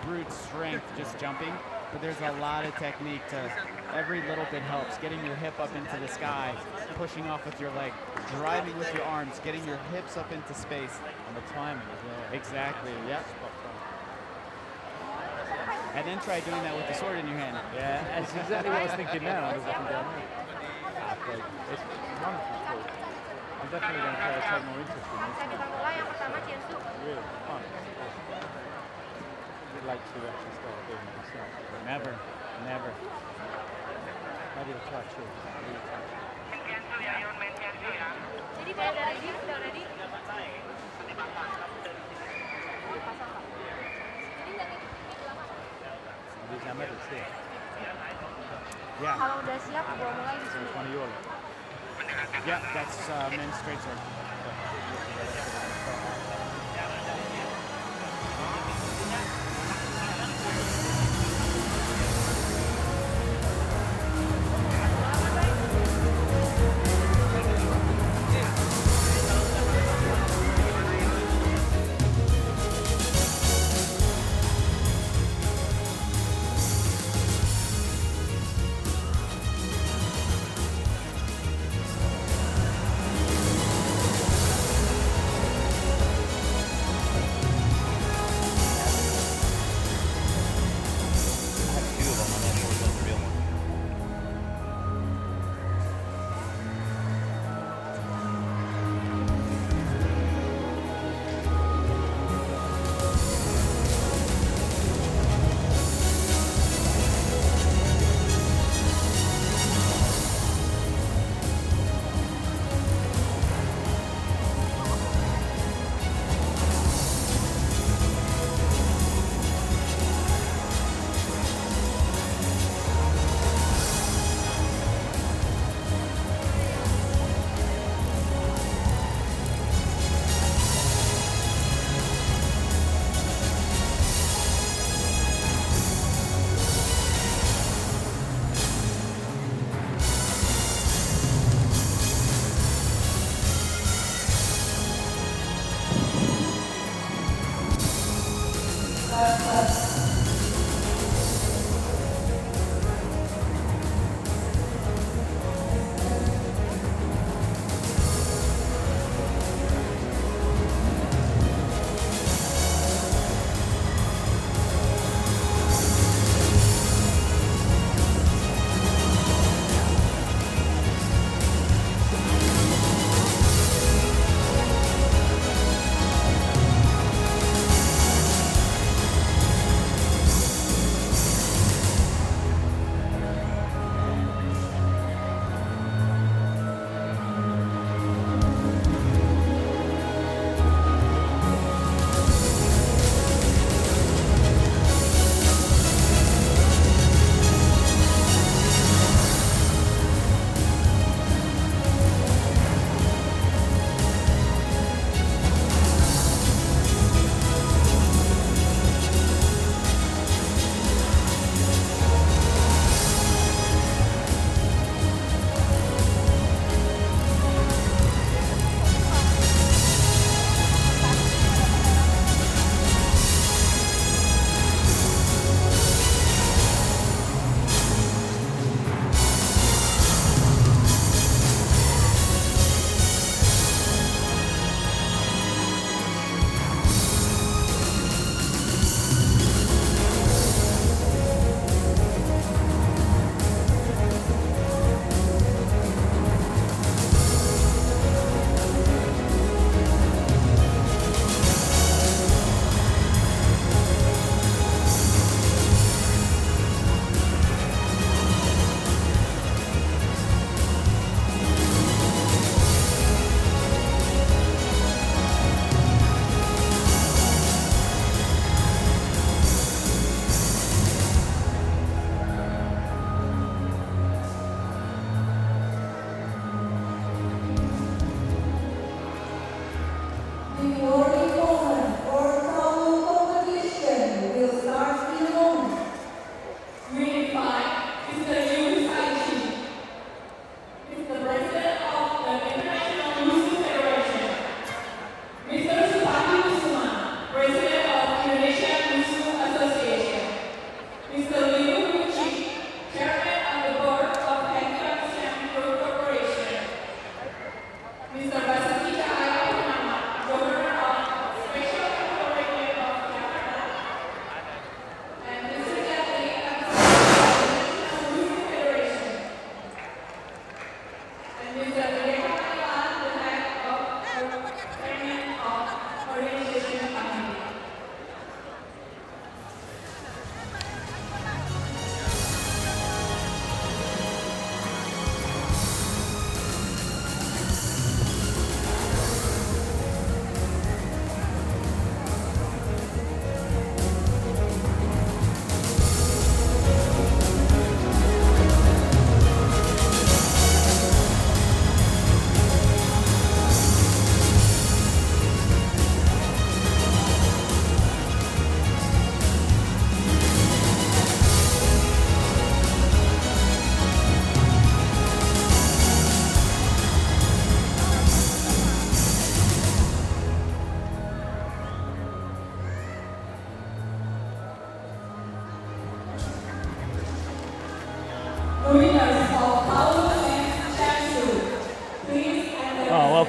brute strength, just jumping, but there's a lot of technique to every little bit helps. Getting your hip up into the sky, pushing off with your leg, driving with your arms, getting your hips up into space. And the timing as well. Exactly, yep. And then try doing that with the sword in your hand. Yeah, that's exactly what I was thinking now. I was looking down there. It's wonderful sport. I'm definitely going to take more interest in this. Sakit bola yang pertama Jiansu. Really fun. I'd like to actually start doing it myself. Never. Maybe I'll try too. Jadi kalau ready, sudah ready. These are medals here. Yeah. Kalau udah siap, gua mulai di sini. It's one of your lot. Yeah, that's men's straight sword.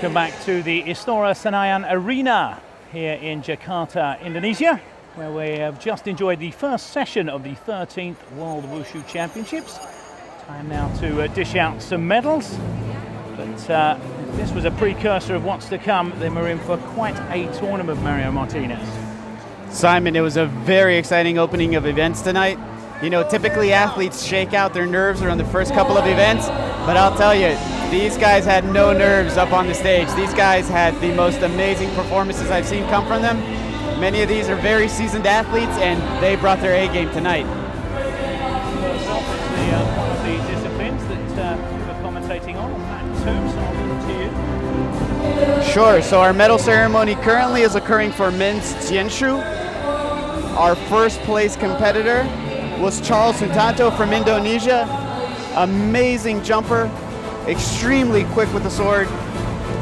Welcome back to the Istora Senayan Arena here in Jakarta, Indonesia, where we have just enjoyed the first session of the 13th World Wushu Championships. Time now to dish out some medals. But if this was a precursor of what's to come, then we're in for quite a tournament, Mario Martinez. Simon, it was a very exciting opening of events tonight. You know, typically athletes shake out their nerves around the first couple of events, but I'll tell you, these guys had no nerves up on the stage. These guys had the most amazing performances I've seen come from them. Many of these are very seasoned athletes, and they brought their A game tonight. First off, it's one of the disciplines that you were commentating on that too, so I'll leave it to you. Sure, so our medal ceremony currently is occurring for men's Jienshu. Our first place competitor was Charles Sutanto from Indonesia. Amazing jumper, extremely quick with the sword.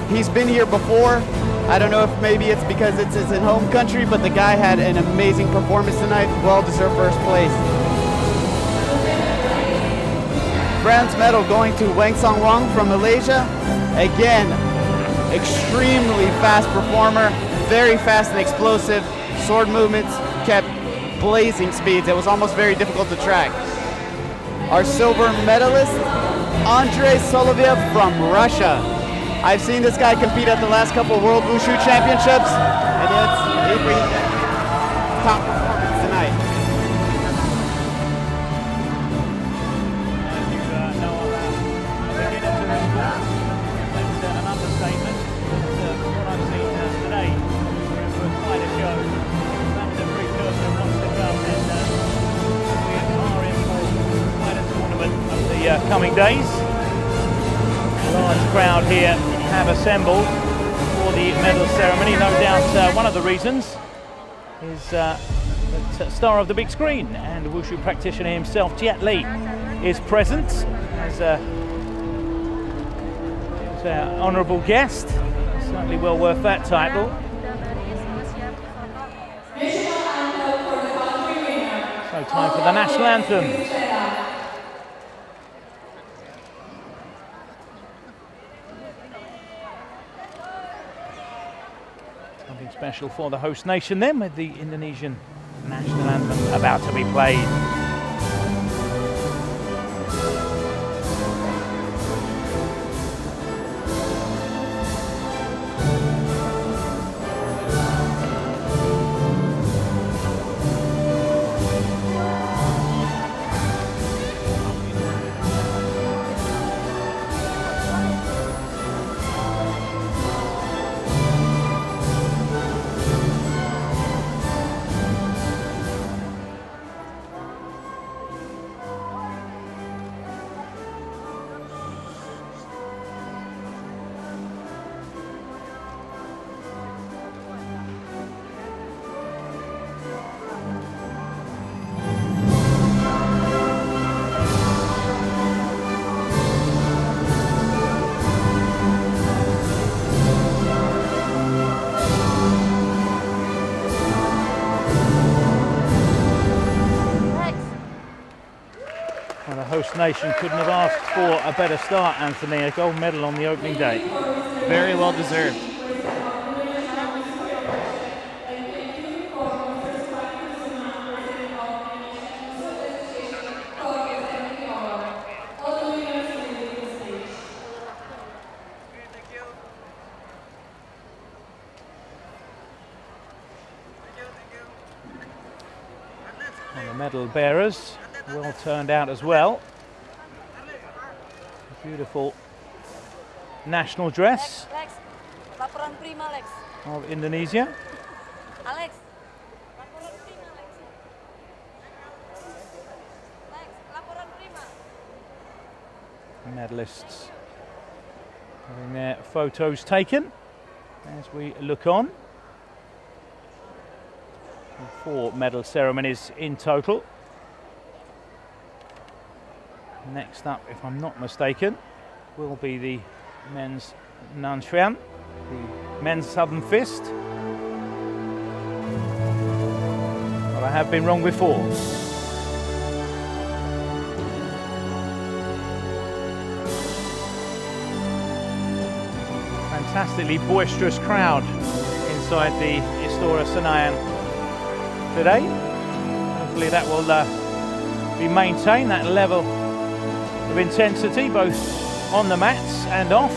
He's been here before. I don't know if maybe it's because it's his home country, but the guy had an amazing performance tonight. Well-deserved first place. Bronze medal going to Wang Song Wang from Malaysia. Again, extremely fast performer, very fast and explosive. Sword movements kept blazing speeds. It was almost very difficult to track. Our silver medalist, Andrei Solovyev from Russia. I've seen this guy compete at the last couple of World Wushu Championships, and he brings top performance tonight. As you know about the beginner to the sport, that's an understatement. But what I've seen today, we're in for quite a show. That was a precursor of what's to come, and we are in for quite a tournament of the coming days. A large crowd here have assembled for the medal ceremony. No doubt one of the reasons is that star of the big screen and Wushu practitioner himself, Jet Li, is present as an honourable guest. Certainly well worth that title. So time for the national anthems. Something special for the host nation then, with the Indonesian national anthem about to be played. Host nation couldn't have asked for a better start, Anthony. A gold medal on the opening day. Very well deserved. And the medal bearers well turned out as well. Beautiful national dress of Indonesia. Medalists having their photos taken as we look on. 4 medal ceremonies in total. Next up, if I'm not mistaken, will be the men's Nanshuan, the men's Southern Fist. But I have been wrong before. fantastically boisterous crowd inside the Istora Senayan today. Hopefully that will be maintained, that level of intensity, both on the mats and off.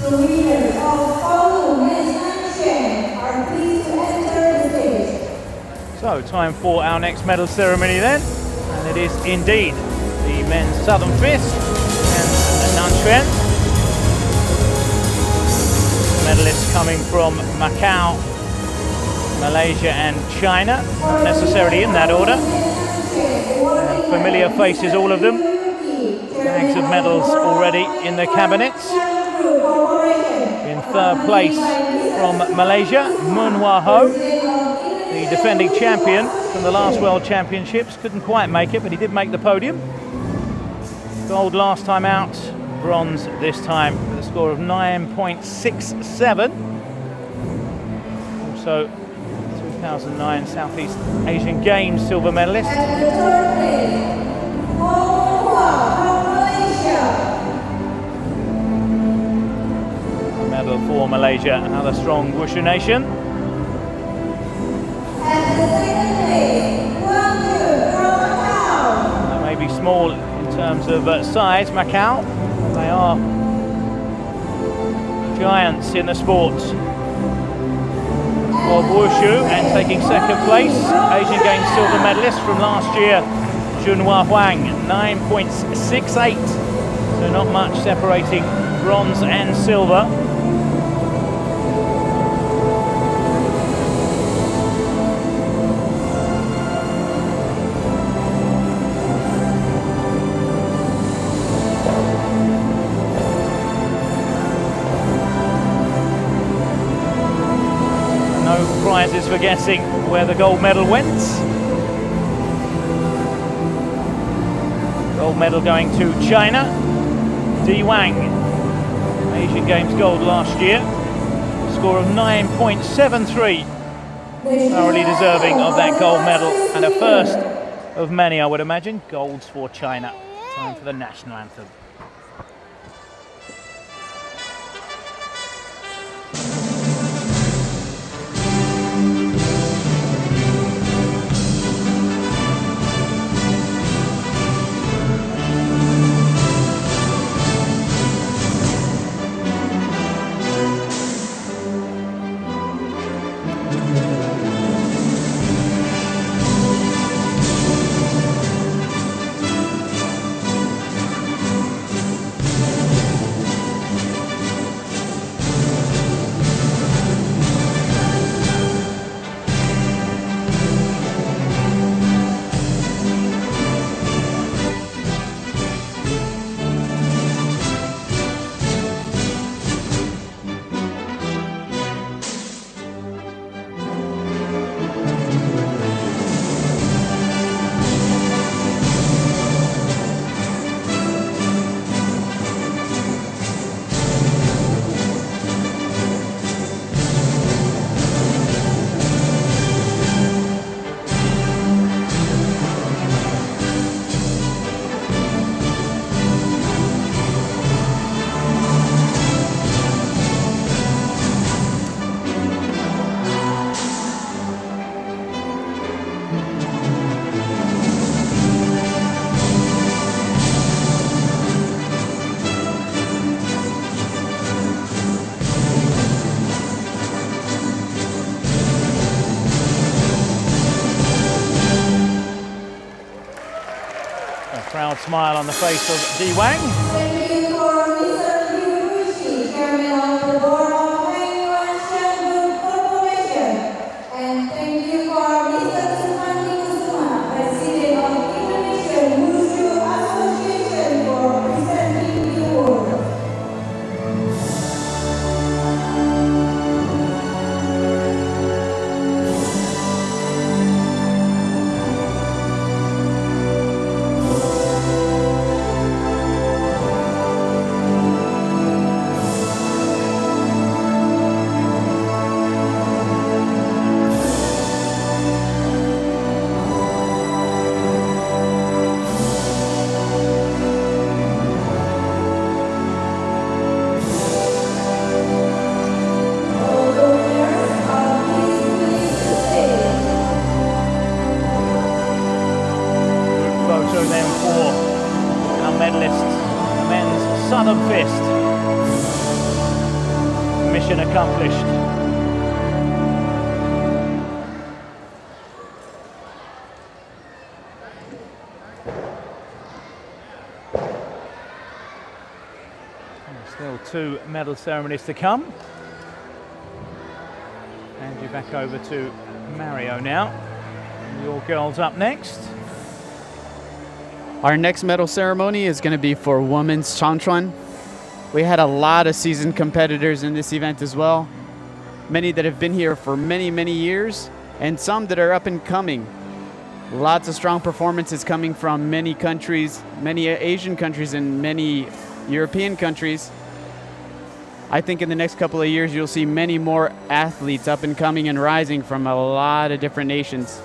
The winners of all men's action are pleased to enter the stage. So time for our next medal ceremony then, and it is indeed the men's Southern Fist and Nanchuan. Medalists coming from Macau, Malaysia and China, not necessarily in that order. And familiar faces, all of them. Bags of medals already in their cabinets. In third place from Malaysia, Mun Wah Ho, the defending champion from the last World Championships. Couldn't quite make it, but he did make the podium. Gold last time out, bronze this time with a score of 9.67. Also 2009 Southeast Asian Games silver medalist. A medal for Malaysia, another strong wushu nation. They may be small in terms of size, Macau. They are giants in the sport of wushu, and taking second place, Asian Games silver medalist from last year, Junhua Huang, 9.68. So not much separating bronze and silver. Prizes for guessing where the gold medal went. Gold medal going to China. Di Wang, Asian Games gold last year. Score of 9.73. Thoroughly deserving of that gold medal, and a first of many, I would imagine. Golds for China. Time for the national anthem. Proud smile on the face of Di Wang. Thank you for Mr. Yuichi, Chairman of the Board of Haiwan Corporation. And thank you for Mr. Sumandi Kusuma, President of Indonesian Wushu Association, for presenting the award. Photo then for our medalists, men's Southern Fist. Mission accomplished. Still 2 medal ceremonies to come. Hand you back over to Mario now. Your girls up next. Our next medal ceremony is going to be for women's Changchuan. We had a lot of seasoned competitors in this event as well. Many that have been here for many, many years, and some that are up and coming. Lots of strong performances coming from many countries, many Asian countries and many European countries. I think in the next couple of years you'll see many more athletes up and coming and rising from a lot of different nations.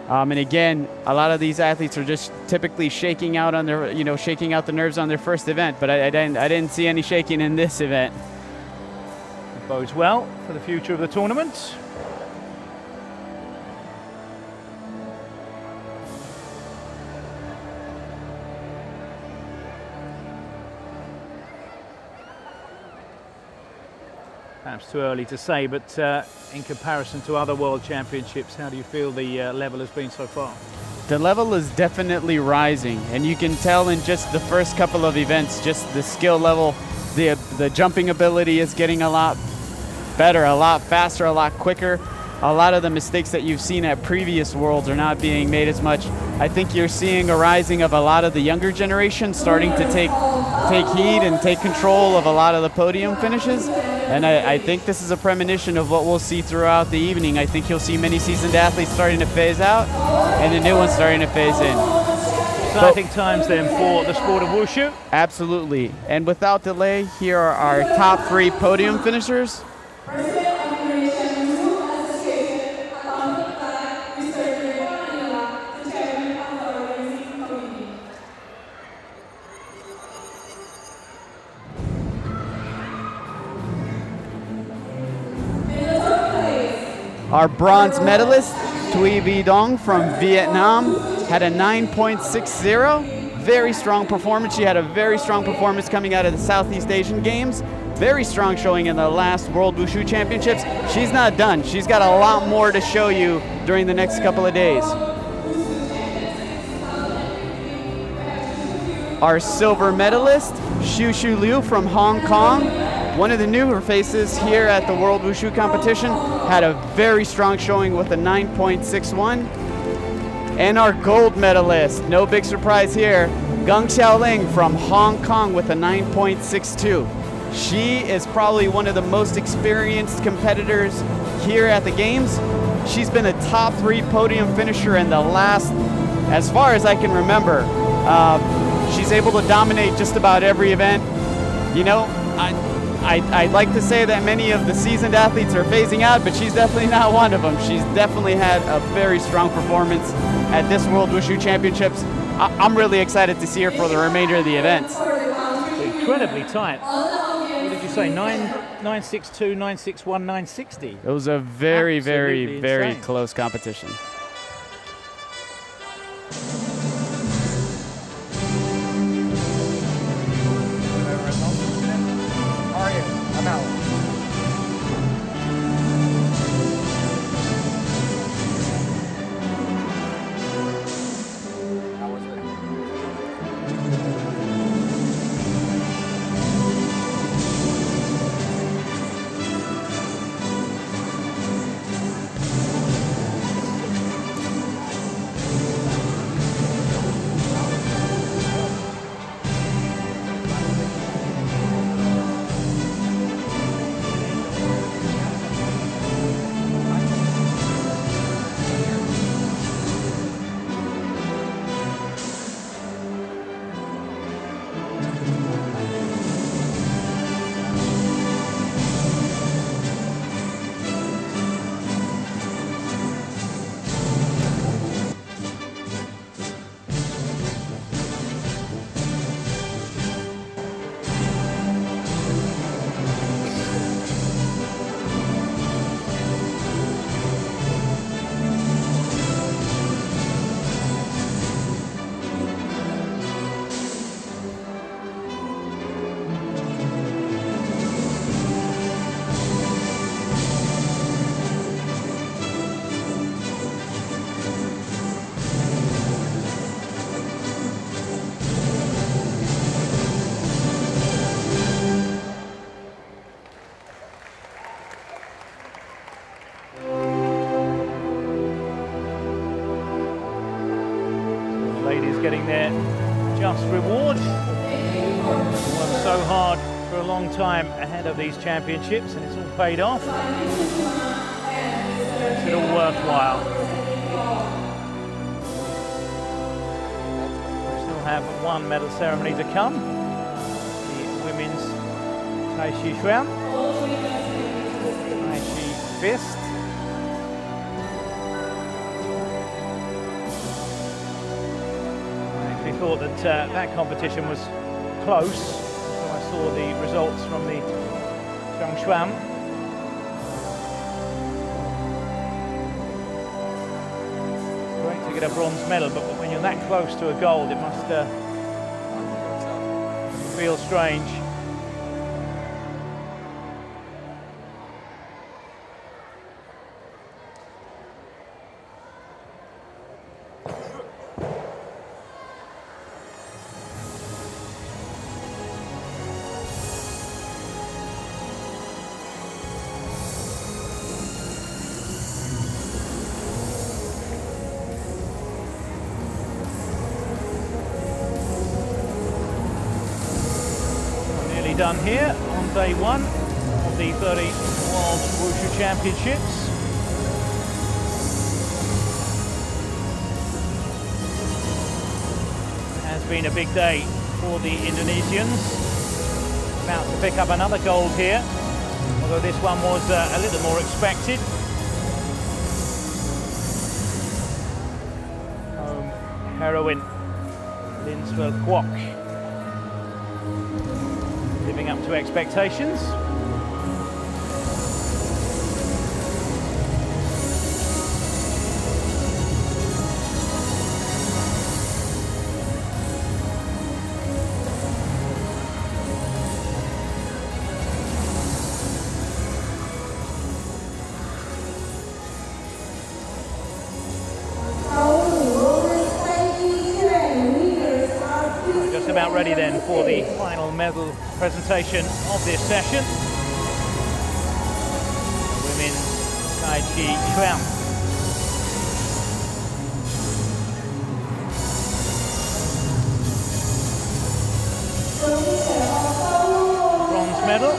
And again, a lot of these athletes are just typically shaking out on their, shaking out the nerves on their first event. But I didn't see any shaking in this event. It bodes well for the future of the tournament. Perhaps too early to say, but in comparison to other World Championships, how do you feel the level has been so far? The level is definitely rising, and you can tell in just the first couple of events, just the skill level, the jumping ability is getting a lot better, a lot faster, a lot quicker. A lot of the mistakes that you've seen at previous Worlds are not being made as much. I think you're seeing a rising of a lot of the younger generation starting to take heed and take control of a lot of the podium finishes. And I think this is a premonition of what we'll see throughout the evening. I think you'll see many seasoned athletes starting to phase out and the new ones starting to phase in. Exciting times then for the sport of wushu. Absolutely. And without delay, here are our top 3 podium finishers. Our bronze medalist, Thuy Vi Dong from Vietnam, had a 9.60. Very strong performance. She had a very strong performance coming out of the Southeast Asian Games. Very strong showing in the last World Wushu Championships. She's not done. She's got a lot more to show you during the next couple of days. Our silver medalist, Xu Liu from Hong Kong, one of the newer faces here at the World Wushu competition, had a very strong showing with a 9.61. And our gold medalist, no big surprise here, Gang Xiaoling from Hong Kong with a 9.62. She is probably one of the most experienced competitors here at the Games. She's been a top 3 podium finisher in the last, as far as I can remember. She's able to dominate just about every event. You know, I'd like to say that many of the seasoned athletes are phasing out, but she's definitely not one of them. She's definitely had a very strong performance at this World Wushu Championships. I'm really excited to see her for the remainder of the events. Incredibly tight. What did you say? 9.62, 9.61, 9.60. It was a very, Absolutely very insane. close competition. I'm out. ladies getting their just reward. Worked so hard for a long time ahead of these championships, and it's all paid off. Makes it all worthwhile. We still have one medal ceremony to come. The women's Tai Chi Chuan, Tai Chi Fist. I actually thought that that competition was close, so I saw the results from the Chuan. Great to get a bronze medal, but when you're that close to a gold, it must feel strange. Done here on day one of the 30 World Wushu Championships. It has been a big day for the Indonesians. About to pick up another gold here, although this one was a little more expected. Home heroine Lin Swell Kwok living up to expectations. Just about ready then for the final medal presentation of this session. Women's Tai Chi Chuan. Bronze medal.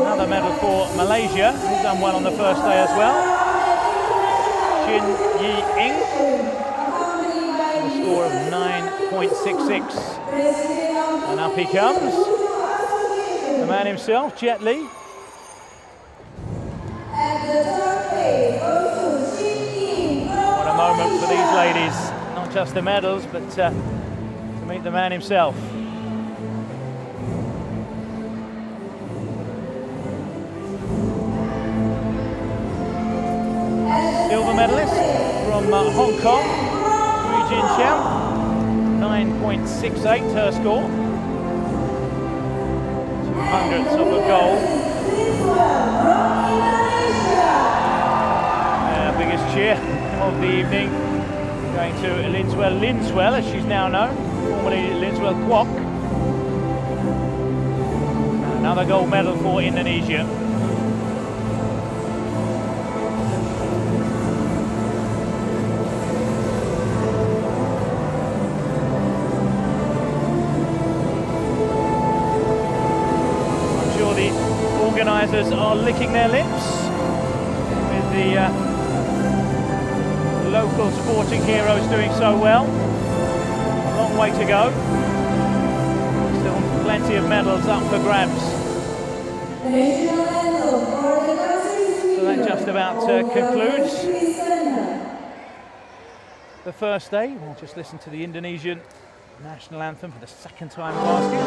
Another medal for Malaysia, who's done well on the first day as well. Shin Yi-ing. A score of 9.66. And up he comes. The man himself, Jet Li. What a moment for these ladies. Not just the medals, but to meet the man himself. Silver medalist from Hong Kong, Hui Jin Xiao. 9.68 her score. 200ths of a goal. Biggest cheer of the evening going to Lin Swell, as she's now known, formerly Lin Swell Kwok. Another gold medal for Indonesia. Organisers are licking their lips with the local sporting heroes doing so well. A long way to go. Still plenty of medals up for grabs. So that just about concludes the first day. We'll just listen to the Indonesian national anthem for the second time asking.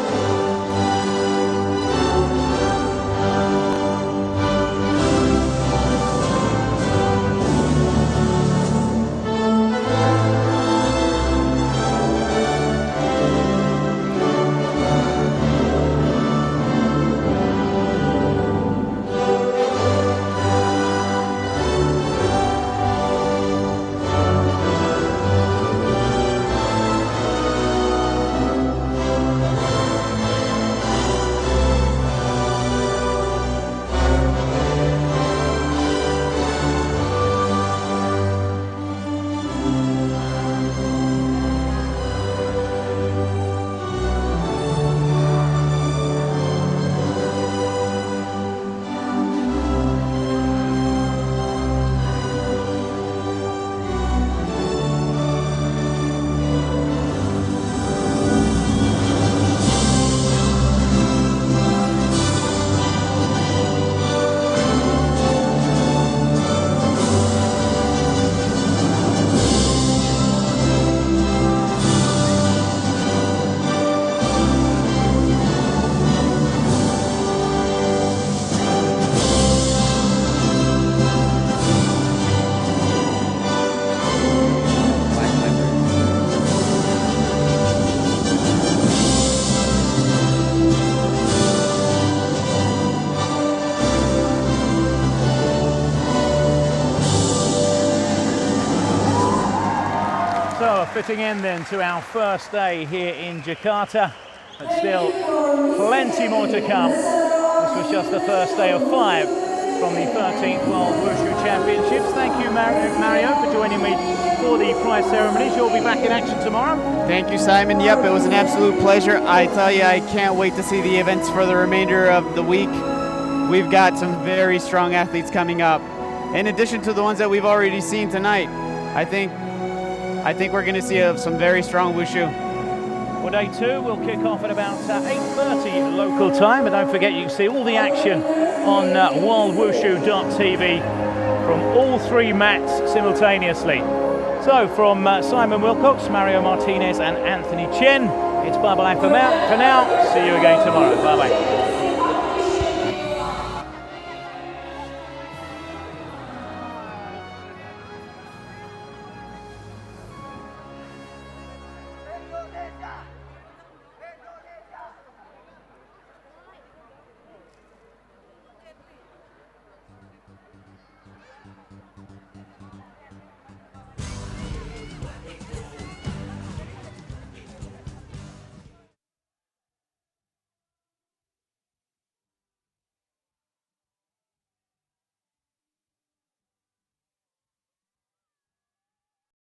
fitting in then to our first day here in Jakarta, but still plenty more to come. This was just the first day of 5 from the 13th World Wushu Championships. Thank you, Mario, for joining me for the prize ceremonies. You'll be back in action tomorrow. Thank you, Simon. Yep, it was an absolute pleasure. I tell you, I can't wait to see the events for the remainder of the week. We've got some very strong athletes coming up. In addition to the ones that we've already seen tonight, I think we're going to see some very strong Wushu. Well, day 2 will kick off at about 8:30 local time, and don't forget you can see all the action on worldwushu.tv from all 3 mats simultaneously. So from Simon Wilcox, Mario Martinez and Anthony Chen, it's bye-bye for now. See you again tomorrow. Bye-bye.